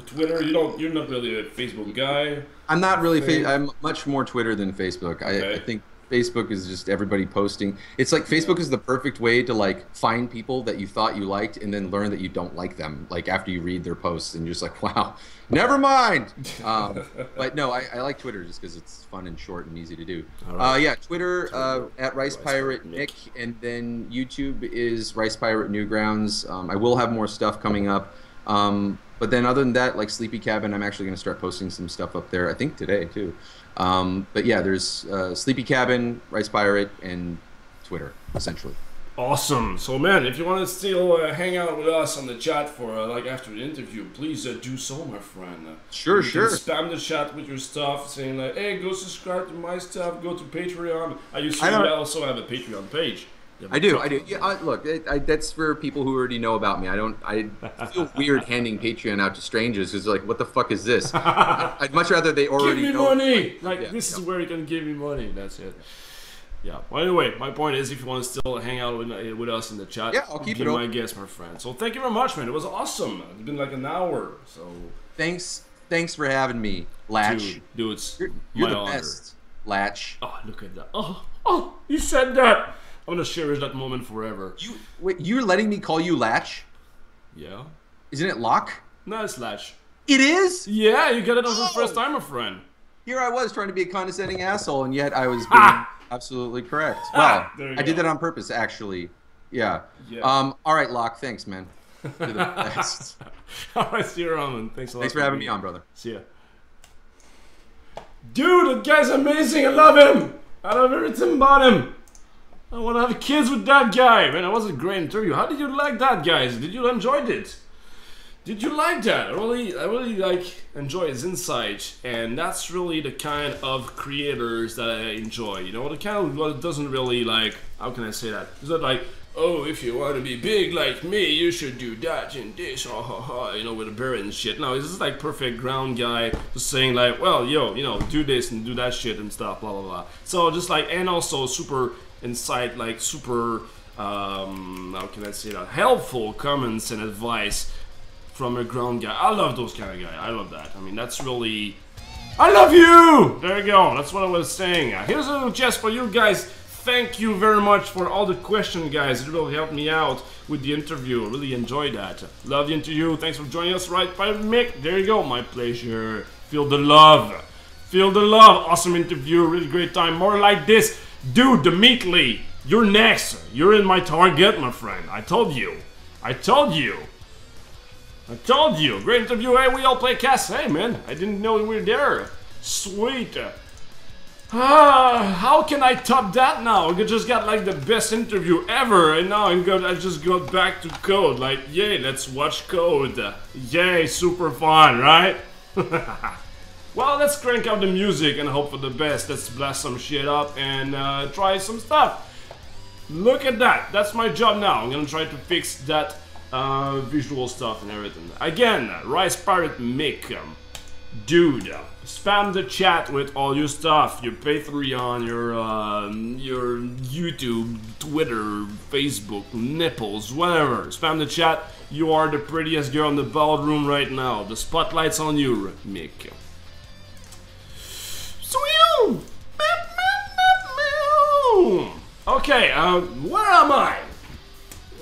Twitter. You're not really a Facebook guy. I'm not really. I'm much more Twitter than Facebook. I think Facebook is just everybody posting. It's like Facebook is the perfect way to like find people that you thought you liked and then learn that you don't like them. Like after you read their posts and you're just like, wow, never mind. But no, I like Twitter just because it's fun and short and easy to do. Right. Yeah, Twitter at Rice Pirate Nick, and then YouTube is Rice Pirate Newgrounds. I will have more stuff coming up. But then other than that, like Sleepy Cabin, I'm actually going to start posting some stuff up there, I think today too. But yeah, there's Sleepy Cabin, Rice Pirate, and Twitter, essentially. Awesome. So, man, if you want to still hang out with us on the chat for like after the interview, please do so, my friend. Sure. Spam the chat with your stuff, saying like, "Hey, go subscribe to my stuff. Go to Patreon." I also have a Patreon page. I do. Yeah, look, that's for people who already know about me. I feel weird handing Patreon out to strangers because like, what the fuck is this? I'd much rather they already give me know. Money. Like this is where you can give me money. That's it. Yeah. Well, anyway, my point is, if you want to still hang out with us in the chat, yeah, I'll keep be it my guest, my friend. So thank you very much, man. It was awesome. It's been like an hour. So thanks for having me, Latch. Dude, it's you're my the honor. best, Latch. Oh, look at that. Oh, you said that. I'm gonna cherish that moment forever. You're letting me call you Latch? Yeah. Isn't it Lock? No, it's Latch. It is? Yeah, you got it on the first time, my friend. Here I was trying to be a condescending asshole, and yet I was being absolutely correct. Well, I did that on purpose, actually. Yeah. All right, Locke. Thanks, man. You're the best. All right, see you around, man. Thanks a lot. Thanks for having me on, brother. See ya. Dude, that guy's amazing. I love him. I love everything about him. I want to have kids with that guy. Man, that was a great interview. How did you like that, guys? Did you enjoy it? Did you like that? I really like enjoy his insight, and that's really the kind of creators that I enjoy. You know, the kind of what doesn't really like. How can I say that? It's not like, oh, if you want to be big like me, you should do that and this, you know, with a bear and shit. No, he's just like perfect ground guy, just saying like, well, yo, you know, do this and do that shit and stuff, blah blah blah. So just like, and also super insight, like super, how can I say that? Helpful comments and advice from a ground guy. I love those kind of guys. I love that. I mean, that's really, I love you. There you go. That's what I was saying. Here's a little jest for you guys. Thank you very much for all the questions, guys. It really helped me out with the interview. I really enjoyed that. Love the interview. Thanks for joining us, right by Mick. There you go. My pleasure. Feel the love. Feel the love. Awesome interview. Really great time. More like this. Dude, Dimitri, you're next. You're in my target, my friend. I told you. I told you. I told you, great interview. Hey, we all play Cass. Hey, man, I didn't know you were there. Sweet. How can I top that now? I just got like the best interview ever, and now I just got back to code. Like, yay, let's watch code. Yay, super fun, right? Well, let's crank up the music and hope for the best. Let's blast some shit up and try some stuff. Look at that. That's my job now. I'm gonna try to fix that visual stuff and everything. Again, Rice Pirate Mick. Dude, spam the chat with all your stuff, your Patreon, your YouTube, Twitter, Facebook, nipples, whatever. Spam the chat. You are the prettiest girl in the ballroom right now. The spotlight's on you, Mick. Okay, where am I?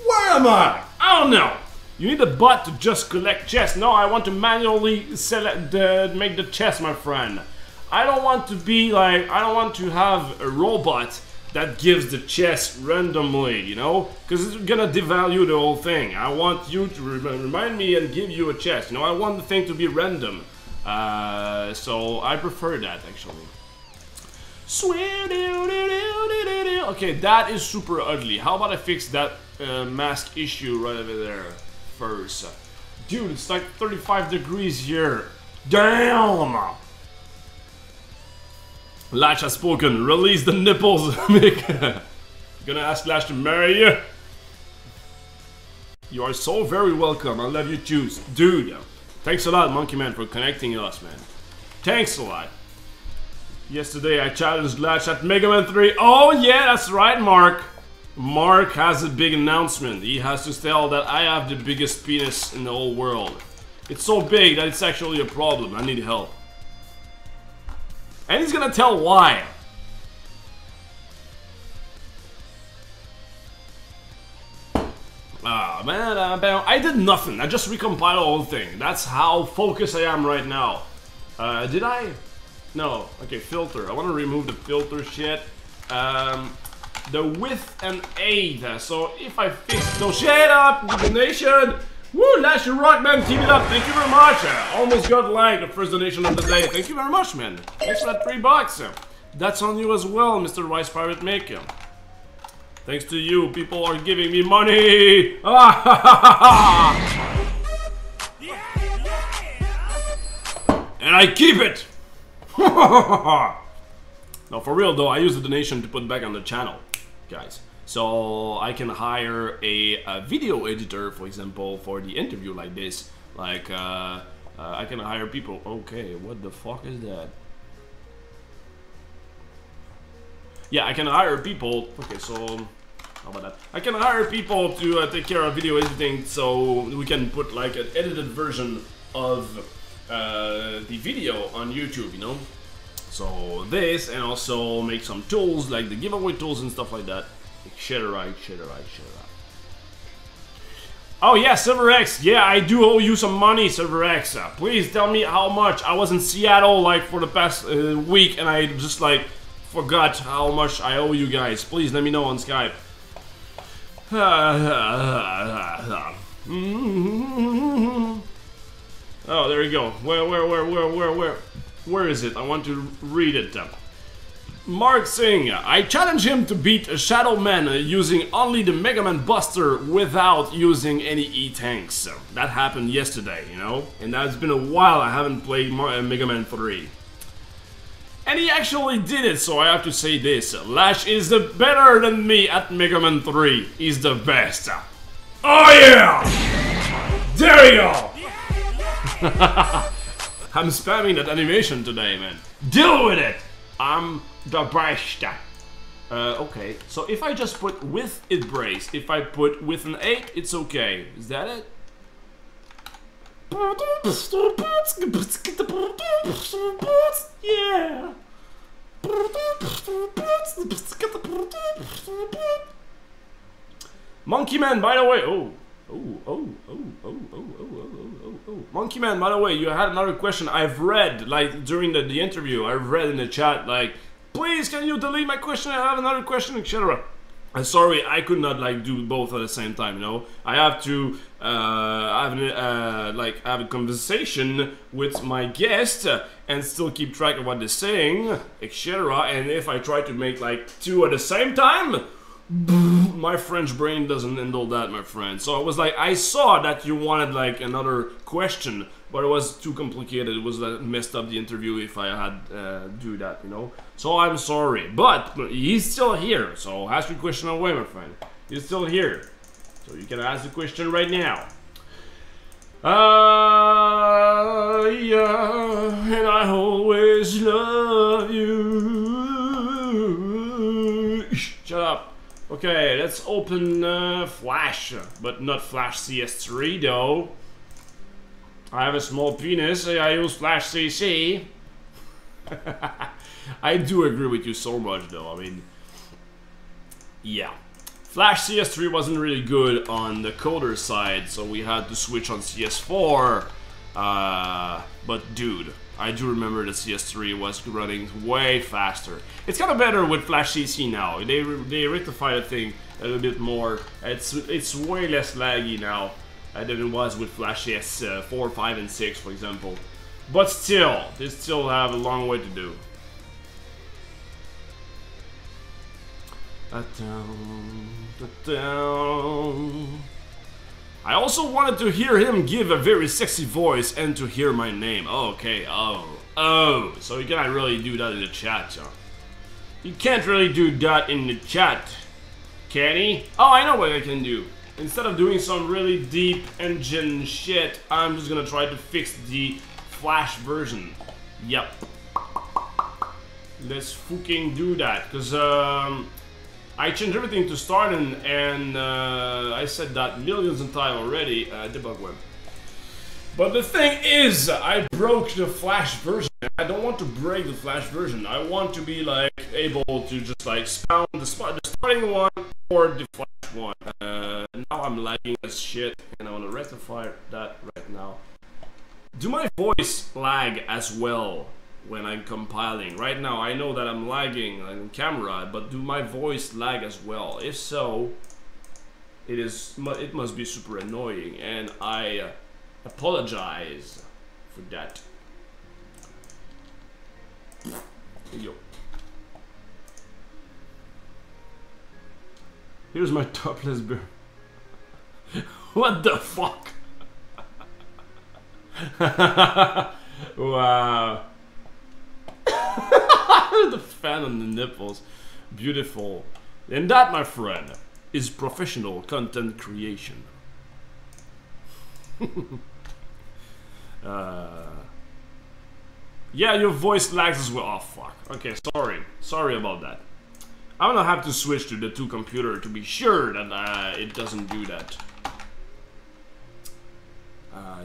Where am I? I don't know. You need a bot to just collect chests. No, I want to manually select make the chest, my friend. I don't want to be like, I don't want to have a robot that gives the chest randomly, you know? Because it's gonna devalue the whole thing. I want you to remind me and give you a chest. You know, I want the thing to be random. So I prefer that, actually. Okay, that is super ugly. How about I fix that mask issue right over there first? Dude, it's like 35 degrees here. Damn! Lash has spoken. Release the nipples, Mick. Gonna ask Lash to marry you? You are so very welcome. I love you too. Dude, thanks a lot, Monkey Man, for connecting us, man. Thanks a lot. Yesterday I challenged Lash at Mega Man 3. Oh yeah, that's right, Mark. Mark has a big announcement. He has to tell that I have the biggest penis in the whole world. It's so big that it's actually a problem. I need help. And he's gonna tell why. Ah, man, I did nothing. I just recompiled the whole thing. That's how focused I am right now. Did I? No. Okay, filter. I want to remove the filter shit. The width and aid. So if I fix... No, shut up! Donation! Woo! Lash your rock, man! Keep it up! Thank you very much! Almost got like the first donation of the day. Thank you very much, man. Thanks for that $3. That's on you as well, Mr. Rice Pirate Maker. Thanks to you, people are giving me money! And I keep it! No, for real though, I use the donation to put back on the channel, guys. So I can hire a video editor, for example, for the interview like this. Like, I can hire people. Okay, what the fuck is that? Yeah, I can hire people. Okay, so how about that? I can hire people to take care of video editing, so we can put like an edited version of the video on YouTube, you know? So this, and also make some tools like the giveaway tools and stuff like that. Etc. Oh yeah, SilverX. Yeah, I do owe you some money, SilverX. Please tell me how much. I was in Seattle like for the past week, and I just like forgot how much I owe you guys. Please let me know on Skype. Oh, there you go. Where is it? I want to read it. Mark Singh, I challenge him to beat a Shadow Man using only the Mega Man Buster without using any E-Tanks. That happened yesterday, you know? And that's been a while I haven't played Mega Man 3. And he actually did it, so I have to say this. Lash is better than me at Mega Man 3. He's the best. Oh yeah! There you go! I'm spamming that animation today, man. Deal with it! I'm the best. Okay, so if I just put with it brace, if I put with an 8, it's okay. Is that it? Yeah! Monkey Man, by the way. Monkey Man, by the way, you had another question. I've read, like, during the interview, I've read in the chat, like, please, can you delete my question? I have another question, etc. Sorry, I could not like do both at the same time. You know, I have to have a conversation with my guest and still keep track of what they're saying, etc. And if I try to make like two at the same time, my French brain doesn't handle that, my friend. So I was like, I saw that you wanted like another question, but it was too complicated. It was messed up the interview if I had do that, you know. So I'm sorry, but he's still here. So ask your question away, my friend. He's still here, so you can ask the question right now. Yeah, and I always love you. Shut up. Okay, let's open Flash, but not Flash CS3 though. I have a small penis, I use Flash CC. I do agree with you so much though, I mean, yeah. Flash CS3 wasn't really good on the coder side, so we had to switch on CS4. But dude, I do remember the CS3 was running way faster. It's kind of better with Flash CC now. They rectified the thing a little bit more. It's way less laggy now than it was with Flash CS4, 5, and 6, for example. But still, they still have a long way to do. I also wanted to hear him give a very sexy voice and to hear my name. Oh, okay, oh, so you cannot really do that in the chat, huh? You can't really do that in the chat, can he? Oh, I know what I can do. Instead of doing some really deep engine shit, I'm just gonna try to fix the Flash version. Yep. Let's fucking do that, because I changed everything to start and I said that millions of times already, debug web. But the thing is, I broke the Flash version. I don't want to break the Flash version. I want to be like able to just like spawn the starting one or the Flash one. Now I'm lagging as shit and I want to rectify that right now. Do my voice lag as well when I'm compiling? Right now I know that I'm lagging on camera, but do my voice lag as well? If so, it must be super annoying, and I apologize for that. Yo. Here's my topless bear. What the fuck? Wow. The fan on the nipples. Beautiful. And that, my friend, is professional content creation. Yeah, your voice lags as well. Oh, fuck. Okay, sorry about that. I'm gonna have to switch to the two computer to be sure that it doesn't do that.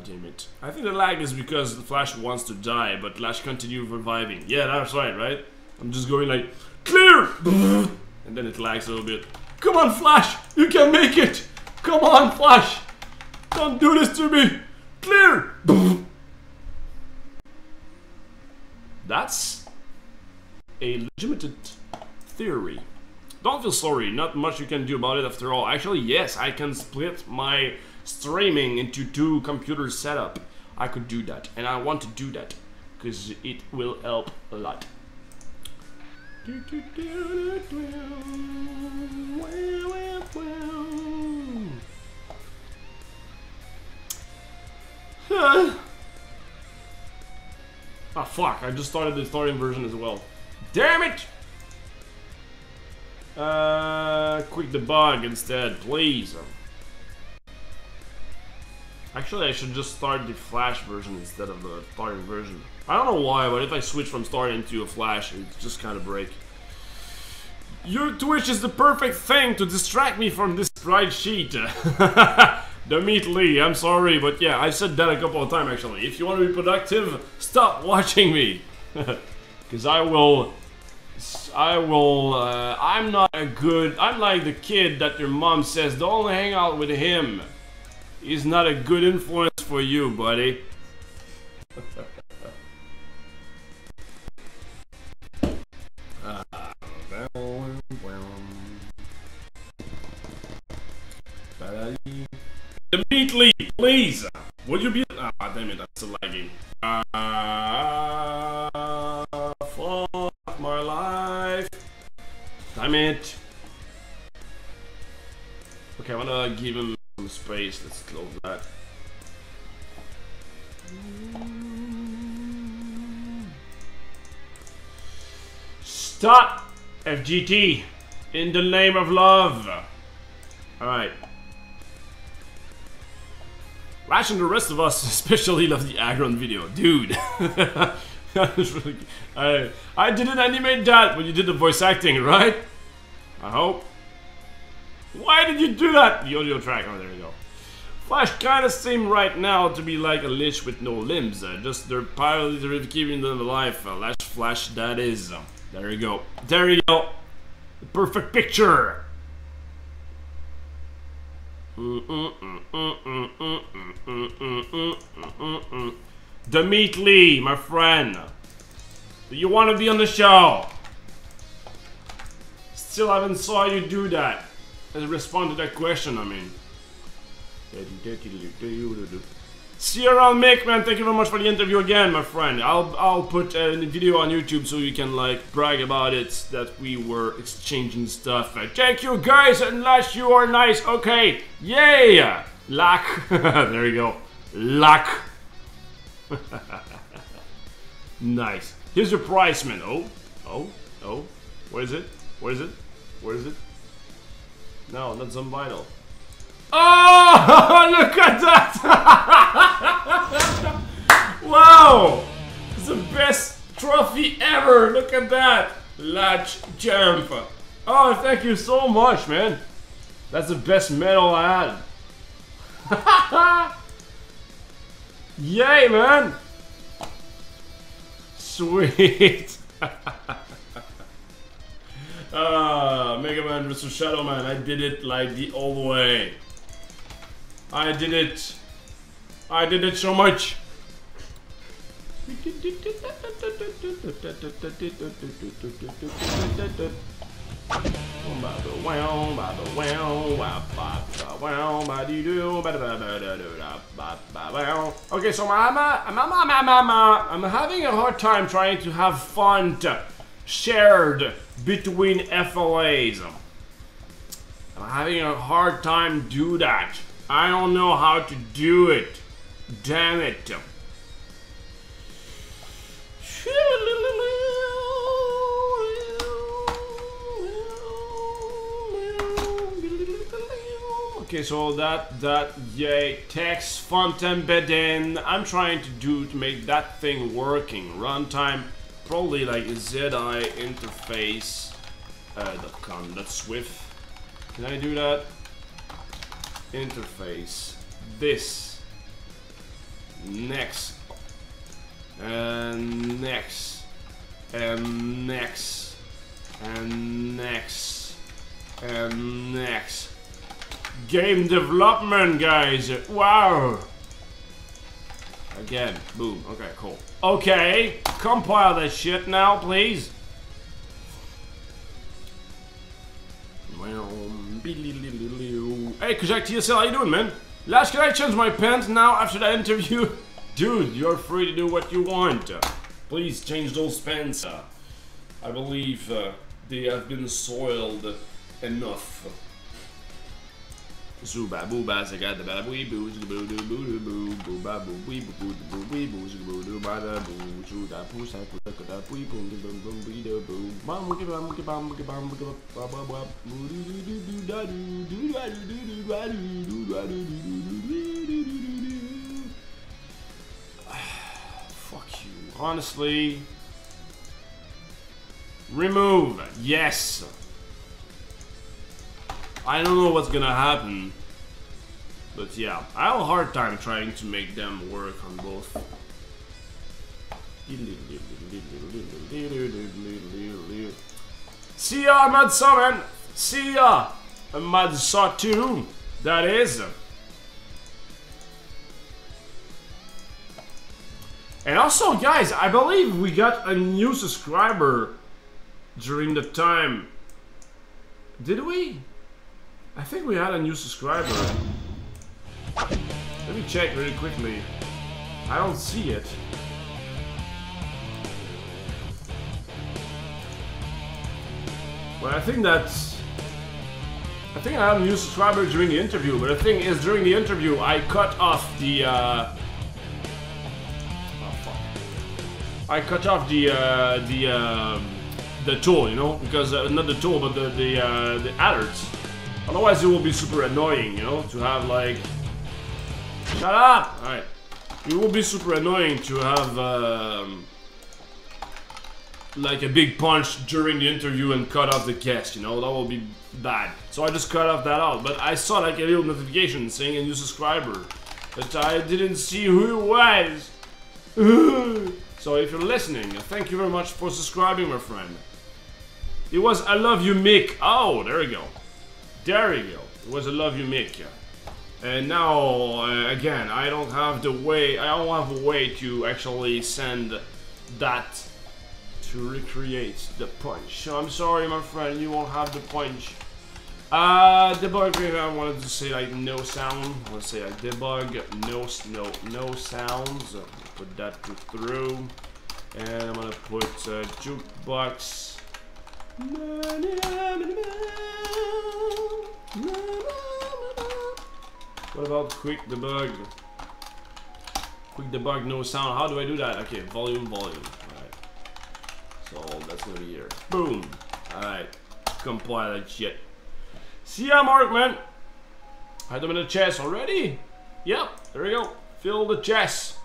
Damn it. I think the lag is because the Flash wants to die, but Flash continue reviving. Yeah, that's right? I'm just going like, clear! And then it lags a little bit. Come on, Flash! You can make it! Come on, Flash! Don't do this to me! Clear! That's a legitimate theory. Don't feel sorry, not much you can do about it after all. Actually, yes, I can split my streaming into two computer setup. I could do that, and I want to do that because it will help a lot. Ah, fuck, I just started the starting version as well. Damn it! Quick debug instead, please. Actually, I should just start the Flash version instead of the starting version. I don't know why, but if I switch from starting to a Flash, it just kind of break. Your Twitch is the perfect thing to distract me from this spreadsheet. The meat Lee, I'm sorry, but yeah, I said that a couple of times actually. If you want to be productive, stop watching me. Because I'm not a good, I'm like the kid that your mom says, don't hang out with him. He's not a good influence for you, buddy. Meatly, please. Would you be? Ah, damn it, I'm still lagging. Fuck my life. Damn it. Okay, I wanna give him some space. Let's close that. Stop, FGT, in the name of love. Alright. Rash and the rest of us especially love the Agron video. Dude. I didn't animate that when you did the voice acting, right? I hope. Why did you do that? The audio track. Oh, there you go. Flash kind of seem right now to be like a lich with no limbs. Just their pilot is keeping them alive. Last Flash, that is. There you go. There you go. The perfect picture. Demetly, my friend. Do you want to be on the show? Still haven't saw you do that. Let's respond to that question, I mean. See you around, Mick, man. Thank you very much for the interview again, my friend. I'll put a video on YouTube so you can like brag about it that we were exchanging stuff. Thank you, guys, unless you are nice. Okay, yay, luck. There you go, luck. Nice. Here's your price, man. Oh. Where is it? Where is it? Where is it? No, not some vital. Oh, look at that! Wow! It's the best trophy ever! Look at that! Latch jump! Oh, thank you so much, man! That's the best medal I had! Yay, man! Sweet! Mega Man vs. Shadow Man, I did it like the old way. I did it so much. Okay, so I'm having a hard time trying to have fun shared between FLAs. I'm having a hard time do that. I don't know how to do it. Damn it. Okay, so that yay, text font embedding. I'm trying to make that thing working. Runtime, probably like ZI interface .com. That's Swift. Can I do that? Interface. This. Next. And next. And next. And next. And next. Game development, guys. Wow. Again. Boom. Okay, cool. Okay. Compile that shit now, please. Hey, Kajak TSL, how you doing, man? Last, can I change my pants now after that interview? Dude, you're free to do what you want. Please change those pants. I believe they have been soiled enough. Zuba booba zaga the baboo boo boo boo boo boo boo babu wee boo boo boo wee boo boo boo bada boo zu da poo sa poo da da wee boo boo boo boo da boo bam give bam give bam give bam give ba ba ba boo do do do do da do do da do do do da do do da do do do do. Fuck you. Honestly, remove. Yes. I don't know what's gonna happen, but yeah, I have a hard time trying to make them work on both. See ya, Mad Summon! See ya, Mad Saw2, that is. And also, guys, I believe we got a new subscriber during the time. Did we? I think we had a new subscriber. Let me check really quickly. I don't see it. But I think I have a new subscriber during the interview, but the thing is, during the interview, I cut off the, I cut off the tool, you know, because, not the tool, but the alerts. Otherwise, it will be super annoying, you know, to have, like... Shut up! Alright. It will be super annoying to have, like a big punch during the interview and cut off the guest, you know, that will be bad. So I just cut off that out, but I saw like a little notification saying a new subscriber, but I didn't see who it was. So if you're listening, thank you very much for subscribing, my friend. It was I love you Mick. Oh, there we go. There we go. It was I love you Mick. And now, again, I don't have a way to actually send that to recreate the punch. I'm sorry, my friend, you won't have the punch. Debug, I wanted to say like no sound. Let's say like debug, no sounds. Put that through. And I'm gonna put jukebox. What about quick debug? Quick debug, no sound. How do I do that? Okay, volume. So that's gonna be here. Boom. Alright. Compile that shit. See ya, Mark, man. Had them in the chest already? Yep. There we go. Fill the chest.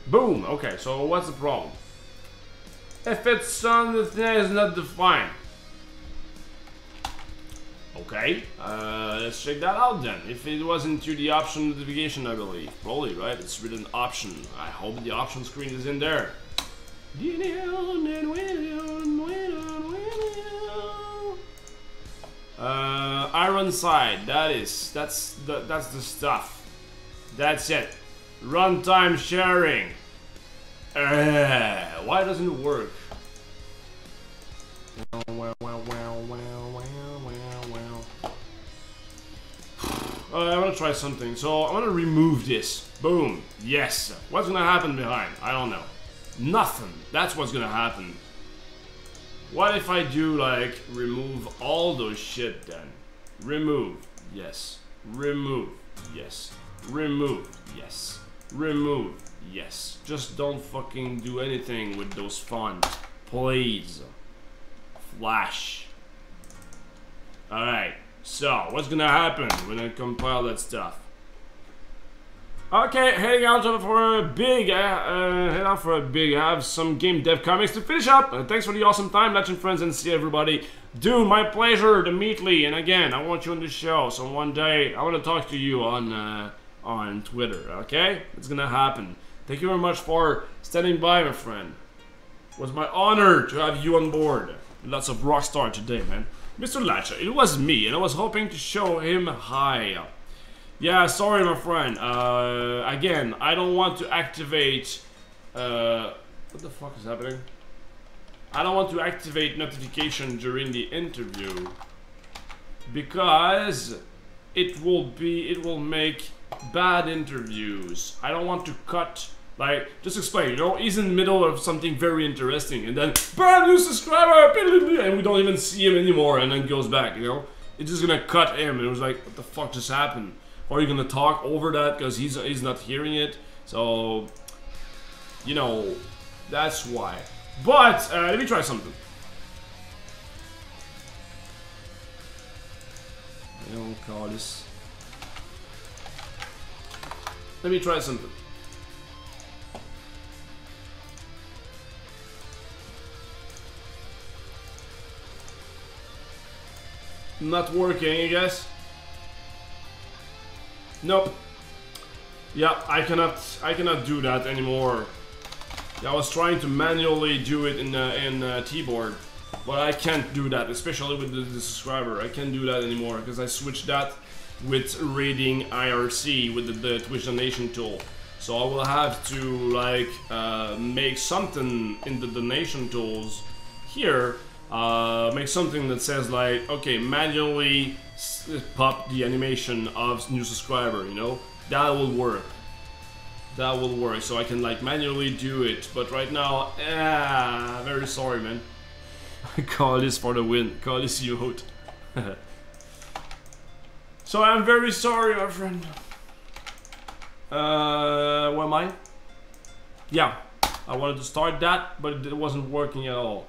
Boom. Okay, so what's the problem? If it's on the thing is not defined. Okay, let's check that out then. If it wasn't to the option notification, I believe. Probably, right? It's written option. I hope the option screen is in there. Iron side. That's the stuff. That's it. Runtime sharing. Why doesn't it work? I'm gonna try something. So I'm gonna remove this. Boom. Yes. What's gonna happen behind? I don't know. Nothing. That's what's gonna happen. What if I do like remove all those shit then? Remove. Yes. Remove. Yes. Remove. Yes. Remove. Yes. Just don't fucking do anything with those fonts. Please. Flash. Alright. So, what's gonna happen when I compile that stuff? Okay, heading out for a big, I have some game dev comics to finish up. Thanks for the awesome time, Legend friends, and see everybody. Dude, my pleasure to meet Lee. And again, I want you on the show. So one day, I want to talk to you on Twitter. Okay, it's gonna happen. Thank you very much for standing by, my friend. It was my honor to have you on board. Lots of rockstar today, man. Mr. Latcher, it was me, and I was hoping to show him hi. Yeah, sorry, my friend. Again, I don't want to activate... what the fuck is happening? I don't want to activate notification during the interview because it will make bad interviews. I don't want to cut... Like, just explain, you know, he's in the middle of something very interesting and then brand new subscriber, and we don't even see him anymore, and then goes back, you know. It's just gonna cut him, and it was like, what the fuck just happened? Or are you gonna talk over that because he's not hearing it? So, you know, that's why. But let me try something. I don't call this. Let me try something. Not working, I guess. Nope. Yeah, I cannot do that anymore. Yeah, I was trying to manually do it in keyboard, but I can't do that, especially with the subscriber. I can't do that anymore because I switched that with raiding IRC with the Twitch donation tool. So I will have to like make something in the donation tools here. Make something that says like, okay, manually pop the animation of new subscriber, you know? That will work. That will work, so I can like manually do it. But right now, very sorry, man. Call this for the win. Call this you out. So I'm very sorry, my friend. Where am I? Yeah, I wanted to start that, but it wasn't working at all.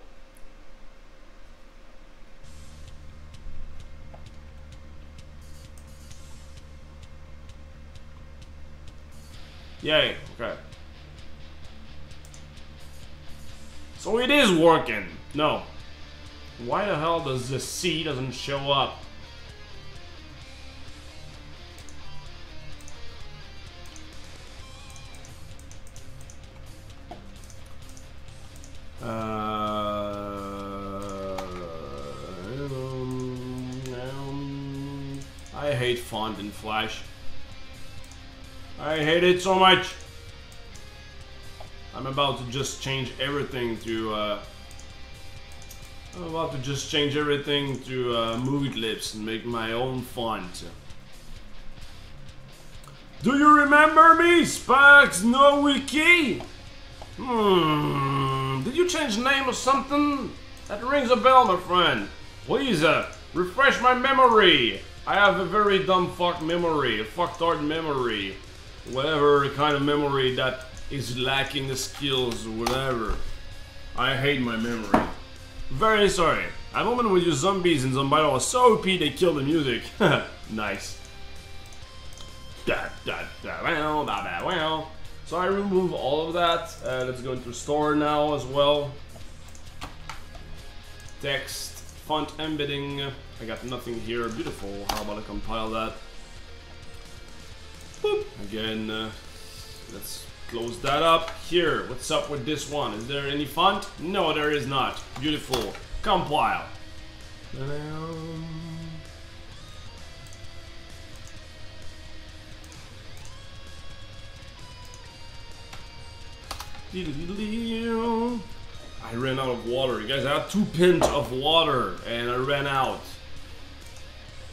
Yay, okay. So it is working. No. Why the hell does the C doesn't show up? I hate font in Flash. I hate it so much. I'm about to just change everything to movie clips and make my own font. Do you remember me, Sparks No Wiki? Did you change name or something? That rings a bell, my friend. Please, refresh my memory. I have a very dumb fuck memory, a fucktard memory. Whatever kind of memory that is lacking the skills or whatever. I hate my memory. Very sorry. That moment when you zombies in Zombido was so OP they killed the music. Nice. So I remove all of that. Let's go into store now as well. Text, font embedding. I got nothing here. Beautiful. How about I compile that? Boop. Again, let's close that up. Here, what's up with this one? Is there any font? No, there is not. Beautiful. Compile. I ran out of water. You guys, I had 2 pints of water and I ran out.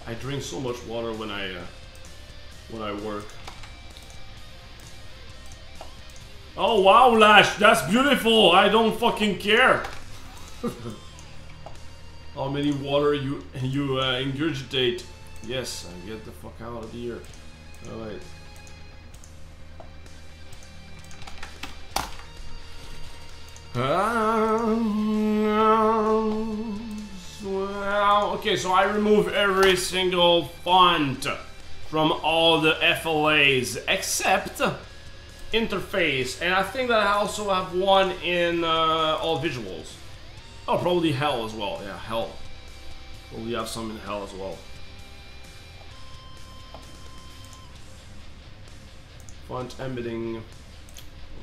I drink so much water when I work. Oh wow, Lash, that's beautiful. I don't fucking care. How many water you ingurgitate? Yes, I get the fuck out of here. All right. Okay, so I remove every single font from all the FLAs except interface, and I think that I also have one in all visuals. Oh, probably hell as well. Yeah, hell. Probably have some in hell as well. Font embedding.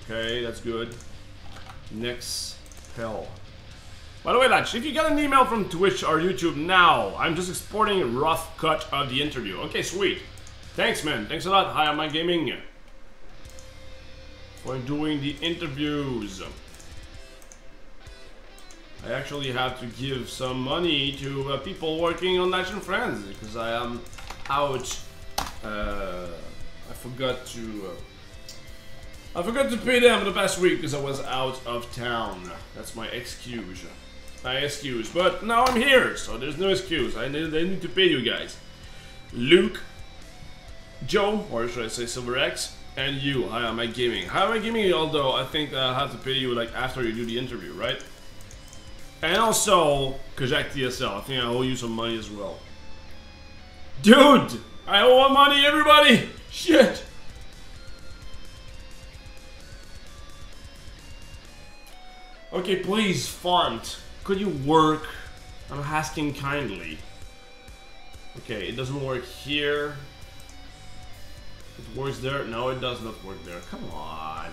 Okay, that's good. Next, hell. By the way, lads, if you get an email from Twitch or YouTube now, I'm just exporting a rough cut of the interview. Okay, sweet. Thanks, man. Thanks a lot. Hi, I'm Mike Gaming. For doing the interviews. I actually have to give some money to people working on Nash and Friends because I am out. I forgot to pay them the past week because I was out of town. That's my excuse. But now I'm here, so there's no excuse. I need to pay you guys. Luke, Joe, or should I say Silver X, and you. Hi, I'm Mike Gaming. Hi, I'm Mike Gaming. Although I think I'll have to pay you like after you do the interview, right? And also, Kajak TSL. I think I owe you some money as well. Dude, I owe money, everybody. Shit. Okay, please, font. Could you work? I'm asking kindly. Okay, it doesn't work here. It works there. No, it does not work there. Come on.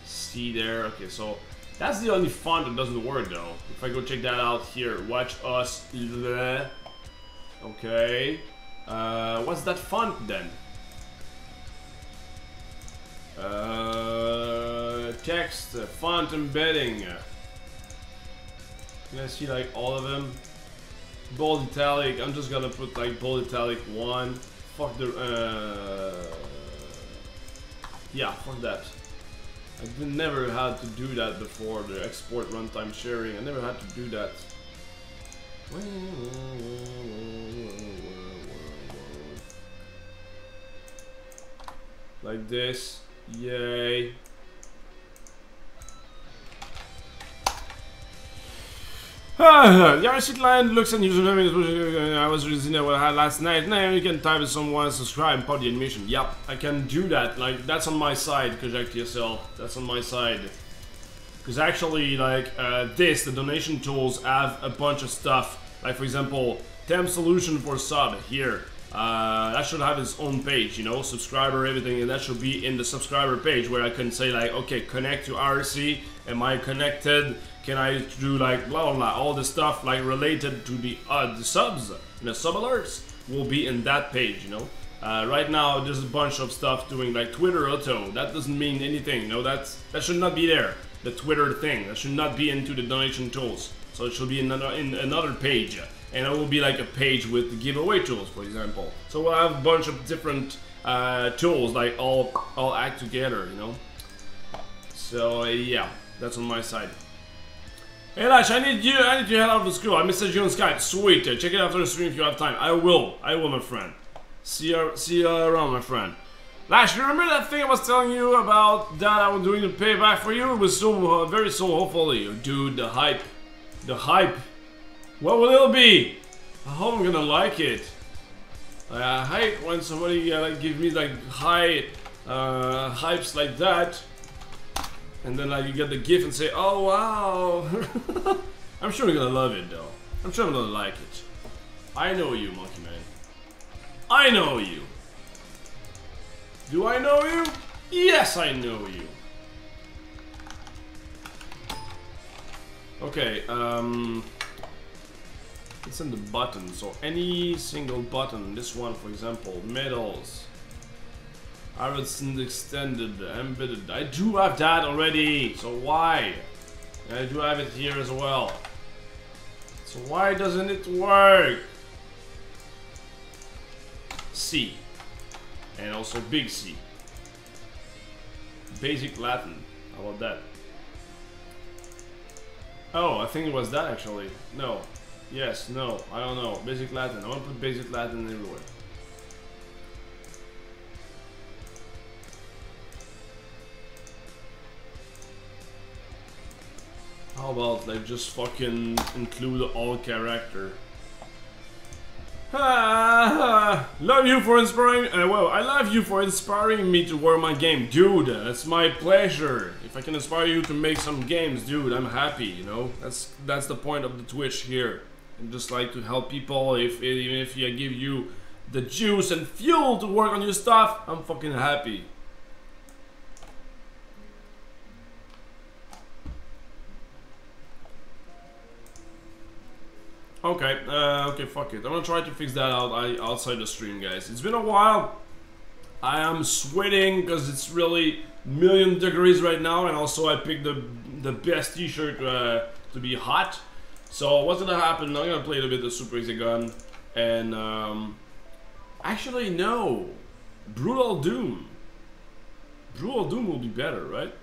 See there. Okay, so that's the only font that doesn't work though. If I go check that out here, watch us. Okay. What's that font then? Text, font embedding. Can I see like all of them? Bold italic. I'm just gonna put like bold italic 1. Fuck the. Yeah, fuck that. I never had to do that before. The export runtime sharing. I never had to do that. Like this. Yay. The RC client looks at username. I was using it last night. Now you can type if someone subscribe and put the animation. Yep, I can do that. Like that's on my side. Project yourself. That's on my side. Because actually, like the donation tools have a bunch of stuff. Like for example, temp solution for sub here. That should have its own page, you know, subscriber, everything, and that should be in the subscriber page where I can say like, okay, connect to RC. Am I connected? Can I do like blah blah blah? All the stuff like related to the subs, you know, sub alerts will be in that page, you know. Right now there's a bunch of stuff doing like Twitter auto. That doesn't mean anything, you know. That should not be there. The Twitter thing that should not be into the donation tools. So it should be in another page, and it will be like a page with the giveaway tools, for example. So we'll have a bunch of different tools like all act together, you know. So yeah, that's on my side. Hey Lash, I need to head out of school. I messaged you on Skype. Sweet. Check it after the stream if you have time. I will, my friend. See you around, my friend. Lash, you remember that thing I was telling you about that I was doing the payback for you? It was so very so hopefully, dude. The hype. What will it be? I hope I'm gonna like it. I hate when somebody like give me like high hypes like that. And then like you get the gift and say, oh wow. I'm sure you're gonna love it though. I'm sure I'm gonna like it. I know you, Monkey Man. I know you. Do I know you? Yes, I know you. Okay, let's send the button. So any single button, this one for example, medals. Ironson extended, embedded. I do have that already, so why? And I do have it here as well. So why doesn't it work? C. And also big C. Basic Latin. How about that? Oh, I think it was that actually. No. Yes, no, I don't know. Basic Latin. I want to put basic Latin everywhere. How about like just fucking include all character? Love you for inspiring. Well, I love you for inspiring me to work my game, dude. That's my pleasure. If I can inspire you to make some games, dude, I'm happy. You know, that's the point of the Twitch here. I just like to help people. Even if I give you the juice and fuel to work on your stuff, I'm fucking happy. Okay, okay, fuck it. I'm gonna try to fix that out outside the stream, guys. It's been a while. I am sweating because it's really million degrees right now, and also I picked the best t-shirt to be hot. So what's gonna happen? I'm gonna play a little bit of Super Hexagon, and actually no, Brutal Doom. Brutal Doom will be better, right?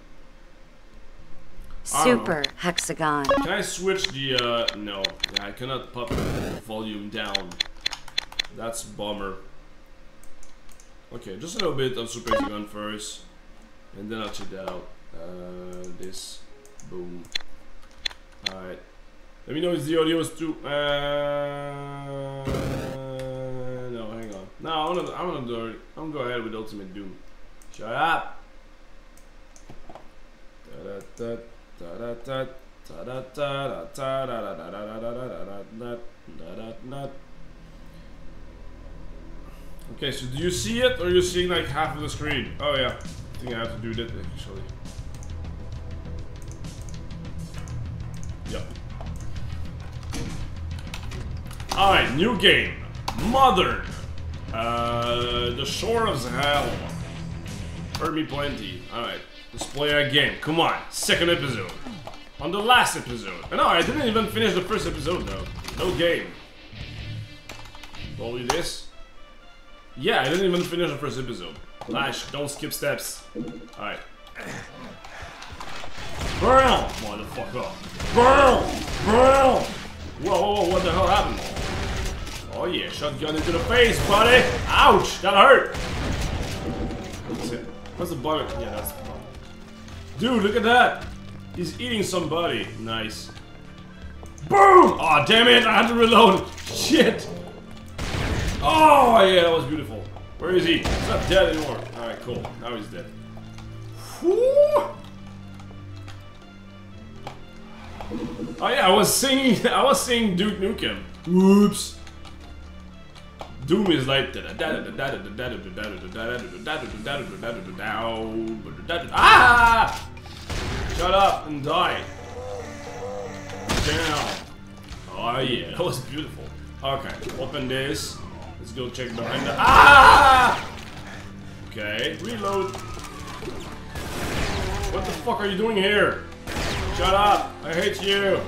Super Hexagon. Can I switch the, no. Yeah, I cannot pop the volume down. That's a bummer. Okay, just a little bit of Super Hexagon first. And then I'll check that out. This. Boom. Alright. Let me know if the audio is too, no, hang on. No, I'm gonna go ahead with Ultimate Doom. Shut up! Da-da-da. Okay, so do you see it, or are you seeing like half of the screen? Oh yeah, I think I have to do that actually. Yep. Alright, new game. Modern. The Shore of Hell. Hurt me plenty. Alright, let's play a game. Come on, second episode. On the last episode. No, I didn't even finish the first episode though. No game. Only this? Yeah, I didn't even finish the first episode. Lash, don't skip steps. Alright. Burn! Motherfucker. Burn! Burn! Whoa, what the hell happened? Oh yeah, shotgun into the face, buddy! Ouch! That hurt! What's the button? Yeah, that's the button. Dude, look at that! He's eating somebody. Nice. Boom! Aw, oh, damn it! I had to reload! Shit! Oh yeah, that was beautiful. Where is he? He's not dead anymore. Alright, cool. Now he's dead. Whew. Oh yeah, I was singing Duke Nukem. Whoops. Doom is like ah! Shut up and die. Damn. Oh yeah, that was beautiful. Okay, open this. Let's go check behind the ah! Okay, reload. What the fuck are you doing here? Shut up! I hate you!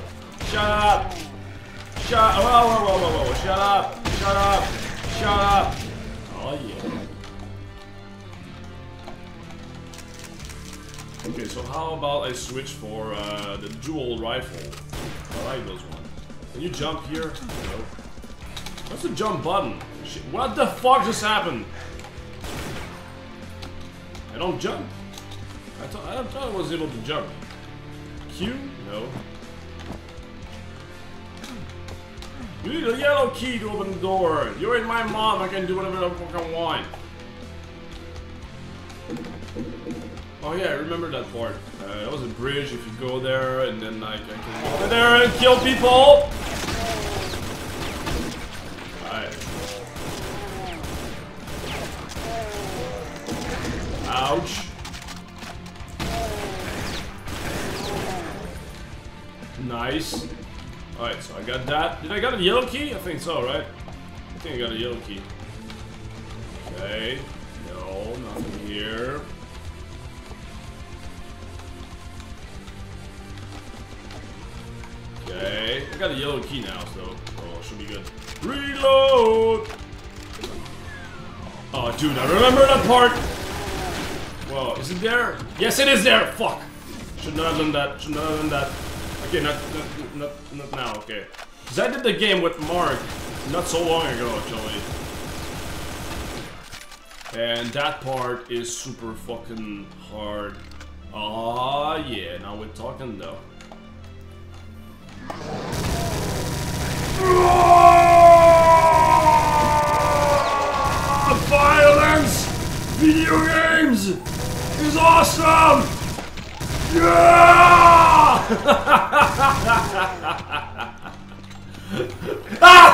Shut up! Whoa! Shut up! Shut up! Shut up! Oh yeah. Okay, so how about I switch for the dual rifle? I like those ones. Can you jump here? No. What's the jump button? Shit, what the fuck just happened? I don't jump. I thought I was able to jump. Q? No. You need a yellow key to open the door. You're in my mom. I can do whatever the fuck I want. Oh yeah, I remember that part. That was a bridge. If you go there, and then like, I can go over there and kill people. Alright. Ouch. Nice. Alright, so I got that. Did I got a yellow key? I think so, right? I think I got a yellow key. Okay. No, nothing here. Okay. I got a yellow key now, so it should be good. Reload! Oh, dude, I remember that part! Whoa, is it there? Yes, it is there! Fuck! Should not have done that. Should not have done that. Okay, not now, okay. Because I did the game with Mark not so long ago, actually. And that part is super fucking hard. Ah, yeah, now we're talking though. Violence! Video games is awesome! Yeah! Ah!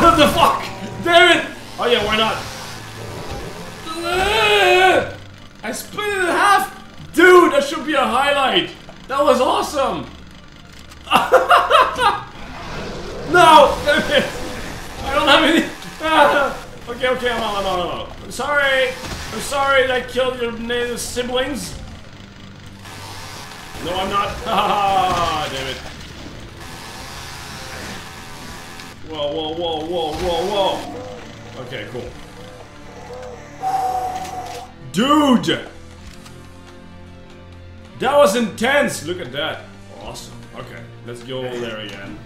What the fuck? Damn it! Oh yeah, why not? I split it in half! Dude, that should be a highlight! That was awesome! No! Damn it! I don't have any... Okay, I'm out. I'm sorry! I'm sorry that I killed your siblings! No, I'm not. Haha, damn it. Whoa. Okay, cool. Dude! That was intense! Look at that. Awesome. Okay, let's go there again.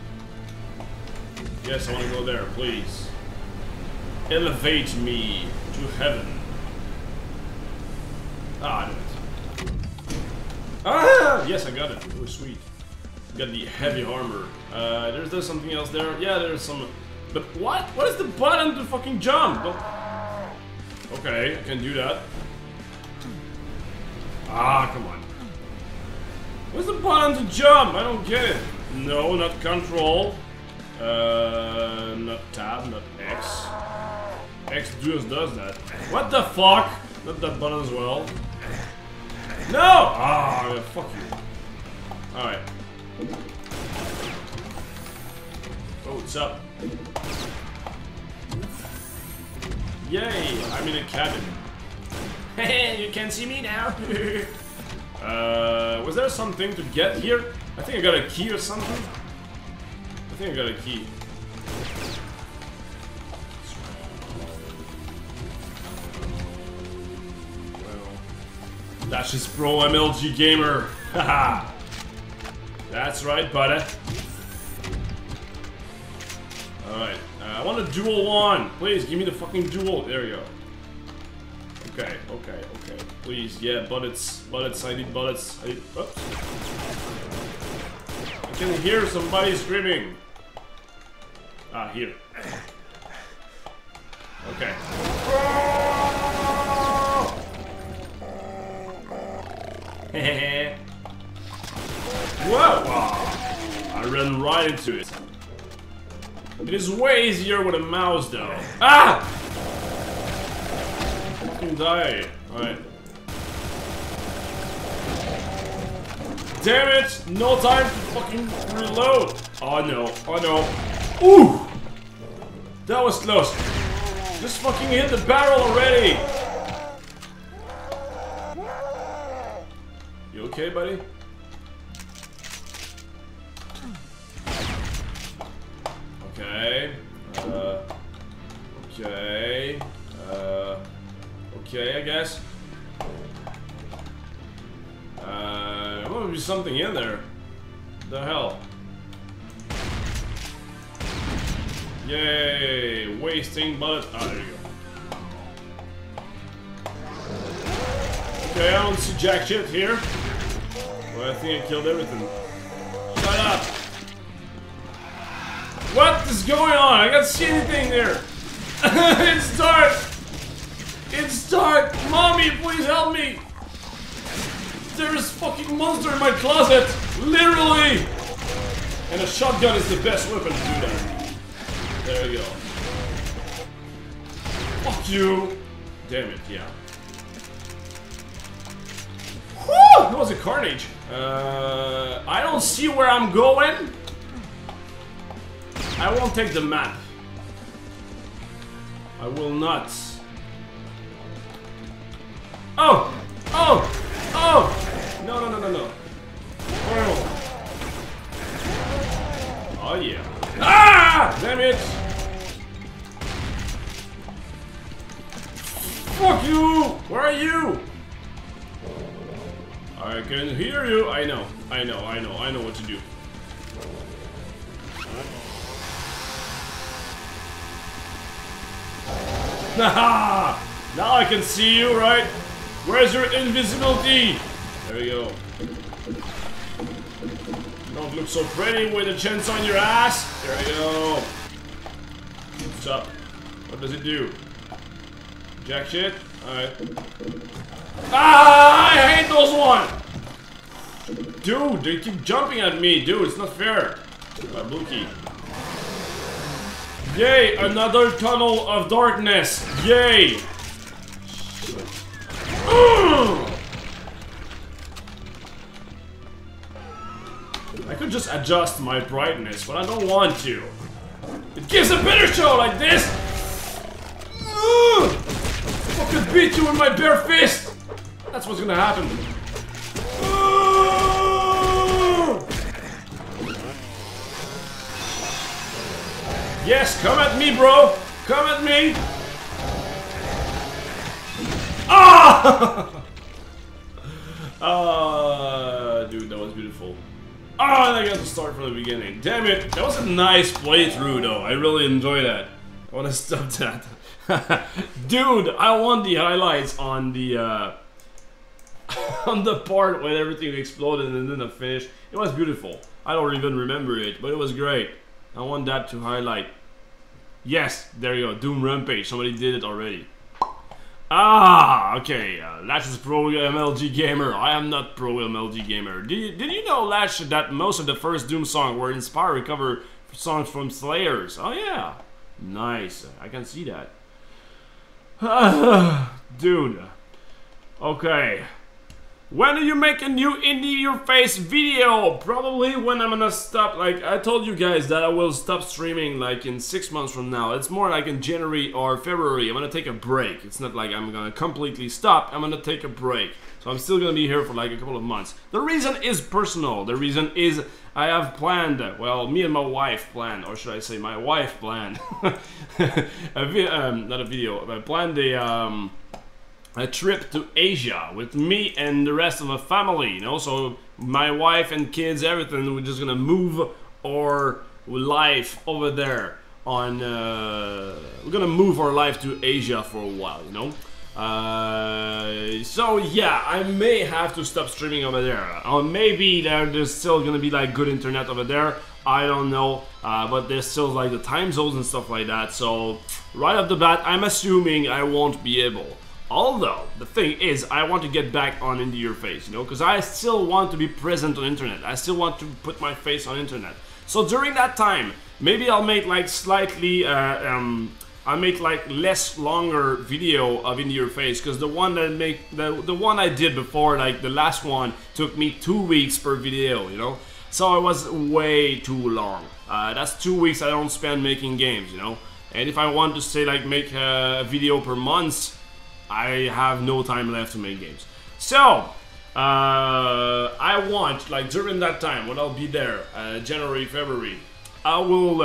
Yes, I want to go there, please. Elevate me to heaven. Ah, I did it. Ah! Yes, I got it. Oh, sweet. Got the heavy armor. There's something else there. Yeah, there's some... But what? What is the button to fucking jump? Okay, I can do that. Ah, come on. What's the button to jump? I don't get it. No, not control. Not tab, not X. X just does that. What the fuck? Not that button as well. No! Ah, fuck you. Alright. Oh, what's up? Yay! I'm in a cabin. Hey, you can see me now. Was there something to get here? I think I got a key or something. I think I got a key. That's just pro MLG gamer. Haha. That's right, buddy. Alright. I want a dual one. Please, give me the fucking dual. There you go. Okay, okay, okay. Please, yeah, bullets. Bullets, I need bullets. Oops. I can hear somebody screaming. Ah, here. Okay. Whoa! I ran right into it. It is way easier with a mouse, though. Ah! Fucking die. Alright. Damn it! No time to fucking reload. Oh no! Oh no! Ooh! That was close. Just fucking hit the barrel already. You okay, buddy? Okay. Okay. Okay, I guess. There must be something in there. The hell? Yay! Wasting bullets. Ah, there you go. Okay, I don't see jack shit here. Well, I think I killed everything. Shut up! What is going on? I can't see anything there. It's dark. It's dark. Mommy, please help me. There's fucking monster in my closet. Literally. And a shotgun is the best weapon to do that. There you go. Fuck you. Damn it, yeah. Whew, that was a carnage. I don't see where I'm going. I won't take the map. I will not. Oh! Oh! Oh! No, no, no, no, no. Oh, yeah. Ah! Damn it! Fuck you! Where are you? I can hear you. I know. I know. I know. I know what to do. Haha! Now I can see you, right? Where's your invisibility? There we go. Don't look so pretty with a chance on your ass. There we go. What's up? What does it do? Jack shit? Alright. Ah! I hate those one! Dude, they keep jumping at me. Dude, it's not fair. Blue key. Yay! Another tunnel of darkness! Yay! I could just adjust my brightness, but I don't want to. It gives a better show like this! Fucking beat you with my bare fist! That's what's gonna happen. Yes, come at me, bro! Come at me! Ah! Dude, that was beautiful. Ah, I got to start from the beginning. Damn it! That was a nice playthrough, though. I really enjoyed that. I want to stop that. Dude, I want the highlights on the on the part when everything exploded and then the finish. It was beautiful. I don't even remember it, but it was great. I want that to highlight. Yes, there you go. Doom Rampage. Somebody did it already. Ah, okay. Lash is pro MLG gamer. I am not pro MLG gamer. Did you know, Lash, that most of the first Doom songs were inspired to cover songs from Slayers? Oh yeah, nice. I can see that. Dude. Okay. When do you make a new indie your face video? Probably when I'm gonna stop. Like I told you guys that I will stop streaming like in 6 months from now. It's more like in January or February. I'm gonna take a break. It's not like I'm gonna completely stop. I'm gonna take a break. So I'm still gonna be here for like a couple of months. The reason is personal. The reason is I have planned, well, me and my wife planned, or should I say my wife planned, not a video, but I planned a trip to Asia with me and the rest of the family, you know, so my wife and kids, everything, we're just gonna move our life over there on, we're gonna move our life to Asia for a while, you know. So yeah, I may have to stop streaming over there, or maybe there's still gonna be like good internet over there, I don't know, but there's still like the time zones and stuff like that, so right off the bat, I'm assuming I won't be able. Although, the thing is, I want to get back on Indie Your Face, you know, because I still want to be present on internet, I still want to put my face on internet. So during that time, maybe I'll make like slightly, I make like less longer video of Indie Your Face, because the one that the one I did before, like the last one, took me 2 weeks per video, you know, so it was way too long. That's 2 weeks I don't spend making games, you know, and if I want to say like make a video per month, I have no time left to make games. So I want, like during that time when I'll be there, January, February, I will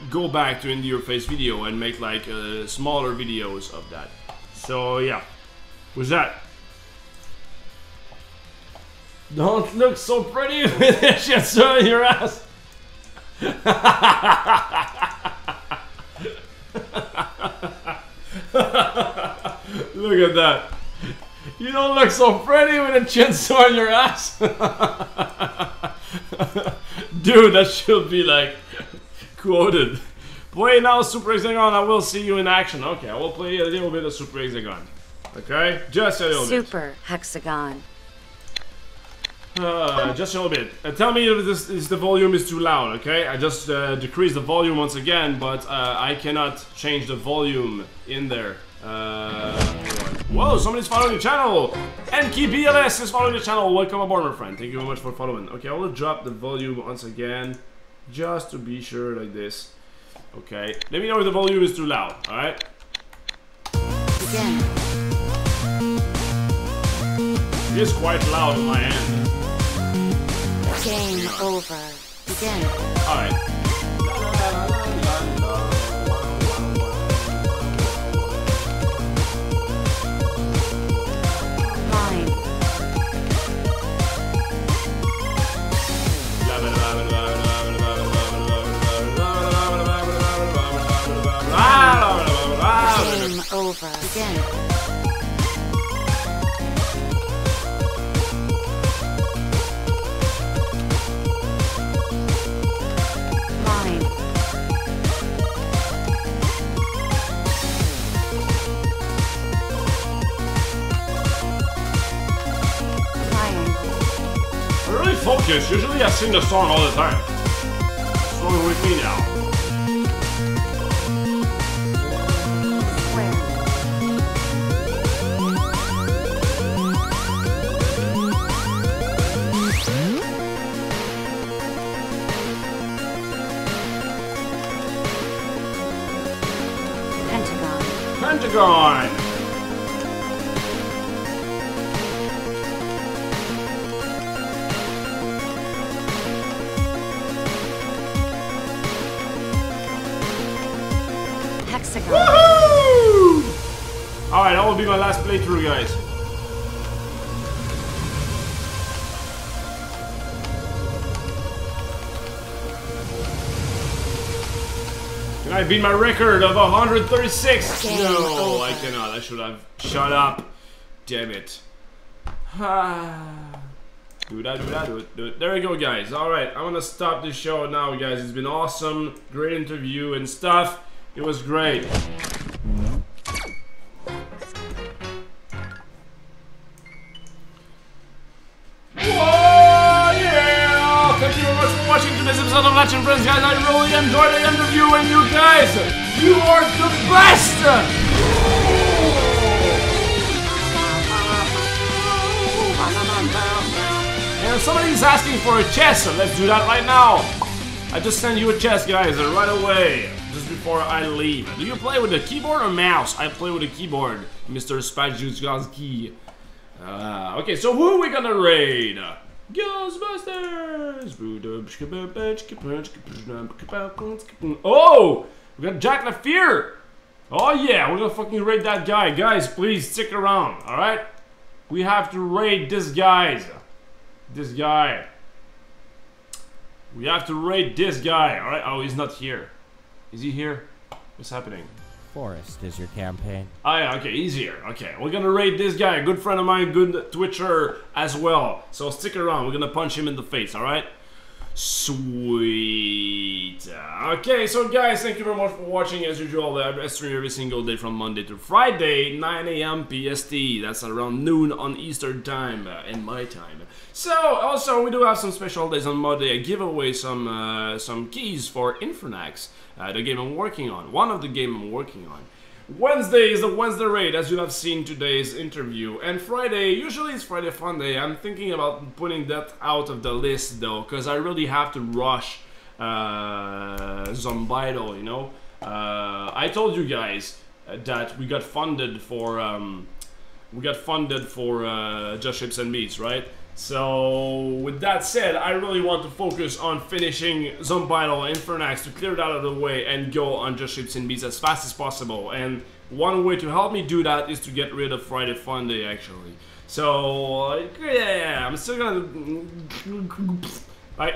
go back to Indie Your Face video and make like smaller videos of that. So yeah, what's that? Don't look so pretty with that shit on your ass. Look at that. You don't look so pretty with a chainsaw in your ass. Dude, that should be like quoted. Play now Super Hexagon, I will see you in action. Okay, I will play a little bit of Super Hexagon. Okay? Just a little bit. Super Hexagon. Just a little bit. Tell me if the volume is too loud, okay? I just decreased the volume once again, but I cannot change the volume in there. Whoa, somebody's following the channel! NKBLS is following the channel. Welcome aboard, my friend. Thank you very much for following. Okay, I will drop the volume once again, just to be sure, like this. Okay, let me know if the volume is too loud, alright? Begin. It is quite loud on my end. Game over. Begin. Alright. Game over. Begin. Line. I'm really focused. Usually I sing the song all the time. What's wrong with me now? Pentagon! Hexagon. Woohoo! Alright, that will be my last playthrough, guys. Can I beat my record of 136? No, I cannot. I should have shut up. Damn it. Do it. There we go, guys. Alright, I'm gonna stop this show now, guys. It's been awesome. Great interview and stuff. It was great. Thank you very much for watching today's episode of Legend Friends, guys. I really enjoyed the interview, and you guys, you are the best! Everybody's asking for a chest, so let's do that right now. I just send you a chest, guys, right away, just before I leave. Do you play with a keyboard or mouse? I play with a keyboard, Mr. Spajuzgowski. Okay, so who are we gonna raid? Ghostbusters! Oh! We got Jack LaFear! Oh yeah, we're gonna fucking raid that guy. Guys, please stick around, alright? We have to raid this guy. This guy. We have to raid this guy, alright? Oh, he's not here. Is he here? What's happening? Forest is your campaign. Oh yeah, okay, he's here. Okay, we're gonna raid this guy. Good friend of mine, good Twitcher as well. So stick around, we're gonna punch him in the face, alright? Sweet. Okay, so guys, thank you very much for watching. As usual, I stream every single day from Monday to Friday, 9 AM PST. That's around noon on Eastern time, and my time. So, also, we do have some special days on Monday. I give away some keys for Infernax, the game I'm working on. One of the game I'm working on. Wednesday is the Wednesday raid, as you have seen today's interview. And Friday, usually it's Friday Fun Day. I'm thinking about putting that out of the list, though, because I really have to rush Zombidal, you know? I told you guys that we got funded for Just Ships and Beats, right? So, with that said, I really want to focus on finishing Zombidal and Infernax to clear that out of the way and go on Just Ships and Beats as fast as possible. And one way to help me do that is to get rid of Friday Fun Day, actually. So, yeah, I'm still gonna...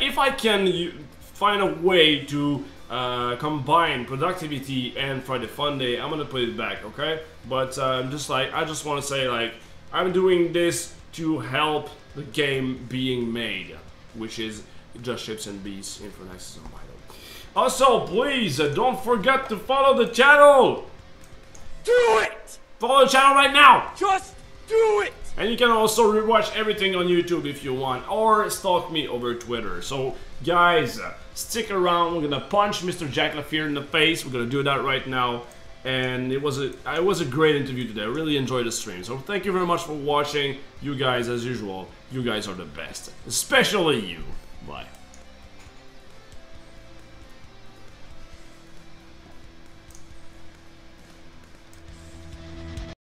if I can find a way to combine productivity and Friday Fun Day, I'm gonna put it back, okay? But I just want to say, like, I'm doing this to help the game being made, which is Just Ships and Beats, Infernax and Zombidal. Also, please don't forget to follow the channel. Do it! Follow the channel right now. Just do it! And you can also rewatch everything on YouTube if you want, or stalk me over Twitter. So, guys, stick around. We're gonna punch Mr. Jack LaFear in the face. We're gonna do that right now. And it was a great interview today. I really enjoyed the stream. So thank you very much for watching. You guys, as usual, you guys are the best. Especially you. Bye.